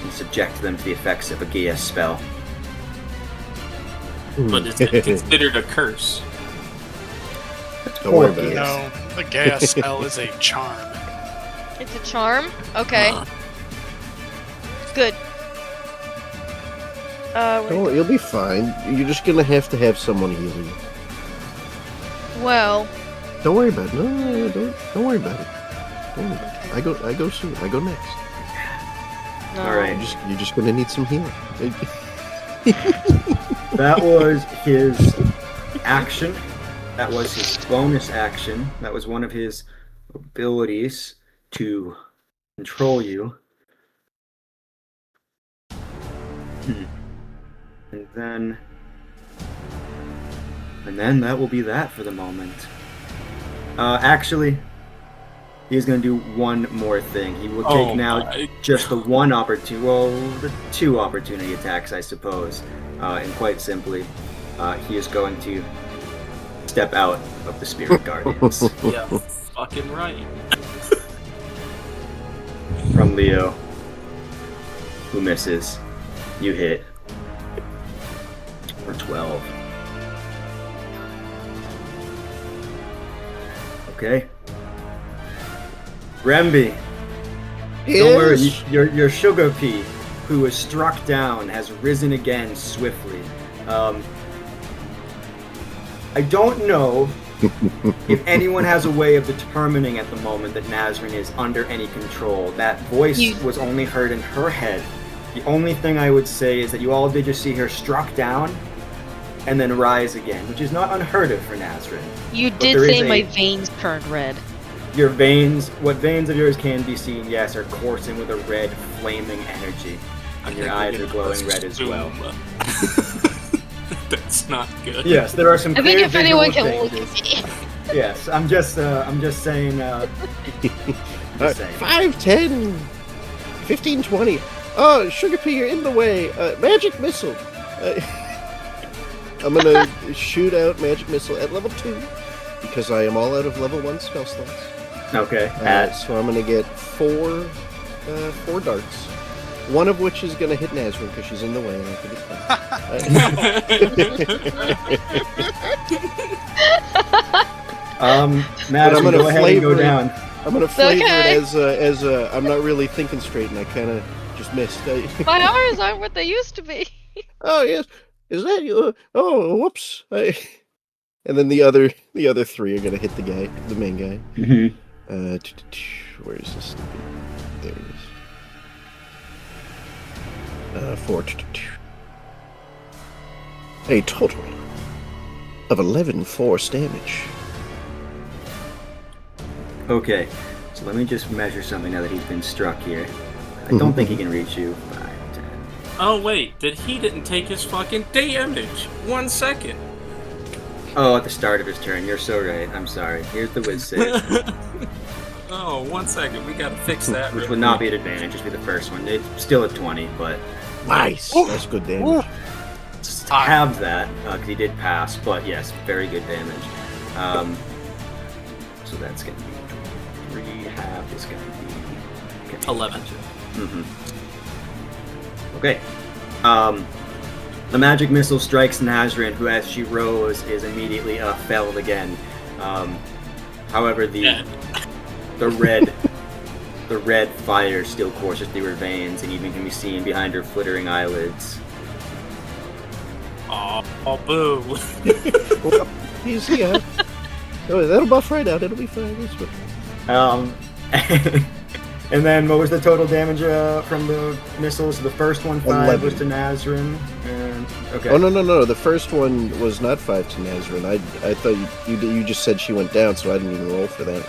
and subject them to the effects of a Gaia spell. But is it considered a curse? Don't worry about it. No, the Gaia spell is a charm. It's a charm? Okay. Good. Oh, you'll be fine. You're just gonna have to have someone heal you. Well, Don't worry about it. No, don't worry about it. Don't worry about it. I go soon. I go next. no. All right. You're just gonna need some healing. That was his action. That was his bonus action. That was one of his abilities to control you. And then that will be that for the moment. Actually, he's going to do one more thing. He will take just the one opportunity, the 2 opportunity attacks, I suppose. And quite simply, he is going to step out of the Spirit Guardians. Yeah, fucking right. From Leo, who misses. You hit for 12. Okay. Remby, don't worry, your sugar pea, who was struck down, has risen again swiftly. I don't know if anyone has a way of determining at the moment that Nazryn is under any control. That voice was only heard in her head. The only thing I would say is that you all did just see her struck down and then rise again, which is not unheard of for Nazryn. You did say my veins turned red. Your veins, what veins of yours can be seen, yes, are coursing with a red, flaming energy. And your eyes are glowing red as well. That's not good. Yes, there are some I clear think if anyone visual can look changes. at me. Yes, I'm just saying, just saying. 5, 10, 15, 20. Oh, Sugar Pea, you're in the way. Magic Missile. I'm gonna shoot out Magic Missile at level 2 because I am all out of level 1 spell slots. Okay. So I'm gonna get 4 darts. One of which is gonna hit Nazryn because she's in the way, and I think it's fine. Nazryn, go ahead and go down. I'm gonna flavor it as I'm not really thinking straight, and I kind of just missed. My arms aren't what they used to be. Oh yes, is that you? Oh, whoops! And then the other 3 are gonna hit the main guy. Mm-hmm. Where is this? There it is. 4. A total of 11 force damage. Okay, so let me just measure something now that he's been struck here. I don't think he can reach you. 5, 10. Oh wait, he didn't take his fucking damage. 1 second. Oh, at the start of his turn. You're so right. I'm sorry. Here's the whiz save. Oh, 1 second. We gotta fix that. Which would not be an advantage. Just be the first one. It's still at 20, but Nice. That's good damage. just have that because he did pass. But yes, very good damage. So that's gonna be 3 half is going to be... 11. Mm-hmm. Okay. The magic missile strikes Nazryn, who, as she rose, is immediately felled again. However, the red fire still courses through her veins, and even can be seen behind her flittering eyelids. Oh, boo! Well, he's here. Oh, that'll buff right out. It'll be fine. It's fine. And then what was the total damage from the missiles? The first one 5 11. was to Nazryn, and okay. Oh no! The first one was not 5 to Nazryn. I thought you just said she went down, so I didn't even roll for that.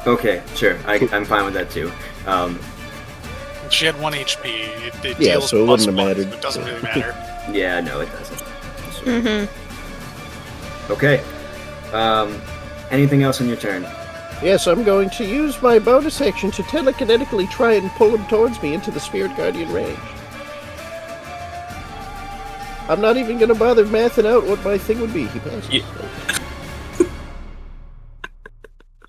Okay, sure. I'm fine with that too. She had 1 HP. It Yeah, deals so it plus wouldn't have 1, mattered. so it doesn't really matter. Yeah, no, it doesn't. Mm-hmm. Okay. Anything else on your turn? Yes, I'm going to use my bonus action to telekinetically try and pull him towards me into the Spirit Guardian range. I'm not even going to bother mathing out what my thing would be. He passes.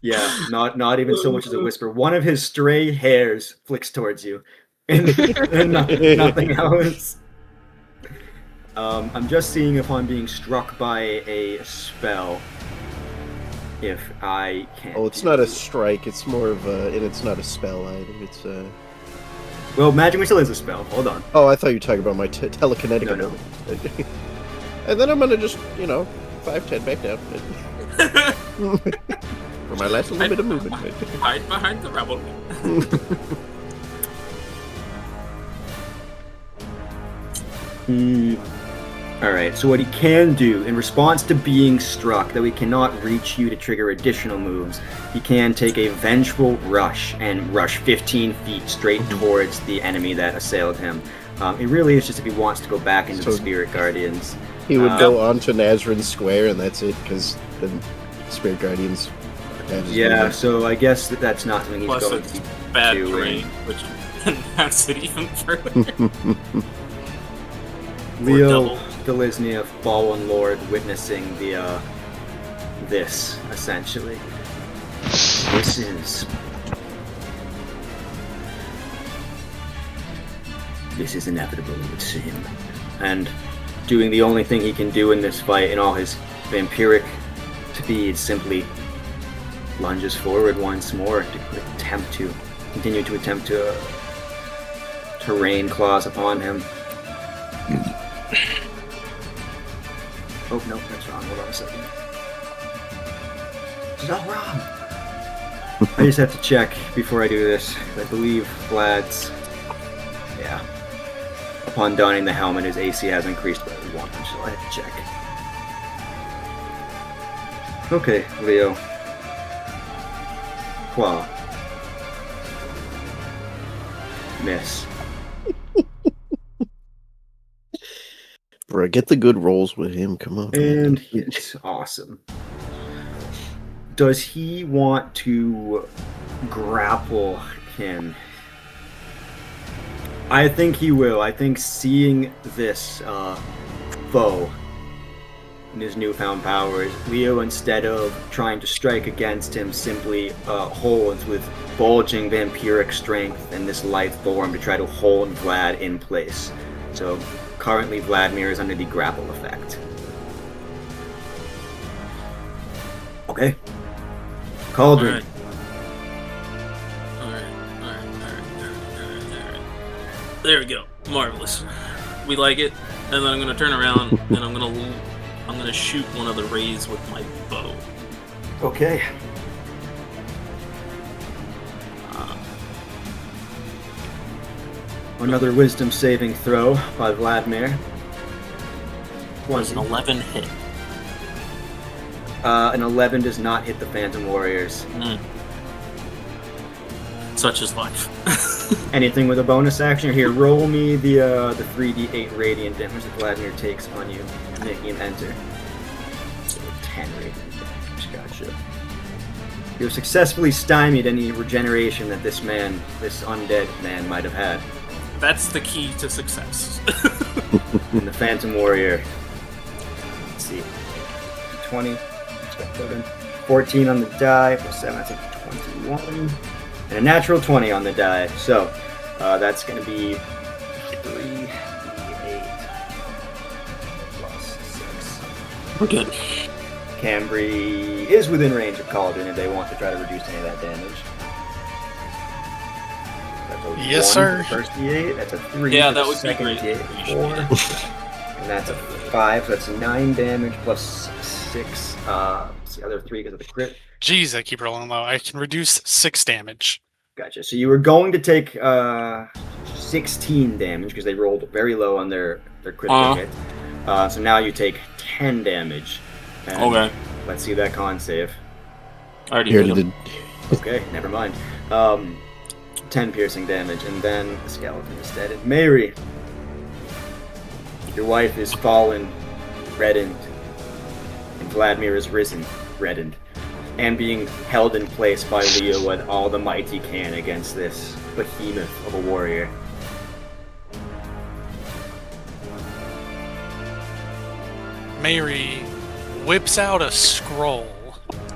Yeah, not even so much as a whisper. One of his stray hairs flicks towards you, and nothing else. I'm just seeing if I'm being struck by a spell. If I can. Oh, it's not a strike. It's more of a, and it's not a spell either. It's a. Well, magic missile is a spell. Hold on. Oh, I thought you were talking about my telekinetic No. ability. And then I'm gonna just, 5-10 back down. For my last little bit of movement. Hide behind the rebel. Alright, so what he can do, in response to being struck, though he cannot reach you to trigger additional moves, he can take a vengeful rush and rush 15 feet straight towards the enemy that assailed him. It really is just if he wants to go back into the Spirit Guardians. He would go on to Nazryn Square, and that's it, because the Spirit Guardians. Yeah, so I guess that's not something he's Plus going it's to be bad doing. terrain, which enhances it even further. Leo Deliznia, Fallen Lord, witnessing this, essentially. This is inevitable, it would seem. And doing the only thing he can do in this fight in all his vampiric speed, simply lunges forward once more to continue to attempt to rain claws upon him. Oh, no, that's wrong. Hold on a second. It's all wrong. I just have to check before I do this. I believe Vlad's... Yeah. Upon donning the helmet, his AC has increased by 1, so I have to check. Okay, Leo. Claw. Miss. Bro, get the good rolls with him. Come on. And hit. Awesome. Does he want to grapple him? I think he will. I think seeing this foe in his newfound powers, Leo, instead of trying to strike against him, simply holds with bulging vampiric strength and this lithe form to try to hold Vlad in place. So currently Vladimir is under the grapple effect. Okay. Cauldron. Alright. There we go. Marvelous. We like it. And then I'm gonna turn around and I'm gonna shoot one of the rays with my bow. Okay. Another wisdom saving throw by Vladimir. Was an 11 hit. An 11 does not hit the Phantom Warriors. Such is life. Anything with a bonus action? Here, roll me the 3d8 radiant damage that Vladimir takes on you, making him enter. So 10 radiant damage, gotcha. You have successfully stymied any regeneration that this undead man might have had. That's the key to success. And the Phantom Warrior, let's see, 20, 14 on the die, plus 7, that's a 21, and a natural 20 on the die. So that's going to be 3d8 plus 6. We're good. Cambry is within range of Cauldron if they want to try to reduce any of that damage. That's a Yes, 1 sir. for the first d8. That's a 3 Yeah, for that the would be second great. d8. 4. And that's a 5, so that's 9 damage plus 6. It's the other 3 because of the crit. Jeez, I keep rolling low. I can reduce 6 damage. Gotcha. So you were going to take 16 damage because they rolled very low on their critical hit. So now you take 10 damage. And Okay. Let's see that con save. I already You hit already him. did. Okay, never mind. 10 piercing damage, and then the skeleton is dead. And Mary, your wife is fallen, reddened, and Vladimir is risen, reddened, and being held in place by Leo with all the might he can against this behemoth of a warrior. Mary whips out a scroll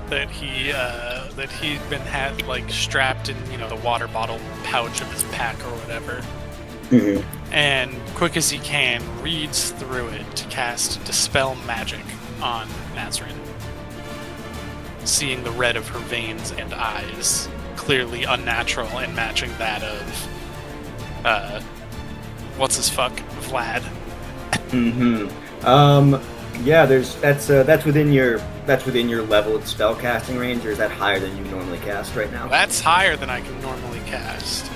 that he'd been like strapped in the water bottle pouch of his pack or whatever, and quick as he can reads through it to cast Dispel Magic on Nazryn, seeing the red of her veins and eyes clearly unnatural and matching that of what's his fuck Vlad. Yeah, that's within your level of spellcasting range, or is that higher than you normally cast right now? That's higher than I can normally cast.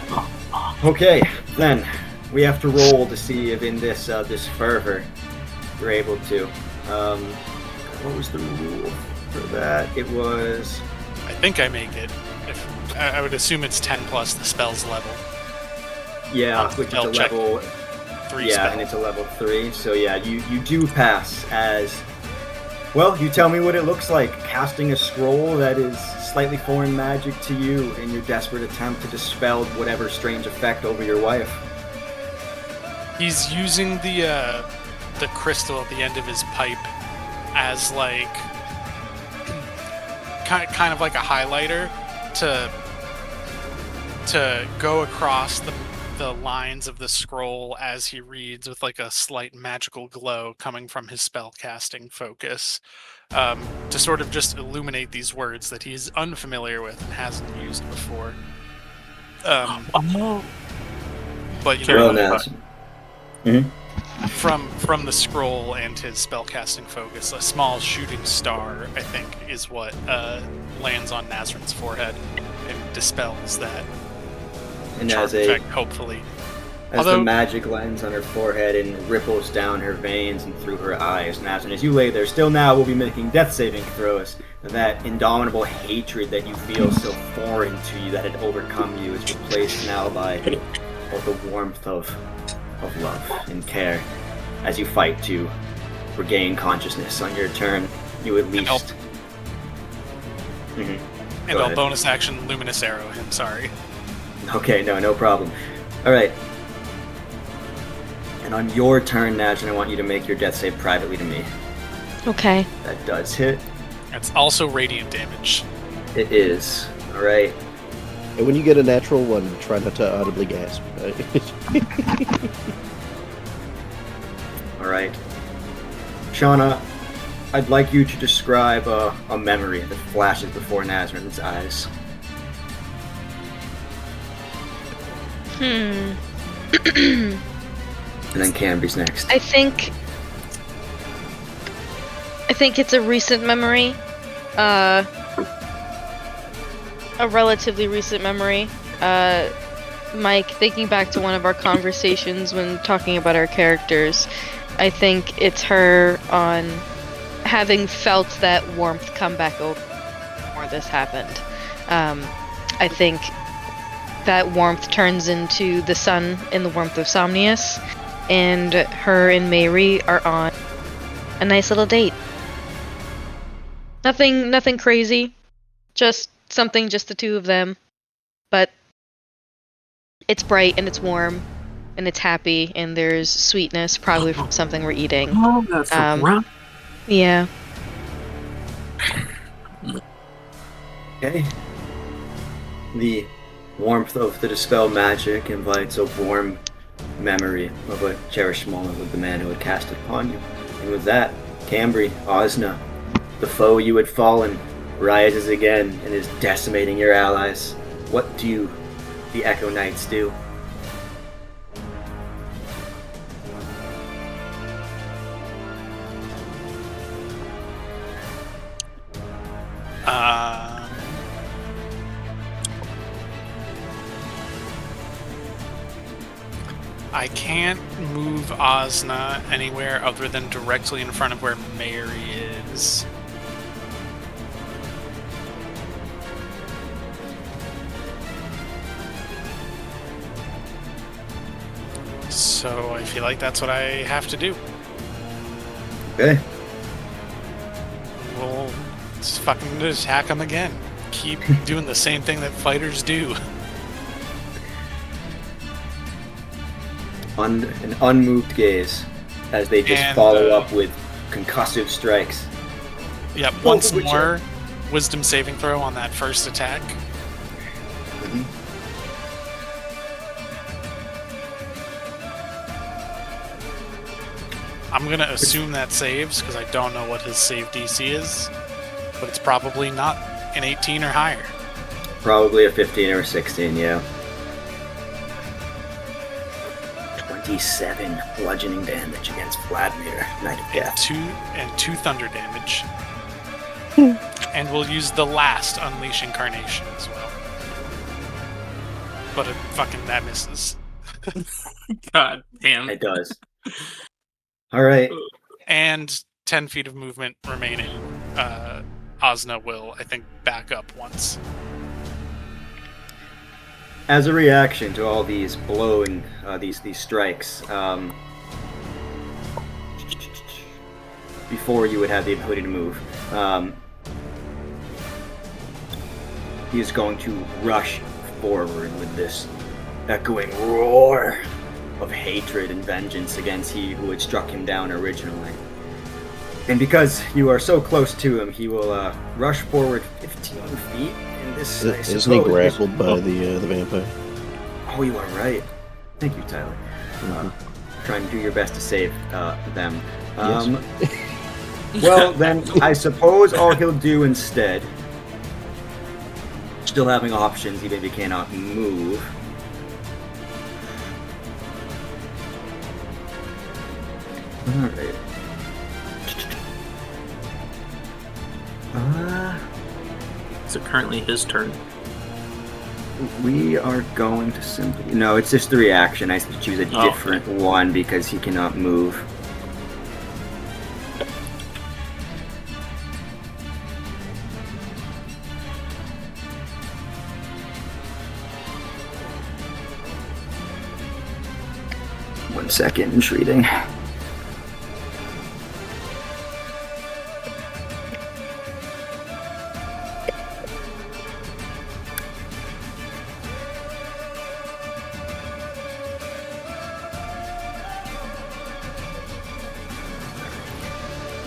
Okay, then we have to roll to see if in this fervor you're able to. What was the rule for that? It was. I think I make it. I would assume it's 10 plus the spell's level. Yeah, which is a spell check. level. 3 Yeah, spell. and it's a level 3. So yeah, you do pass as. Well, you tell me what it looks like. Casting a scroll that is slightly foreign magic to you in your desperate attempt to dispel whatever strange effect over your wife. He's using the crystal at the end of his pipe as like kind of like a highlighter to go across the lines of the scroll as he reads, with like a slight magical glow coming from his spellcasting focus, to sort of just illuminate these words that he's unfamiliar with and hasn't used before. But Well, now. from the scroll and his spellcasting focus, a small shooting star, I think, is what lands on Nazryn's forehead and dispels that And charm as a effect, hopefully. As the magic lands on her forehead and ripples down her veins and through her eyes, Nazryn, as you lay there, still now will be making death saving throws. That indomitable hatred that you feel so foreign to you, that had overcome you, is replaced now by all the warmth of love and care. As you fight to regain consciousness on your turn, you at least. And I'll bonus action Luminous Arrow him. Sorry. Okay, no problem. All right. And on your turn, Nazryn, I want you to make your death save privately to me. Okay. That does hit. It's also radiant damage. It is. All right. And when you get a natural one, try not to audibly gasp. All right. Shauna, I'd like you to describe a memory that flashes before Nazryn's eyes. And then Cambry's next. I think it's a recent memory. A relatively recent memory. Mike, thinking back to one of our conversations when talking about our characters, I think it's her on having felt that warmth come back over before this happened. I think that warmth turns into the sun in the warmth of Somnius, and her and Mary are on a nice little date. Nothing crazy, just something, just the two of them, but it's bright and it's warm and it's happy and there's sweetness, probably from something we're eating. Oh, that's Yeah. Okay. The warmth of the dispel magic invites a warm memory of a cherished moment with the man who had cast it upon you. And with that, Cambry, Osna, the foe you had fallen, rises again and is decimating your allies. What do the Echo Knights do? I can't move Osna anywhere other than directly in front of where Mary is. So I feel like that's what I have to do. Okay. We'll just fucking attack them again. Keep doing the same thing that fighters do. An unmoved gaze as they just follow up with concussive strikes. Yep, once more wisdom saving throw on that first attack. Mhm. I'm going to assume that saves because I don't know what his save DC is, but it's probably not an 18 or higher. Probably a 15 or a 16, yeah. 27 bludgeoning damage against Vladimir, Knight of Death. And two thunder damage. And we'll use the last Unleash Incarnation as well. But that misses. God damn. It does. Alright. And 10 feet of movement remaining. Osna will, I think, back up once. As a reaction to all these blowing, these strikes, before you would have the ability to move, he is going to rush forward with this echoing roar of hatred and vengeance against he who had struck him down originally. And because you are so close to him, he will rush forward 15 feet. Isn't he grappled by the vampire? Oh, you are right. Thank you, Tyler. Trying to do your best to save them. Yes. Well, then I suppose all he'll do instead, still having options even if he cannot move. Alright. So currently his turn. We are going to simply... No, it's just the reaction. I have to choose a different one because he cannot move. One second, entreating.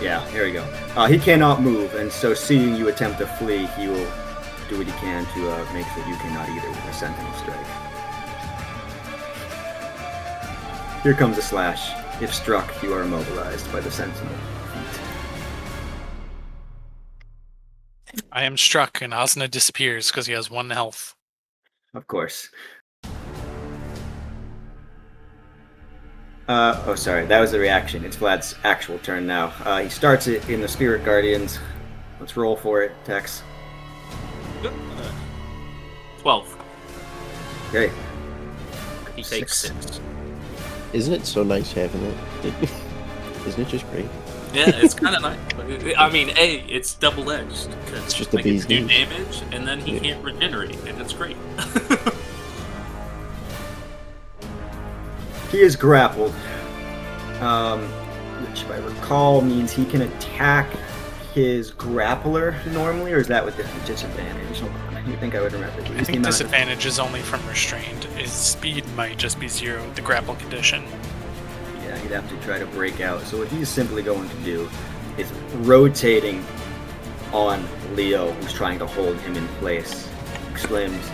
Yeah, here we go. He cannot move, and so seeing you attempt to flee, he will do what he can to make sure you cannot either with a sentinel strike. Here comes a slash. If struck, you are immobilized by the sentinel feat. I am struck, and Osna disappears because he has 1 health. Of course. Sorry, that was the reaction. It's Vlad's actual turn now. He starts it in the Spirit Guardians. Let's roll for it, Tex. 12. Okay. He takes 6. Isn't it so nice having it? Isn't it just great? Yeah, it's kind of nice. I mean, it's double-edged. It's just the bee's do knees. damage, and then he can't regenerate, and it's great. He is grappled, which, if I recall, means he can attack his grappler normally, or is that with disadvantage? Hold on, I think I would remember. I think disadvantage is only from restrained. His speed might just be 0 with the grapple condition. Yeah, he'd have to try to break out. So what he's simply going to do is rotating on Leo, who's trying to hold him in place, exclaims,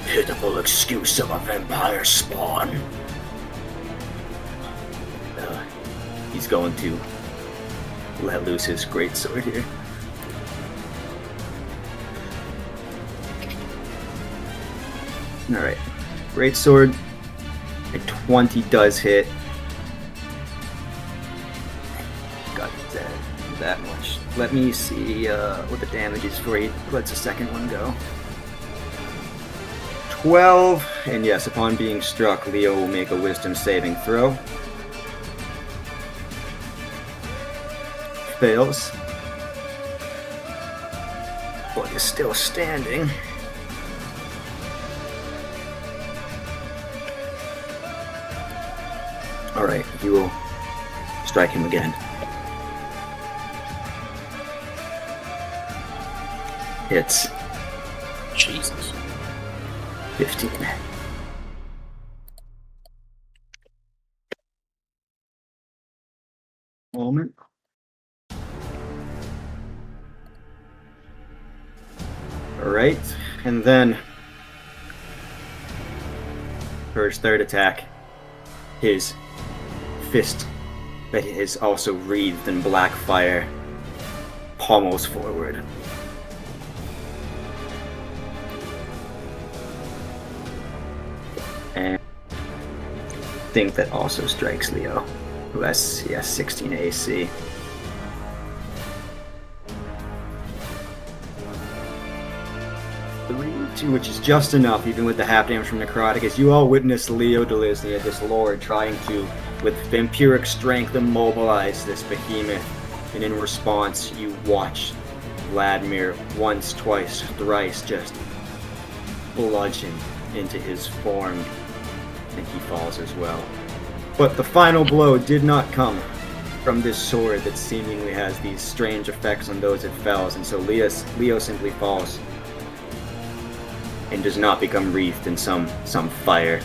pitiful excuse of a vampire spawn. He's going to let loose his greatsword here. Alright. Greatsword. A 20 does hit. Got that much. Let me see what the damage is for he lets the second one go. 12. And yes, upon being struck, Leo will make a wisdom saving throw. Fails. But is still standing. Alright, you will strike him again. Hits. Jesus. 15. Moment. Alright, and then for his third attack, his fist that is also wreathed in black fire pommels forward. And I think that also strikes Leo, who has 16 AC. Which is just enough, even with the half damage from Necrotic, as you all witness Leo Delisnia, this lord, trying to, with vampiric strength, immobilize this behemoth. And in response, you watch Vladimir once, twice, thrice just bludgeon into his form, and he falls as well. But the final blow did not come from this sword that seemingly has these strange effects on those it fells, and so Leo simply falls and does not become wreathed in some fire.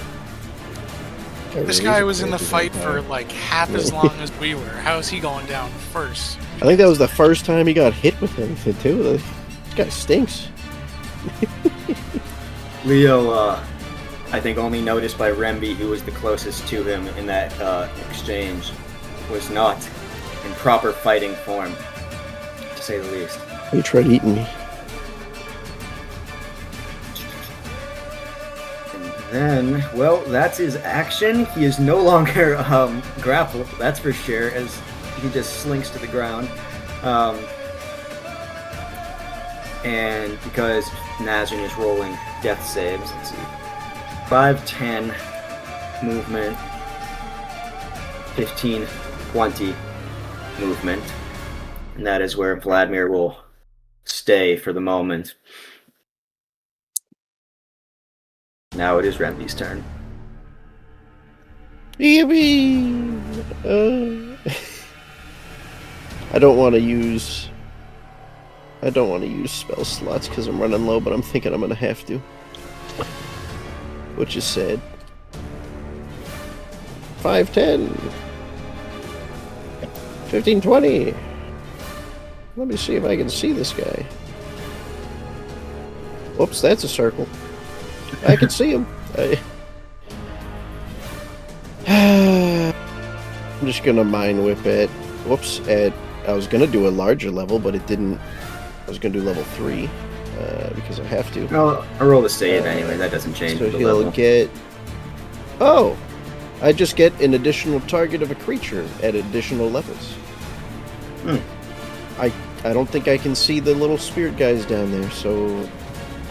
This guy was in the fight for like half as long as we were. How is he going down first? I think that was the first time he got hit with anything too. This guy stinks. Leo, I think only noticed by Remby, who was the closest to him in that exchange, was not in proper fighting form, to say the least. He tried eating me. Then, well, that's his action. He is no longer grappled, that's for sure, as he just slinks to the ground. And because Nazryn is rolling death saves, let's see. 5, 10 movement, 15, 20 movement. And that is where Vladimir will stay for the moment. Now it is Remby's turn. Yippee! I don't want to use spell slots because I'm running low, but I'm thinking I'm gonna have to, which is sad. 5, 10, 15, 20. Let me see if I can see this guy. Whoops, that's a circle. I can see him. I'm just gonna mind whip it. Whoops! I was gonna do a larger level, but it didn't. I was gonna do level 3 because I have to. I roll the save anyway. That doesn't change. So the he'll level. get. Oh, I just get an additional target of a creature at additional levels. I don't think I can see the little spirit guys down there, so.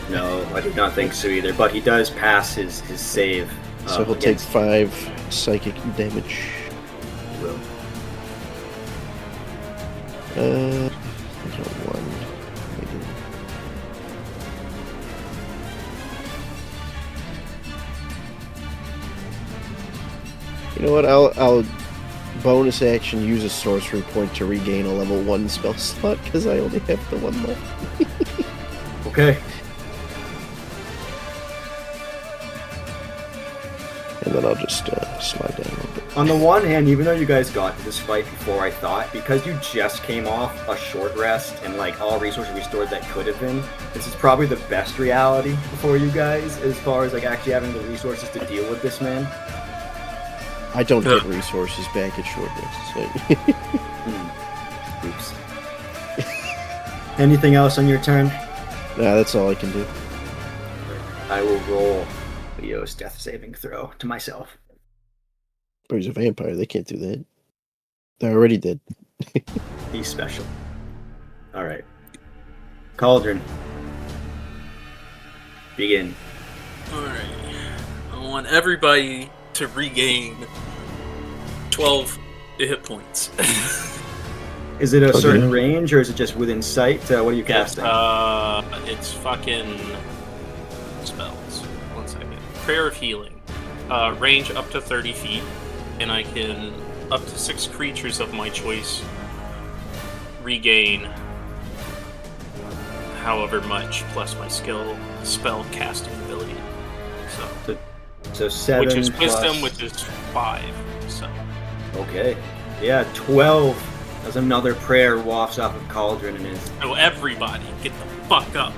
No, I do not think so either. But he does pass his save. So he'll take 5 psychic damage. He will. There's a 1. Maybe. You know what? I'll bonus action use a sorcery point to regain a level 1 spell slot because I only have the 1 left. Okay. And then I'll just slide down a little bit. On the one hand, even though you guys got to this fight before I thought, because you just came off a short rest and like all resources restored that could have been, this is probably the best reality for you guys as far as like actually having the resources to deal with this man. I don't get resources back at short rests. Oops. Anything else on your turn? Nah, that's all I can do. I will roll Leo's death saving throw to myself. But he's a vampire. They can't do that. They're already dead. He's special. Alright. Cauldron. Begin. Alright. I want everybody to regain 12 hit points. Is it a certain range, or is it just within sight? What are you casting? It's fucking spells. 1 second. Prayer of Healing. Range up to 30 feet, and I can up to 6 creatures of my choice regain however much plus my spell casting ability. So 7 which is plus... wisdom, which is 5. So Okay. Yeah, 12. As another prayer wafts off of Cauldron and is... so everybody, get the fuck up.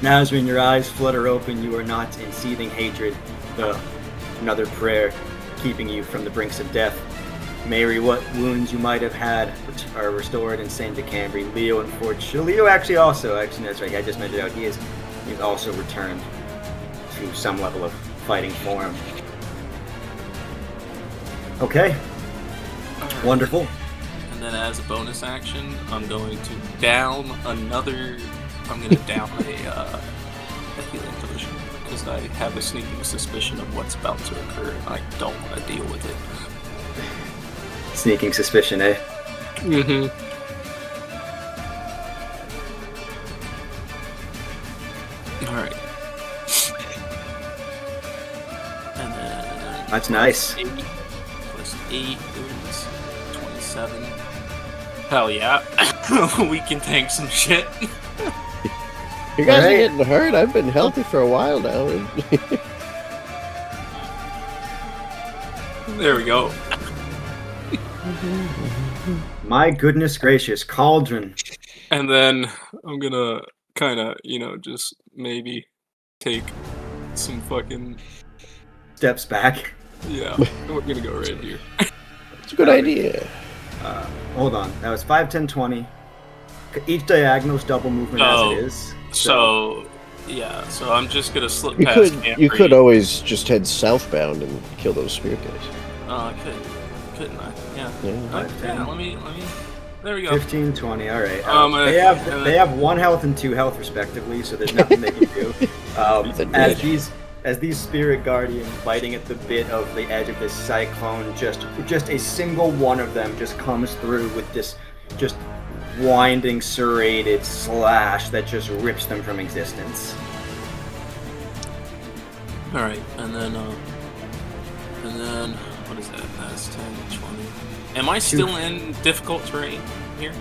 Nazryn, your eyes flutter open. You are not in seething hatred. Another prayer keeping you from the brinks of death. Mary, what wounds you might have had are restored and sent to Cambry. Leo, unfortunately... Leo actually, that's right. I just measured out. He's also returned to some level of fighting form. Okay. Wonderful. And then as a bonus action, I'm going to down a healing potion because I have a sneaking suspicion of what's about to occur and I don't want to deal with it. Sneaking suspicion, eh? Mm-hmm. Alright. And then... That's nice. 8 plus 8 is 27. Hell yeah. We can tank some shit. You guys are getting hurt. I've been healthy for a while now. There we go. My goodness gracious, Cauldron. And then I'm gonna kind of, just maybe take some fucking... Steps back. Yeah, we're gonna go right here. It's a good idea. Hold on. That was 5, 10, 20. Each diagonal's double movement as it is. So I'm just gonna slip past Cambry. You could always just head southbound and kill those spirit guys. Oh, I could. Couldn't I? Yeah. Let me... There we go. 15, 20, alright. They They have 1 health and 2 health respectively, so there's nothing they can do. As these spirit guardians biting at the bit of the edge of this cyclone, just a single one of them just comes through with this just winding serrated slash that just rips them from existence. Alright, and then what is that? That's 10, 20. Am I still in difficult terrain here?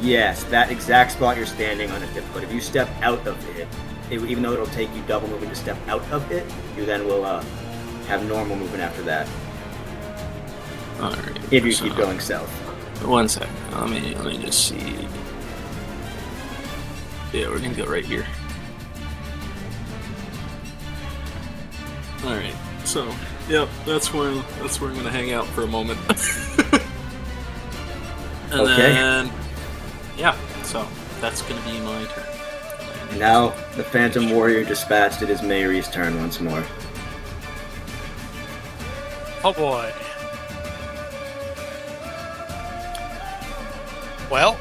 Yes, that exact spot you're standing on is difficult. If you step out of it, even though it'll take you double movement to step out of it, you then will have normal movement after that. Alright. If you keep going south. 1 second. Let me just see. Yeah, we're gonna go right here. Alright, so yep, that's where I'm gonna hang out for a moment. And then yeah, so that's gonna be my turn. Now the Phantom Warrior dispatched. It is Mary's turn once more. Oh boy. Well,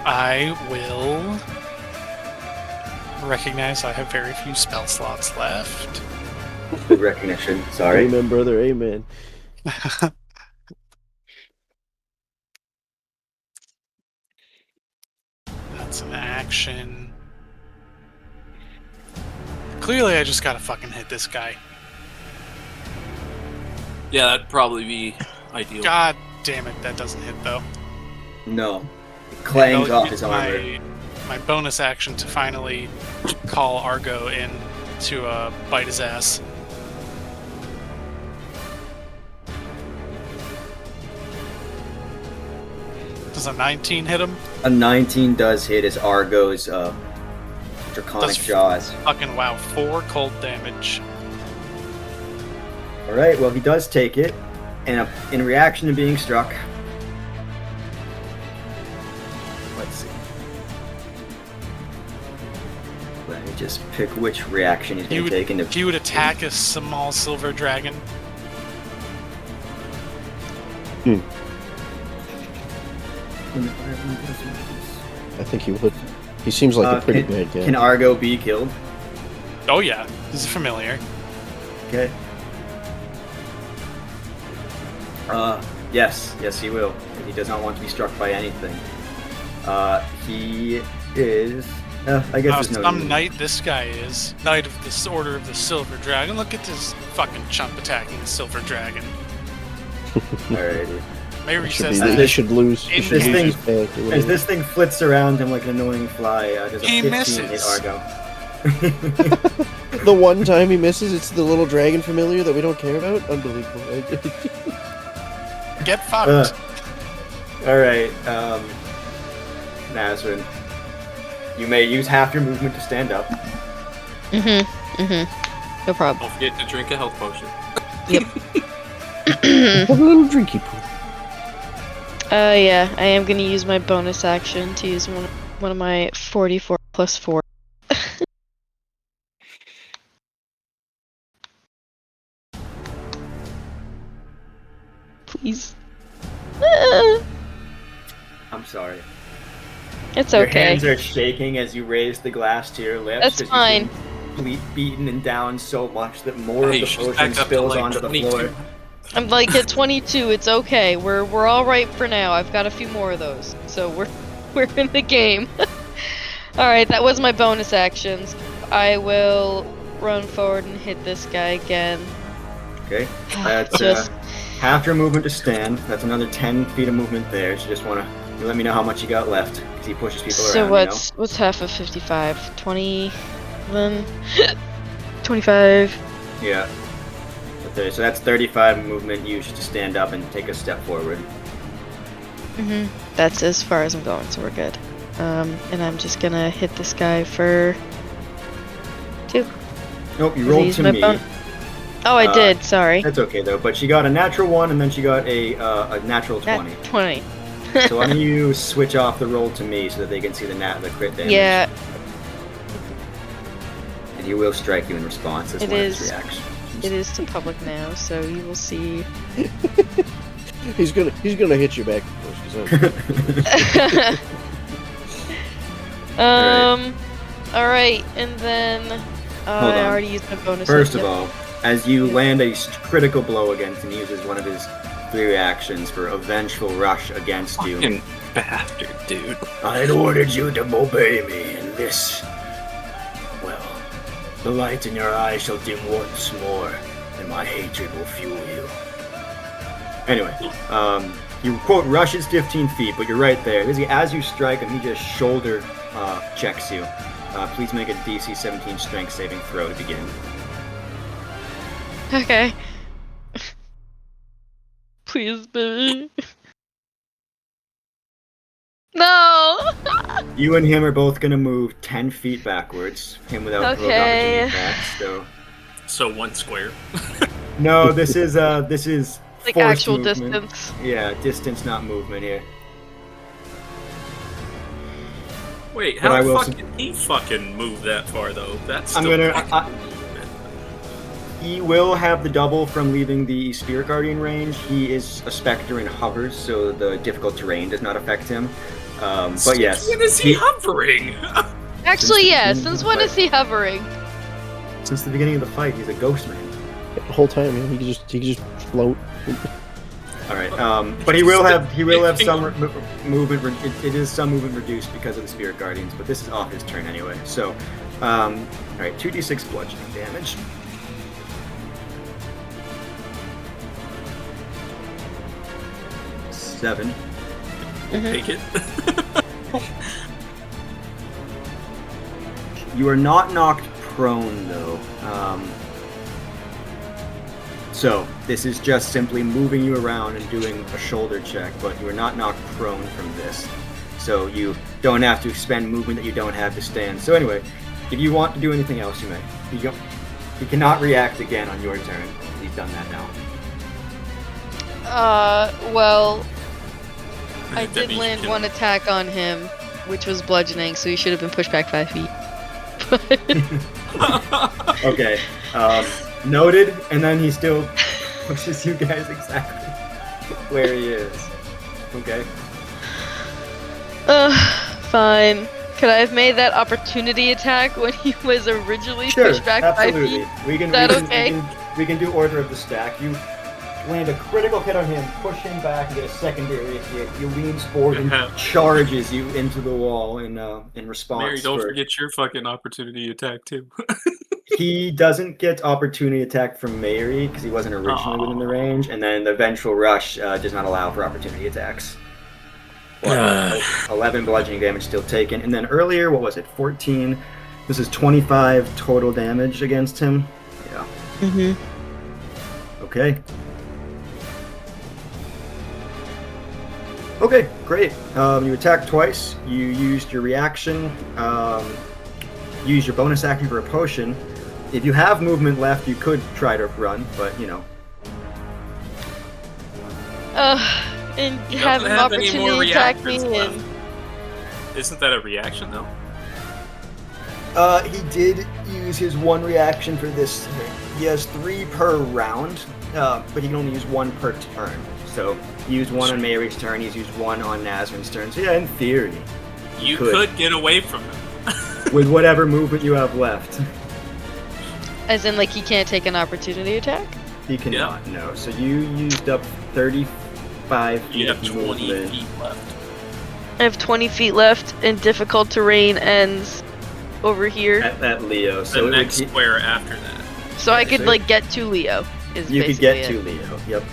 I will recognize I have very few spell slots left. Good recognition. Sorry. Amen, brother. Amen. That's an action. Clearly, I just gotta fucking hit this guy. Yeah, that'd probably be ideal. God damn it, that doesn't hit though. No. It clangs I'll off use his armor. my bonus action to finally call Argo in to bite his ass. Does a 19 hit him? A 19 does hit as Argo's draconic Does jaws. Fucking wow, 4 cold damage. Alright, well, he does take it. And in reaction to being struck. Let's see. Let me just pick which reaction he's going to take. He would attack a small silver dragon. I think he would. He seems like a pretty bad guy. Can Argo be killed? Oh yeah, he's familiar. Okay. Yes, he will. He does not want to be struck by anything. He is. I guess there's no. Some knight this guy is. Knight of the Order of the Silver Dragon. Look at this fucking chump attacking the Silver Dragon. Alrighty. Mary Should says be- that. they should lose. He should This lose thing- his pack or As whatever. this thing flits around him like an annoying fly, does a He 15 hit misses. Argo. The one time he misses, it's the little dragon familiar that we don't care about? Unbelievable. Get fucked. Alright, Nazryn. You may use half your movement to stand up. No problem. Don't forget to drink a health potion. Have a little drinky poo. Yeah, I am gonna use my bonus action to use one of my 44 plus 4. Please. I'm sorry. It's Your okay. hands are shaking as you raise the glass to your lips. That's as fine. You've been beaten and down so much that more of Hey, the she's potion back up to spills like onto the 22. floor. I'm like at 22. It's okay. We're all right for now. I've got a few more of those, so we're in the game. All right, that was my bonus actions. I will run forward and hit this guy again. Okay, that's Just half your movement to stand. That's another 10 feet of movement there. So just want to let me know how much you got left, because he pushes people so around. what's half of 55? 20, then 25. Yeah. Okay, so that's 35 movement used to stand up and take a step forward. That's as far as I'm going, so we're good. And I'm just gonna hit this guy for 2. Nope, you rolled Use to my me. Oh, I did. Sorry. That's okay though, but she got a natural 1 and then she got a natural 20. Nat 20. So why don't you switch off the roll to me so that they can see the crit damage? Yeah, And he will strike you in response as It one of his is. reactions. it is to public now, so you will see. He's gonna hit you back. Alright, and then Hold I on. already used my bonus. First of action. all, as you land a critical blow against him, he uses one of his 3 reactions for a vengeful rush against you. Fucking bastard, dude. I had ordered you to obey me, and this... Well, the light in your eyes shall dim once more, and my hatred will fuel you. Anyway, you quote rushes 15 feet, but you're right there. As you strike him, he just shoulder checks you. Please make a DC 17 strength saving throw to begin. Okay. Please, baby. No! You and him are both gonna move 10 feet backwards. Him without heroic Okay. opportunity attacks, so... So 1 square. No, this is Like forced actual movement. distance. Yeah, distance, not movement here. Wait, But I how will the fuck did he fucking move that far though? That's I'm still gonna- fucking movement. He will have the double from leaving the Spirit Guardian range. He is a Spectre and hovers, so the difficult terrain does not affect him. But yes, When is he hovering? Actually, yeah. Since the Since when is he hovering? since the beginning of the fight, he's a ghost man. The whole time, man, he can just float. All right, but he will have some movement. It is some movement reduced because of the Spirit Guardians, but this is off his turn anyway. So, all right, 2d6 bludgeoning damage. 7. Take it. You are not knocked prone, though. So, this is just simply moving you around and doing a shoulder check, but you are not knocked prone from this. So, you don't have to expend movement that you don't have to stand. So, anyway, if you want to do anything else, you may. He cannot react again on your turn. He's done that now. Well, I That did means land you one attack on him, which was bludgeoning, so he should have been pushed back 5 feet. Okay, noted, and then he still pushes you guys exactly where he is. Okay. Fine. Could I have made that opportunity attack when he was originally Sure, pushed back 5 absolutely. feet? Is that okay? We can do order of the stack. You land a critical hit on him, push him back, and get a secondary hit. He leans forward and charges you into the wall in response. Mary, don't forget your fucking opportunity attack too. He doesn't get opportunity attack from Mary because he wasn't originally within the range, and then the vengeful rush does not allow for opportunity attacks. 11 bludgeoning damage still taken, and then earlier, what was it? 14. This is 25 total damage against him. Yeah. Okay. Okay, great. You attacked twice. You used your reaction. Used your bonus action for a potion. If you have movement left, you could try to run, but you know. And You have don't an have any more opportunity attack me reactions and... left. Isn't that a reaction though? He did use his one reaction for this. He has 3 per round, but he can only use 1 per turn. So he used 1 on Mary's turn. He's used 1 on Nazryn's turn. So yeah, in theory, You could get away from him. with whatever movement you have left. As in, like, he can't take an opportunity attack? He cannot. No. So you used up 35 feet You have of 20 movement. feet left. I have 20 feet left, and difficult terrain ends over here. At Leo. The So next square after that. So I could, so- like, get to Leo. you could get to Leo. Yep.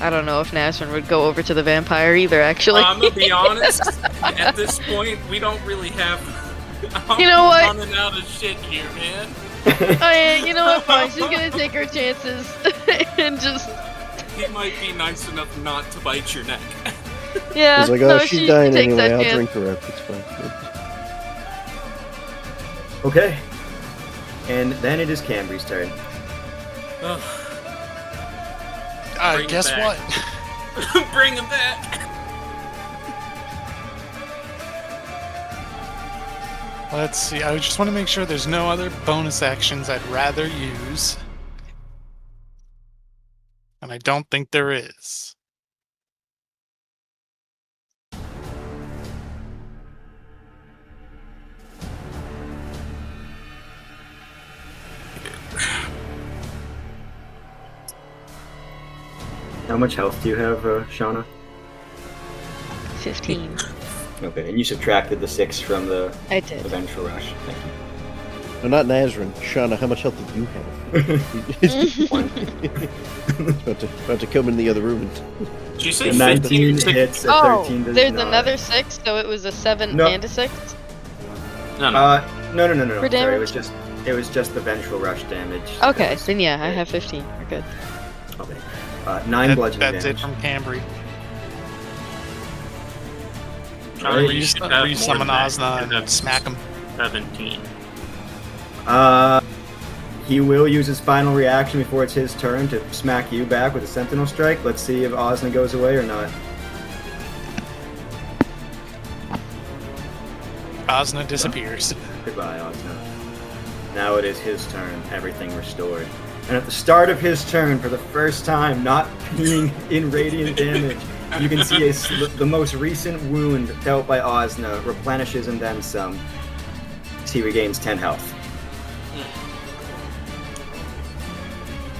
I don't know if Nazryn would go over to the vampire either, actually. I'm gonna be honest. At this point, we don't really have. You know what? Running out of shit here, man. You know what? Fine. She's gonna take her chances and just. He might be nice enough not to bite your neck. Yeah. He's like, no, oh, she's she dying takes anyway. that I'll chance. drink her up. It's fine. Okay. And then it is Cambry's turn. Bring Guess him what? back. Bring him back. Let's see. I just want to make sure there's no other bonus actions I'd rather use. And I don't think there is. How much health do you have, Shauna? 15. Okay, and you subtracted the 6 from the I did. vengeful rush. Thank you. No, not Nazryn. Shauna, how much health did you have? One. about to come in the other room. Did you say The 19 15? hits, a Oh, 13 does there's not. another 6, so it was a 7 No. and a 6? No. No. For Sorry, damage? it was just the vengeful rush damage. Okay, then yeah, I have 15. We're good. Okay. 9 bludgeoning That's damage. it from Cambry. Charlie, Or you you should have more summon than that. Osna and That's smack him. 17. He will use his final reaction before it's his turn to smack you back with a Sentinel Strike. Let's see if Osna goes away or not. Osna disappears. Goodbye, Osna. Now it is his turn. Everything restored. And at the start of his turn, for the first time, not being in radiant damage, you can see the most recent wound dealt by Osna replenishes and then some. He regains 10 health.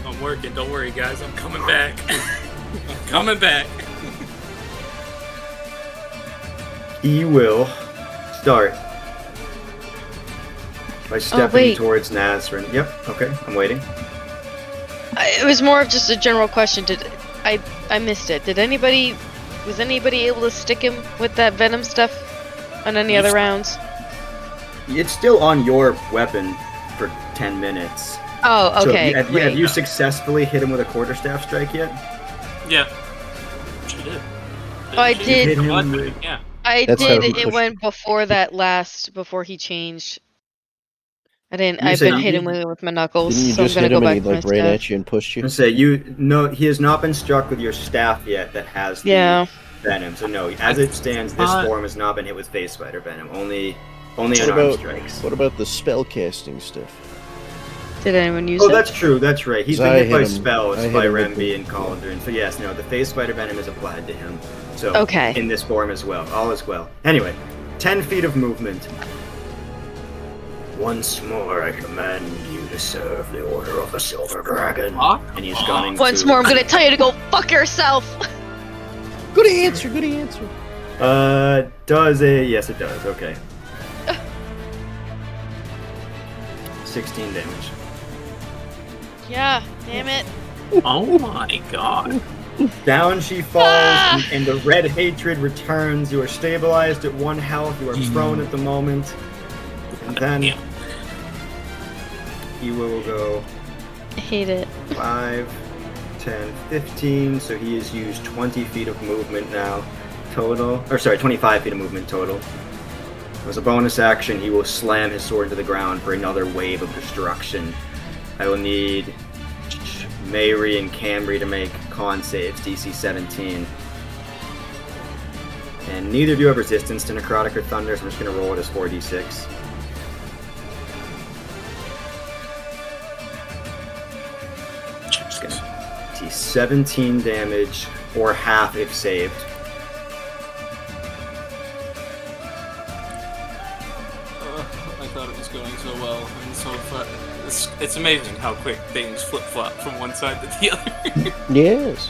I'm working. Don't worry, guys. I'm coming back. I'm coming back. He will start by stepping wait. towards Nazryn. Yep, okay, I'm waiting. It was more of just a general question. I missed it. Was anybody able to stick him with that venom stuff on any other rounds? It's still on your weapon for 10 minutes. Oh, okay. So have you successfully hit him with a quarterstaff strike yet? Yeah. She did. Oh, I did. Hit him with- Yeah. I That's how did. he It pushed- went before that last, before he changed. I didn't. You I've said been you- hitting with my knuckles, Didn't you so I'm just gonna hit go him back and to he my like ran stuff. at you and pushed you? I say he has not been struck with your staff yet that has the Yeah. venom. So no, as it stands, this form has not been hit with phase spider venom. Only unarmed strikes. What about the spell casting stuff? Did anyone use Oh, it? that's true. That's right. He's 'Cause been I hit by hit him- spells I hit by him with Remby the- and Cauldron. So yes, no, the phase spider venom is applied to him. So Okay. in this form as well. All is well. Anyway, 10 feet of movement. Once more, I command you to serve the order of the Silver Dragon. And he's gunning Once to... more, I'm gonna tell you to go fuck yourself. Good answer. Good answer. Yes, it does. Okay. 16 damage. Yeah, damn it. Oh my god. Down she falls, and the red hatred returns. You are stabilized at 1 health. You are prone at the moment. And then Yeah. he will go I hate it. 5, 10, 15. So he has used 20 feet of movement now total. Or sorry, 25 feet of movement total. As a bonus action, he will slam his sword into the ground for another wave of destruction. I will need Mayri and Cambry to make con saves, DC 17. And neither of you have resistance to Necrotic or Thunder, so I'm just going to roll it as 4d6. Just going to see 17 damage, or half if saved. I thought it was going so well, and so it's amazing how quick things flip-flop from one side to the other. Yes.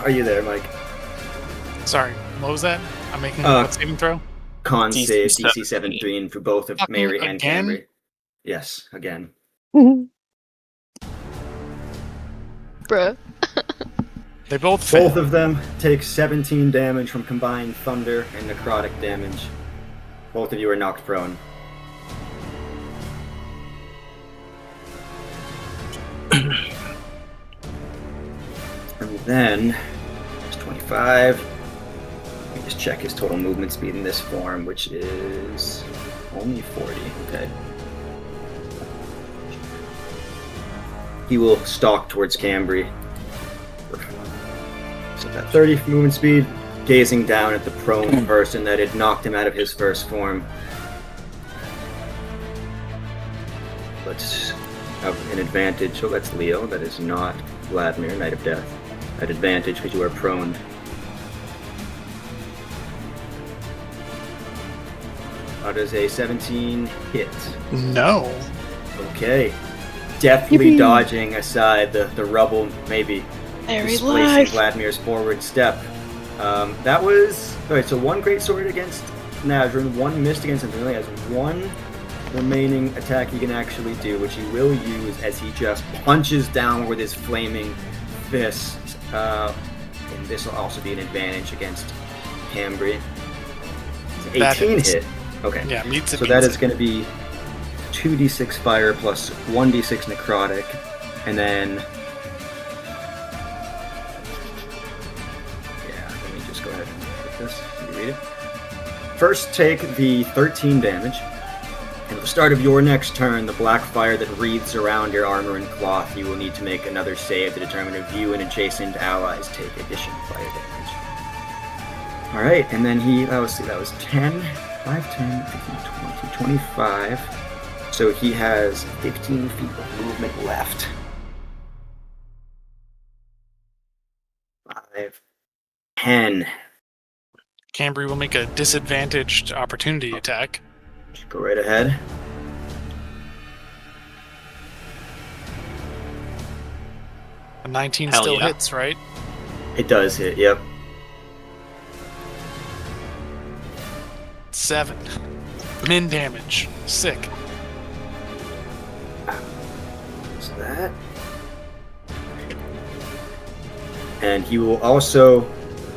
Are you there, Mike? Sorry, what was that? I'm making Uh, what saving throw? Con DC save, DC 17. 17 for both of Fucking Mary and again? Cambry. Yes, again. Bruh. They both fail. Both of them take 17 damage from combined thunder and necrotic damage. Both of you are knocked prone. And then, it's 25. Let me just check his total movement speed in this form, which is only 40. Okay. He will stalk towards Cambry. So that 30 movement speed, gazing down at the prone person that had knocked him out of his first form. Let's have an advantage. So that's Leo. That is not Vladimir, Knight of Death. At advantage because you are prone. How does a 17 hit? No. Okay. Deftly Yippee. dodging aside the rubble, maybe Very displacing life. Vladimir's forward step. That was... Alright, so one great sword against Nazryn, one missed against him. He only has one remaining attack he can actually do, which he will use as he just punches down with his flaming fist. And this will also be an advantage against Cambry. It's an That 18 hits. hit. Okay. Yeah, meets it. So that meets is going to be 2d6 fire plus 1d6 necrotic, and then let me just go ahead and put this. Can you read it? First, take the 13 damage, and at the start of your next turn, the black fire that wreathes around your armor and cloth, you will need to make another save to determine if you and adjacent allies take additional fire damage. All right, and then that was 10, 5, 10, 15, 20, 25. So he has 15 feet of movement left. 5, 10. Cambry will make a disadvantaged opportunity attack. Just go right ahead. A 19 Hell still yeah. hits, right? It does hit, yep. 7. Min damage. Sick. that. And he will also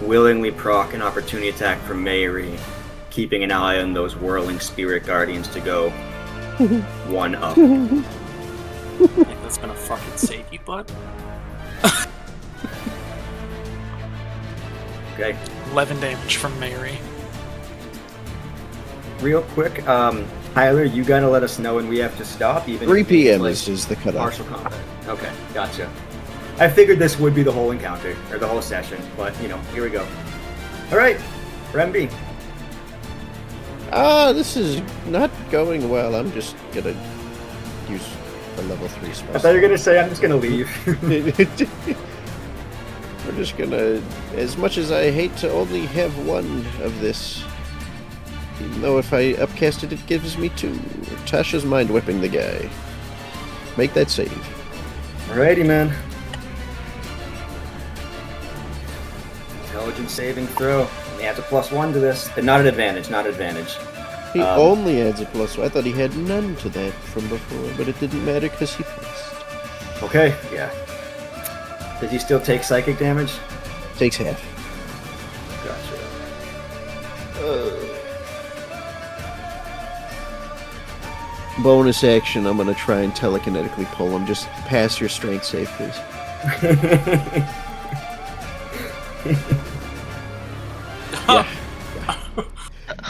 willingly proc an opportunity attack from Mayri, keeping an eye on those whirling spirit guardians to go one up. I think that's gonna fucking save you, bud. Okay. 11 damage from Mary. Real quick, Tyler, you gotta let us know when we have to stop. Even 3 if it's, p.m. like, is the cutoff. partial combat. Okay, gotcha. I figured this would be the whole encounter, or the whole session, but, here we go. Alright, Remby. This is not going well. I'm just gonna use a level 3 spell. I thought you were gonna say I'm just gonna leave. We're just gonna, as much as I hate to only have one of this, even though if I upcast it, it gives me 2. Tasha's mind whipping the guy. Make that save. Alrighty, man. Intelligence saving throw. You have to +1 to this. Not an advantage, not advantage. He only adds a +1. I thought he had none to that from before, but it didn't matter because he passed. Okay, yeah. Does he still take psychic damage? Takes half. Gotcha. Bonus action, I'm gonna try and telekinetically pull him. Just pass your strength save, please. Yeah.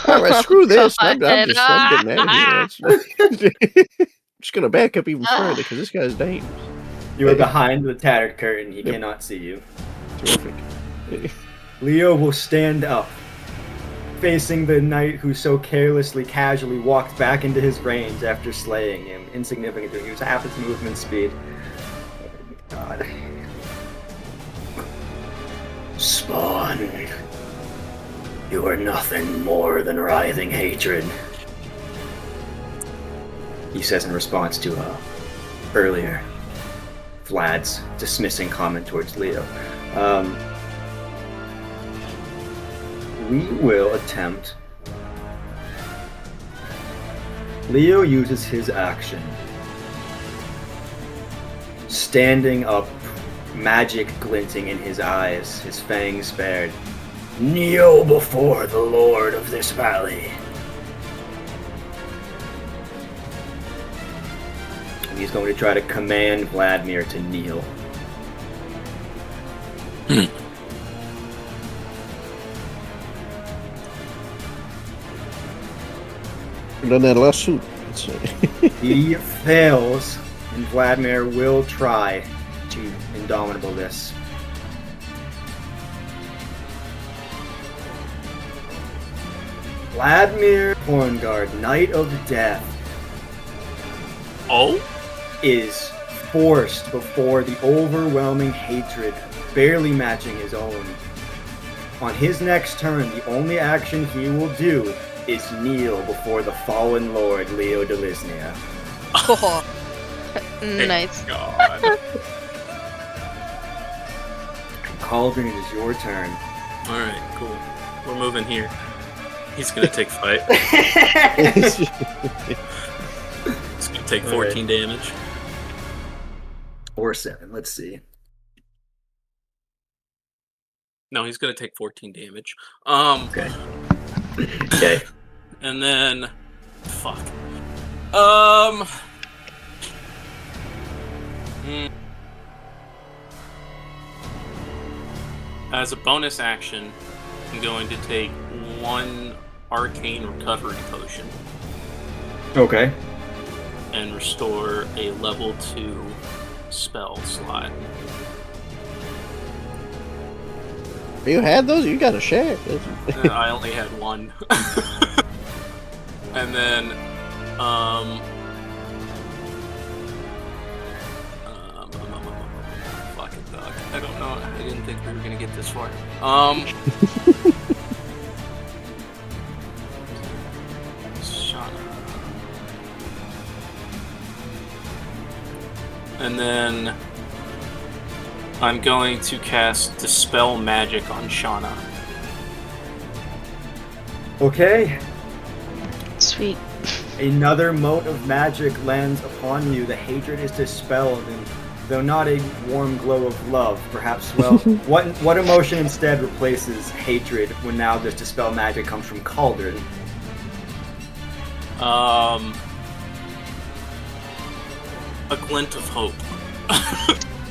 Alright, screw this. I'm getting out of here. I'm just gonna back up even further because this guy's dangerous. You are behind the tattered curtain. He cannot see you. Terrific. Leo will stand up, facing the knight who so carelessly, casually walked back into his range after slaying him. Insignificant to use half his movement speed. Oh my god. Spawn. You are nothing more than writhing hatred. He says in response to earlier Vlad's dismissing comment towards Leo. We will attempt. Leo uses his action. Standing up, magic glinting in his eyes, his fangs bared. Kneel before the Lord of this valley. And he's going to try to command Vladimir to kneel. Done that lawsuit. He fails, and Vladimir will try to indomitable this. Vladimir Horngaard, Knight of Death, is forced before the overwhelming hatred, barely matching his own. On his next turn, the only action he will do is kneel before the fallen lord, Leo de Lisnia. Oh, nice. God. Cauldron, it is your turn. Alright, cool. We're moving here. He's gonna take fight. He's gonna take 14 damage. Or 7, let's see. No, he's gonna take 14 damage. Okay. Okay. And then... Fuck. As a bonus action, I'm going to take 1 arcane recovery potion Okay. and restore a level 2 spell slot. You had those? You gotta share. I only had 1. And then, fuck it, dog. I don't know. I didn't think we were gonna get this far. Shauna. And then I'm going to cast Dispel Magic on Shauna. Okay. Sweet. Another mote of magic lands upon you. The hatred is dispelled, and though not a warm glow of love, perhaps, well, what emotion instead replaces hatred when now this dispel magic comes from Cauldron? A glint of hope.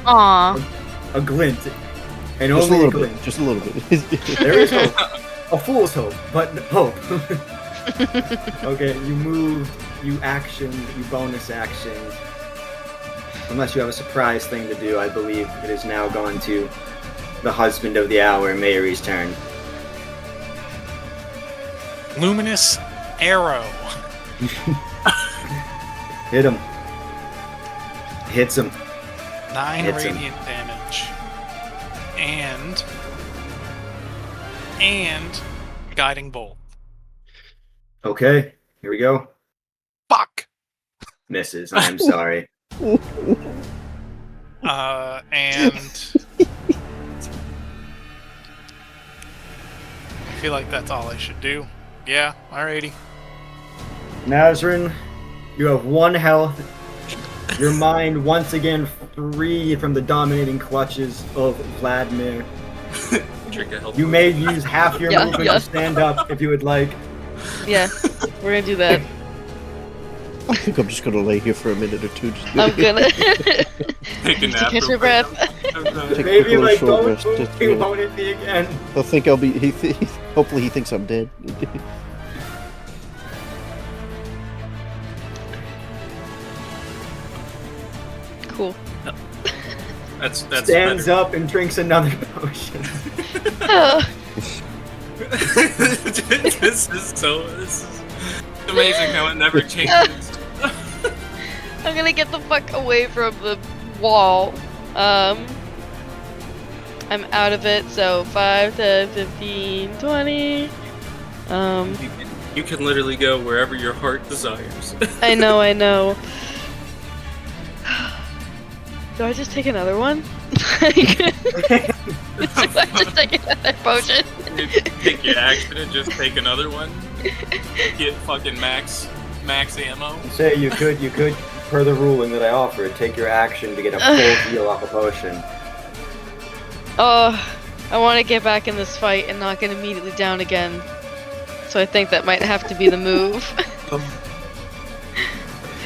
Aw. A glint. And Just a only a little glint. bit. Just a little bit. There is hope. A fool's hope, but hope. Okay, you moved, you actioned, you bonus actioned. Unless you have a surprise thing to do, I believe it is now gone to the husband of the hour, Mary's turn. Luminous arrow. Hit him. Hits him. 9 Hits him. radiant damage. And guiding bolt. Okay, here we go. Fuck. Misses, I'm sorry. And I feel like that's all I should do. Yeah, alrighty. Nazryn, you have 1 health. Your mind once again free from the dominating clutches of Vladimir. Drink a health You may use half your movement yeah. to stand up if you would like. Yeah, we're gonna do that. I think I'm just gonna lay here for a minute or two. Just I'm gonna Take a nap. catch real your quick. breath. Take a Maybe little like short don't rest, move, just, he won't hit me again. He'll think I'll be. Hopefully, he thinks I'm dead. Cool. That's Stands better. up and drinks another potion. This is amazing how it never changes. I'm gonna get the fuck away from the wall. I'm out of it, so 5, 10, 15, 20. You can literally go wherever your heart desires. I know. Do I just take another one? Do I just take another potion? You take your action and just take another one. Get fucking max ammo. Say you could, per the ruling that I offered, take your action to get a full heal off a potion. Oh, I want to get back in this fight and not get immediately down again. So I think that might have to be the move.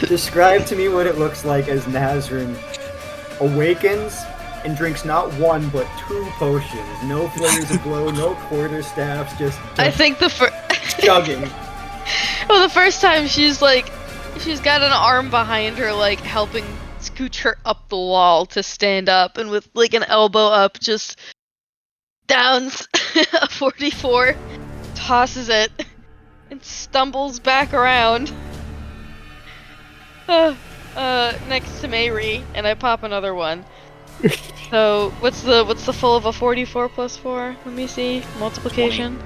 Describe to me what it looks like as Nazryn awakens and drinks not 1 but 2 potions. No flurries of blow, no quarterstaffs, just I think the chugging. well, the first time she's got an arm behind her, like helping scooch her up the wall to stand up, and with like an elbow up, just downs a 44, tosses it, and stumbles back around. Next to Mayri, and I pop another one. So what's the full of a 44 plus 4? Let me see. Multiplication.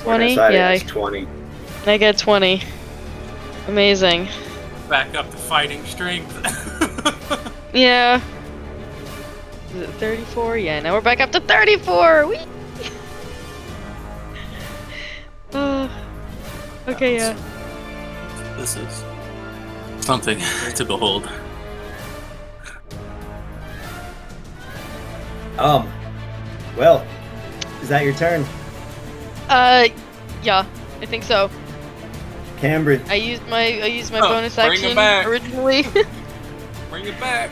20. Yeah, It's 20. I get 20. Amazing. Back up to fighting strength. Yeah. Is it 34? Yeah, now we're back up to 34! Whee! Okay, yeah. This is something to behold. Well, is that your turn? Yeah, I think so. Cameron, I used my Oh, bonus bring 'em action back. originally. Bring it back.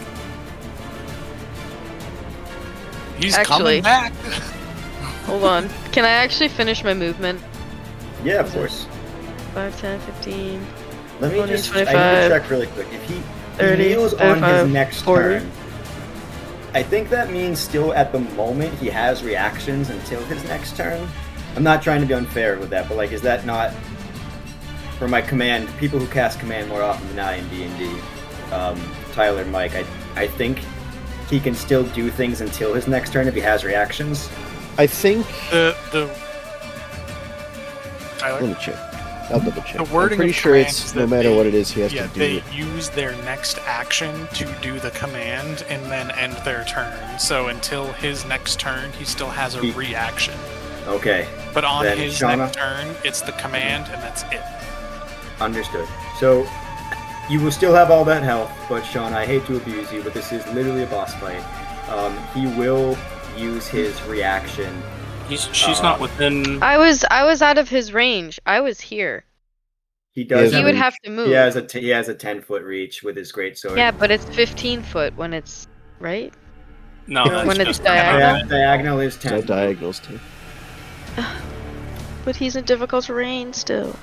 He's Actually- coming back. Hold on. Can I actually finish my movement? yeah, of course. 5, 10, 15. Let me 20, just I need 25, to check really quick. If he 30, kneels on his 35, next 40. turn, I think that means still at the moment he has reactions until his next turn. I'm not trying to be unfair with that, but like, is that not for my command? People who cast command more often than not in D&D, Tyler, Mike, I think he can still do things until his next turn if he has reactions. I think. The Tyler? Let me check. I'll double check. The wording I'm pretty of sure commands it's that no matter they- what it is, he has Yeah, to do they it. use their next action to do the command and then end their turn. So until his next turn, he still has a He- reaction. Okay. But on Then his Shauna? next turn, it's the command and that's it. Understood. So, you will still have all that health, but Sean, I hate to abuse you, but this is literally a boss fight. He will use his reaction. She's not within. I was out of his range. I was here. He does. He would have to move. He has a 10-foot reach with his greatsword. Yeah, but it's 15 foot when it's right. No, that's when it's just diagonal. Diagonal is So 10. diagonals too. But he's in difficult terrain still.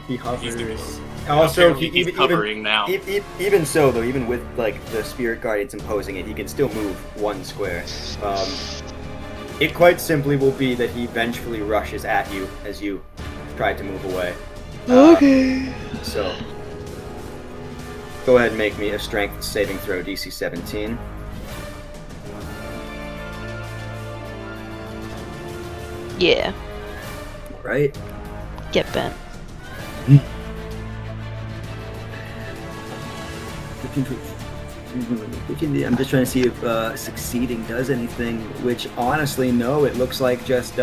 He He's hovers. the- Also, apparently he's hovering now. Even so, though, even with like the spirit guardians imposing it, he can still move 1 square. It quite simply will be that he vengefully rushes at you as you try to move away. Okay. So, go ahead and make me a strength saving throw, DC 17. Yeah. Right. Get bent. I'm just trying to see if succeeding does anything, which honestly, no, it looks like just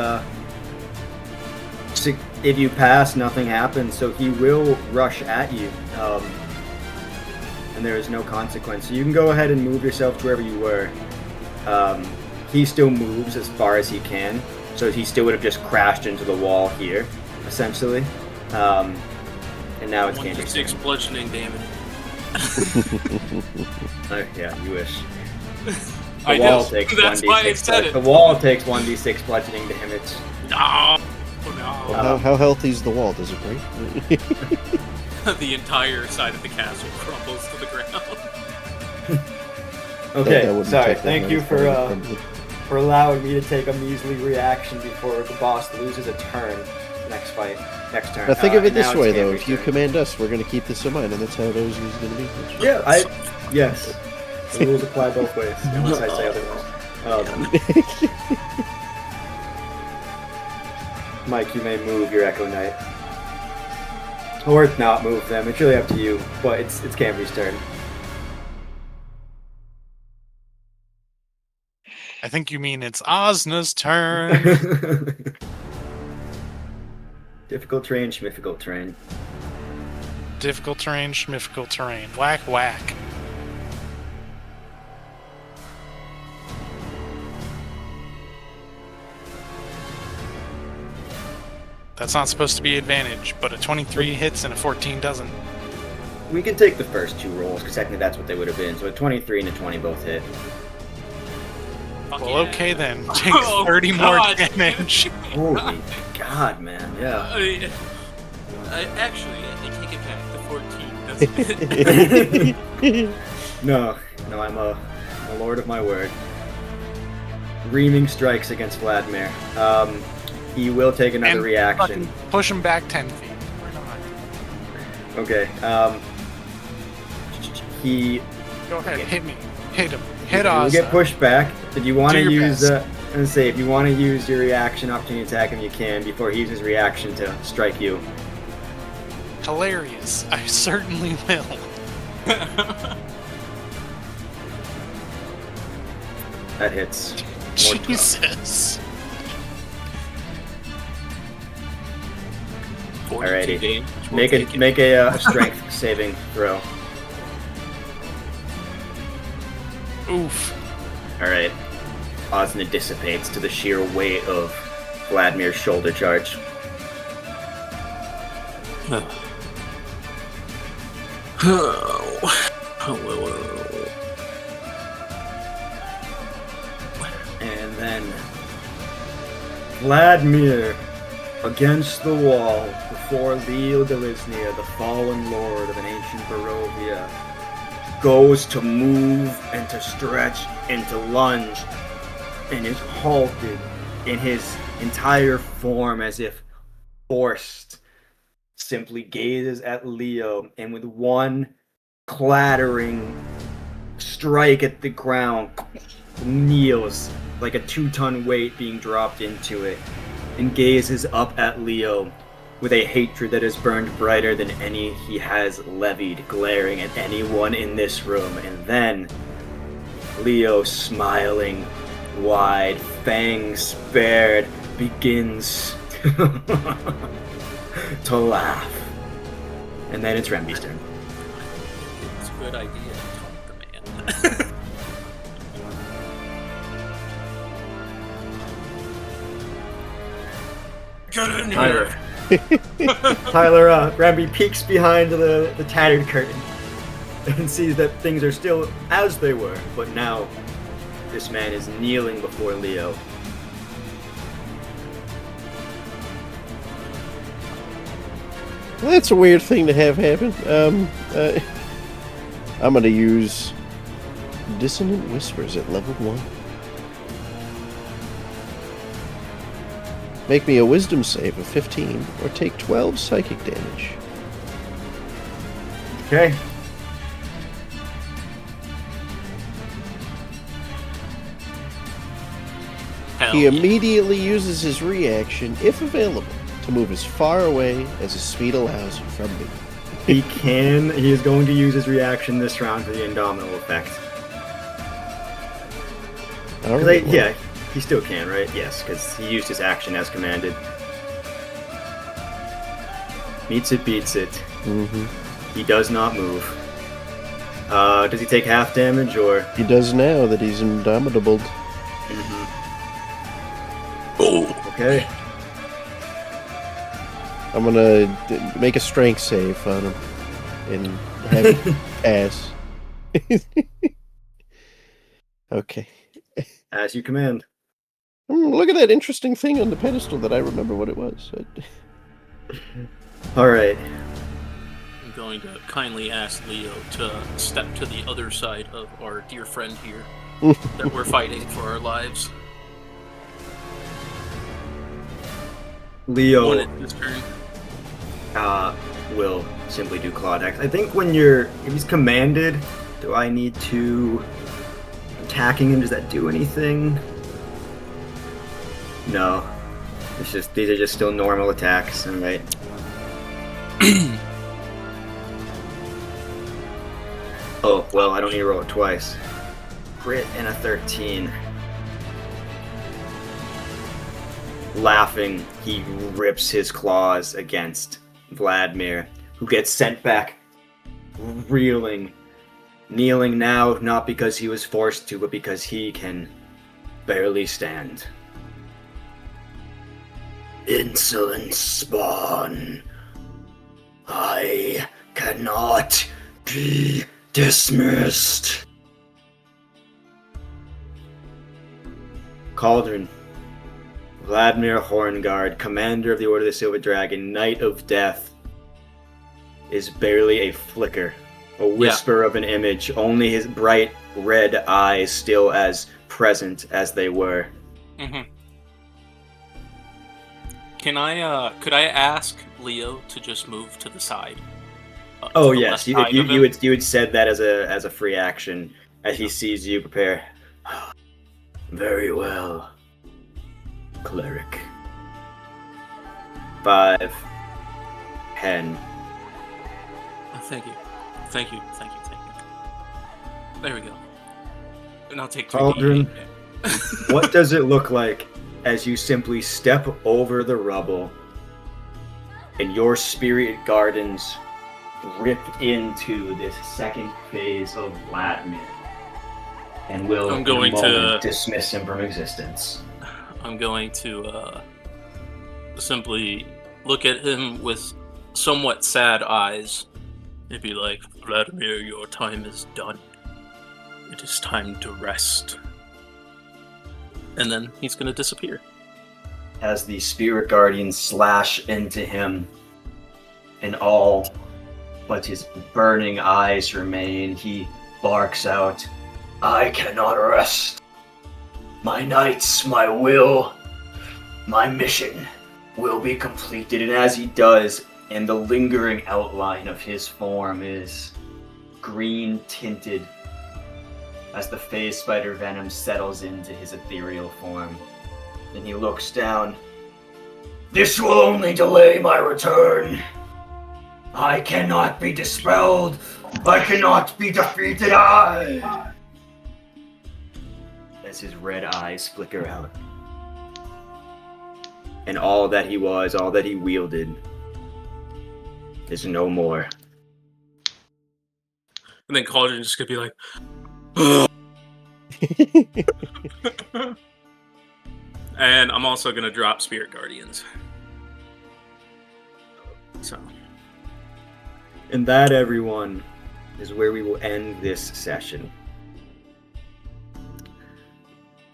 if you pass, nothing happens, so he will rush at you, and there is no consequence. So you can go ahead and move yourself to wherever you were. He still moves as far as he can, so he still would have just crashed into the wall here, essentially. And now it's Candy's 1d6 turn. bludgeoning damage. Yeah, you wish. I The wall know. takes That's why I 1d6 said it. The wall takes 1d6 bludgeoning damage. No. Oh, Well, how healthy is the wall? Does it break? no. The entire side of the castle crumbles to the ground. Okay, That wouldn't sorry. take that Thank many you probably. for allowing me to take a measly reaction before the boss loses a turn. Next turn. Now think of it Now this it's way, though. Candy's If you turn. command us, we're going to keep this in mind, and that's how it always is going to be. Yeah, yes. The rules apply both ways, unless I say otherwise. Mike, you may move your Echo Knight. Or not move them. It's really up to you, but it's Camry's turn. I think you mean it's Osna's turn. Difficult terrain, schmifficult terrain. Difficult terrain, schmifficult terrain. Whack, whack. That's not supposed to be advantage, but a 23 hits and a 14 doesn't. We can take the first 2 rolls, because technically that's what they would have been. So a 23 and a 20 both hit. Fuck Well, yeah. okay then. Take Oh, 30 more God. damage. Holy God, man, yeah. Actually, I take it back. The 14 doesn't. No, I'm a lord of my word. Reaming strikes against Vladimir. He will take another And reaction. fucking push him back 10 feet. We're not. Okay. He Go ahead, hit me. Hit him. you Hit will Osna. get pushed back. Did you want to Do your use? best. I'm gonna say if you want to use your reaction opportunity attack him, you can before he uses reaction to strike you. Hilarious. I certainly will. That hits. More tough. Jesus. Alrighty. Make a strength saving throw. Oof. Alright. Osna dissipates to the sheer weight of Vladimir's shoulder charge. And then Vladimir against the wall before Leo Delisnir, the fallen lord of an ancient Barovia, goes to move and to stretch and to lunge and is halted in his entire form as if forced, simply gazes at Leo and with one clattering strike at the ground kneels like a 2-ton weight being dropped into it and gazes up at Leo with a hatred that is burned brighter than any he has levied, glaring at anyone in this room. And then Leo, smiling wide, fangs bared, begins to laugh. And then it's Remby's turn. It's a good idea to taunt the man. Get in Tyler. here! Tyler, Remby peeks behind the tattered curtain and sees that things are still as they were, but now this man is kneeling before Leo. That's a weird thing to have happen. I'm gonna use Dissonant Whispers at level 1. Make me a Wisdom save of 15, or take 12 psychic damage. Okay. Hell He yeah. immediately uses his reaction, if available, to move as far away as his speed allows from me. He is going to use his reaction this round for the Indomitable effect. All right, well, Yeah, he still can, right? Yes, because he used his action as commanded. Meets it, beats it. mhm. He does not move. Does he take half damage, or? He does now that he's indomitable. Oh, Okay. I'm gonna make a strength save on him and have it pass. Okay. As you command. Look at that interesting thing on the pedestal that I remember what it was. Alright. I'm going to kindly ask Leo to step to the other side of our dear friend here that we're fighting for our lives. Leo One at this turn. will simply do Claw Dex. I think if he's commanded, do I need to... Attacking him, does that do anything? No. These are just still normal attacks, alright. Oh, well, I don't need to roll it twice. Crit and a 13. Laughing, he rips his claws against Vladimir, who gets sent back, reeling, kneeling now, not because he was forced to, but because he can barely stand. Insolent spawn. I cannot be dismissed. Cauldron. Vladimir Horngaard, commander of the Order of the Silver Dragon, Knight of Death, is barely a flicker, a whisper of an image, only his bright red eyes still as present as they were. Mm-hmm. Could I ask Leo to just move to the side? Oh to the yes, left you side of him? you had said that as a free action as he sees you prepare. Very well, cleric. 5, 10. Oh, thank you. There we go. And I'll take 3 Cauldron. D8. What does it look like as you simply step over the rubble and your spirit gardens rip into this second phase of Vladimir and will I'm going in a moment to- dismiss him from existence? I'm going to simply look at him with somewhat sad eyes and be like, Vladimir, your time is done. It is time to rest. And then he's going to disappear. As the spirit guardians slash into him and all but his burning eyes remain, he barks out, I cannot rest. My knights, my will, my mission will be completed. And as he does, and the lingering outline of his form is green tinted as the phase spider venom settles into his ethereal form. And he looks down. This will only delay my return. I cannot be dispelled. I cannot be defeated. As his red eyes flicker out. And all that he was, all that he wielded, is no more. And then Cauldron's just gonna be like, and I'm also gonna drop Spirit Guardians. So. And that, everyone, is where we will end this session.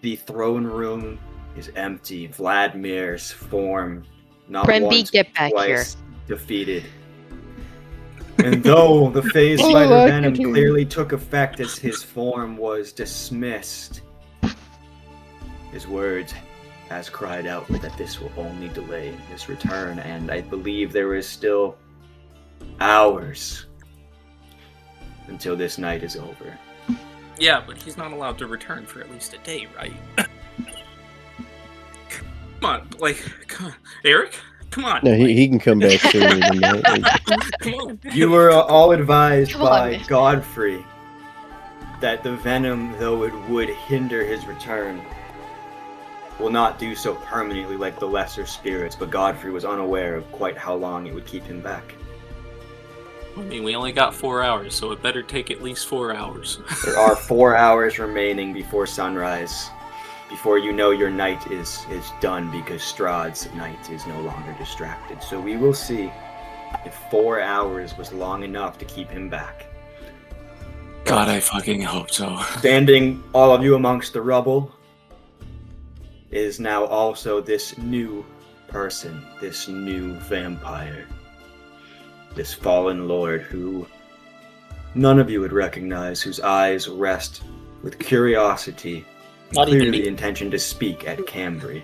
The throne room is empty. Vladimir's form, not Brenby, once, get back twice, defeated. And though the phase Oh, spider I venom can hear clearly took effect as his form was dismissed, his words has cried out that this will only delay his return, and I believe there is still hours until this night is over. Yeah, but he's not allowed to return for at least a day, right? Come on, come on. Eric? Come on. No, he can come back sooner than that. Come on. You were all advised Come on, by man. Godfrey that the venom, though it would hinder his return, will not do so permanently like the lesser spirits, but Godfrey was unaware of quite how long it would keep him back. I mean, we only got 4 hours, so it better take at least 4 hours. There are 4 hours remaining before sunrise, before you know your night is done, because Strahd's night is no longer distracted. So we will see if 4 hours was long enough to keep him back. God, I fucking hope so. Standing, all of you amongst the rubble, is now also this new person, this new vampire, this fallen lord who none of you would recognize, whose eyes rest with curiosity, Not even clearly me. intention to speak at Cambry.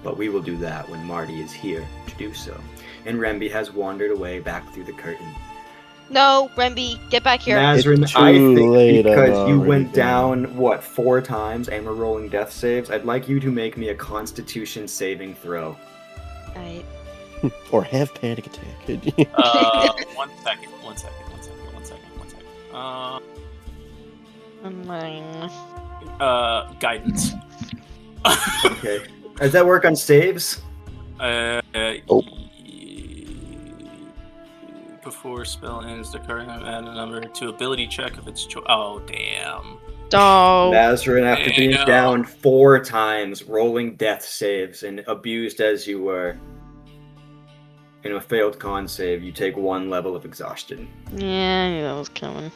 But we will do that when Marty is here to do so. And Remby has wandered away back through the curtain. No, Remby, get back here. Nazryn, It's I too think late, I'm because you already went down. down, 4 times and were rolling death saves, I'd like you to make me a Constitution saving throw. Alright. Or have panic attack. 1 second. Guidance. Okay. Does that work on saves? Oh. Before spell ends, the current add a number to ability check if it's oh damn. Oh. Nazryn, after being Damn. down 4 times, rolling death saves, and abused as you were, in a failed con save, you take 1 level of exhaustion. Yeah, I knew that was coming.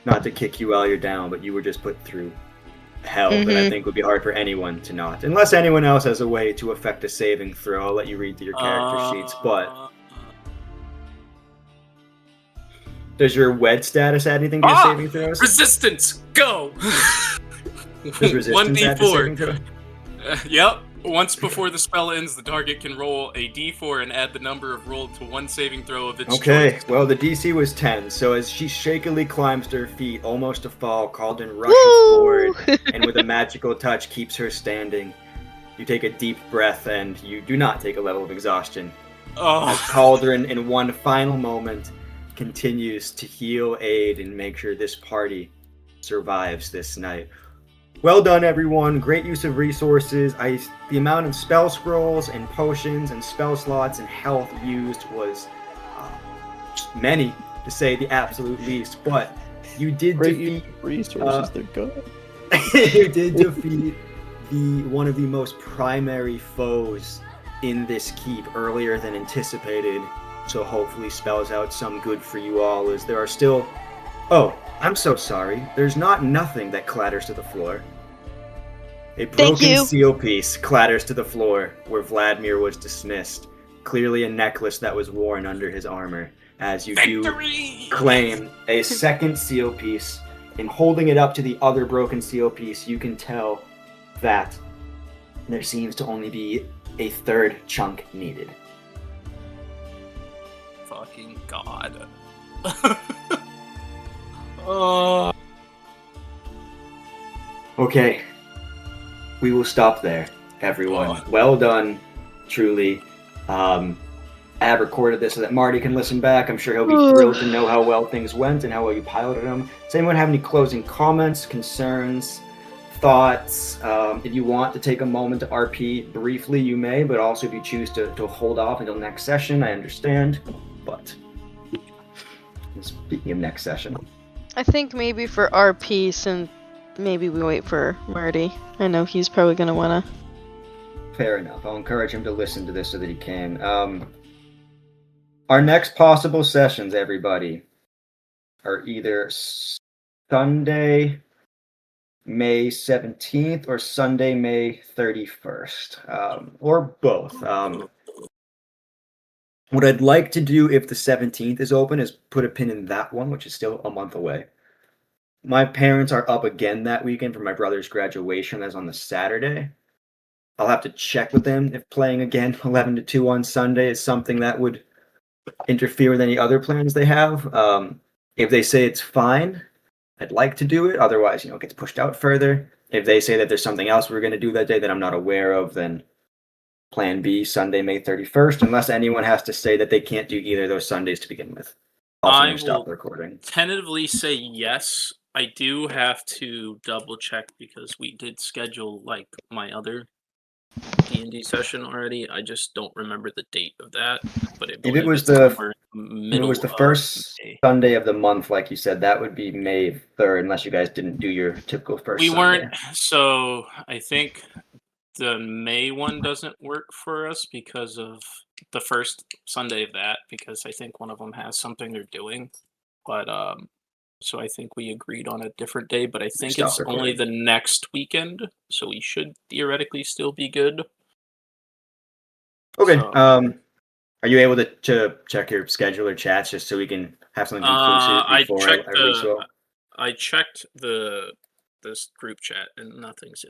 Not to kick you while you're down, but you were just put through hell that I think would be hard for anyone to not. Unless anyone else has a way to affect a saving throw, I'll let you read through your character sheets, but does your WED status add anything to your saving throws? Resistance, go. Does resistance add to saving 1d4. throw? Yep. Once before the spell ends, the target can roll a d4 and add the number of rolled to 1 saving throw of its Okay, choice. well, the DC was 10, so as she shakily climbs to her feet, almost to fall, Cauldron rushes Woo! forward and with a magical touch keeps her standing. You take a deep breath and you do not take a level of exhaustion. As Oh, Cauldron, in one final moment, continues to heal, aid, and make sure this party survives this night. Well done, everyone. Great use of resources. The amount of spell scrolls and potions and spell slots and health used was many, to say the absolute least. But you did Great defeat. resources, they're gone. You did defeat one of the most primary foes in this keep earlier than anticipated. So hopefully spells out some good for you all, as there are still. Oh, I'm so sorry. There's not nothing that clatters to the floor. A broken you. seal piece clatters to the floor where Vladimir was dismissed. Clearly a necklace that was worn under his armor, as you victory! do claim a second seal piece. In holding it up to the other broken seal piece, you can tell that there seems to only be a 3rd chunk needed. Fucking god. Oh. Okay, we will stop there, everyone. Oh. Well done, truly. I have recorded this so that Marty can listen back. I'm sure he'll be thrilled to know how well things went and how well you piloted them. Does anyone have any closing comments, concerns, thoughts? If you want to take a moment to RP briefly, you may, but also if you choose to hold off until next session, I understand. But Speaking of next session. I think maybe for our piece, and maybe we wait for Marty. I know he's probably gonna wanna. Fair enough. I'll encourage him to listen to this so that he can. Our next possible sessions, everybody, are either Sunday, May 17th or Sunday, May 31st, or both. What I'd like to do if the 17th is open is put a pin in that one, which is still a month away. My parents are up again that weekend for my brother's graduation. That's on the Saturday. I'll have to check with them if playing again 11 to 2 on Sunday is something that would interfere with any other plans they have. If they say it's fine, I'd like to do it. Otherwise, it gets pushed out further. If they say that there's something else we're going to do that day that I'm not aware of, then plan B, Sunday, May 31st, unless anyone has to say that they can't do either of those Sundays to begin with. I Stop will recording. tentatively say yes. I do have to double check because we did schedule like my other D&D session already. I just don't remember the date of that. But If it was the first Sunday of the month, like you said, that would be May 3rd, unless you guys didn't do your typical first Sunday. We weren't, so I think the May one doesn't work for us because of the first Sunday of that, because I think one of them has something they're doing. But so I think we agreed on a different day, but I think it's only the next weekend, so we should theoretically still be good. Okay. So, are you able to check your schedule or chats just so we can have something conclusive before I reach? I checked this group chat and nothing's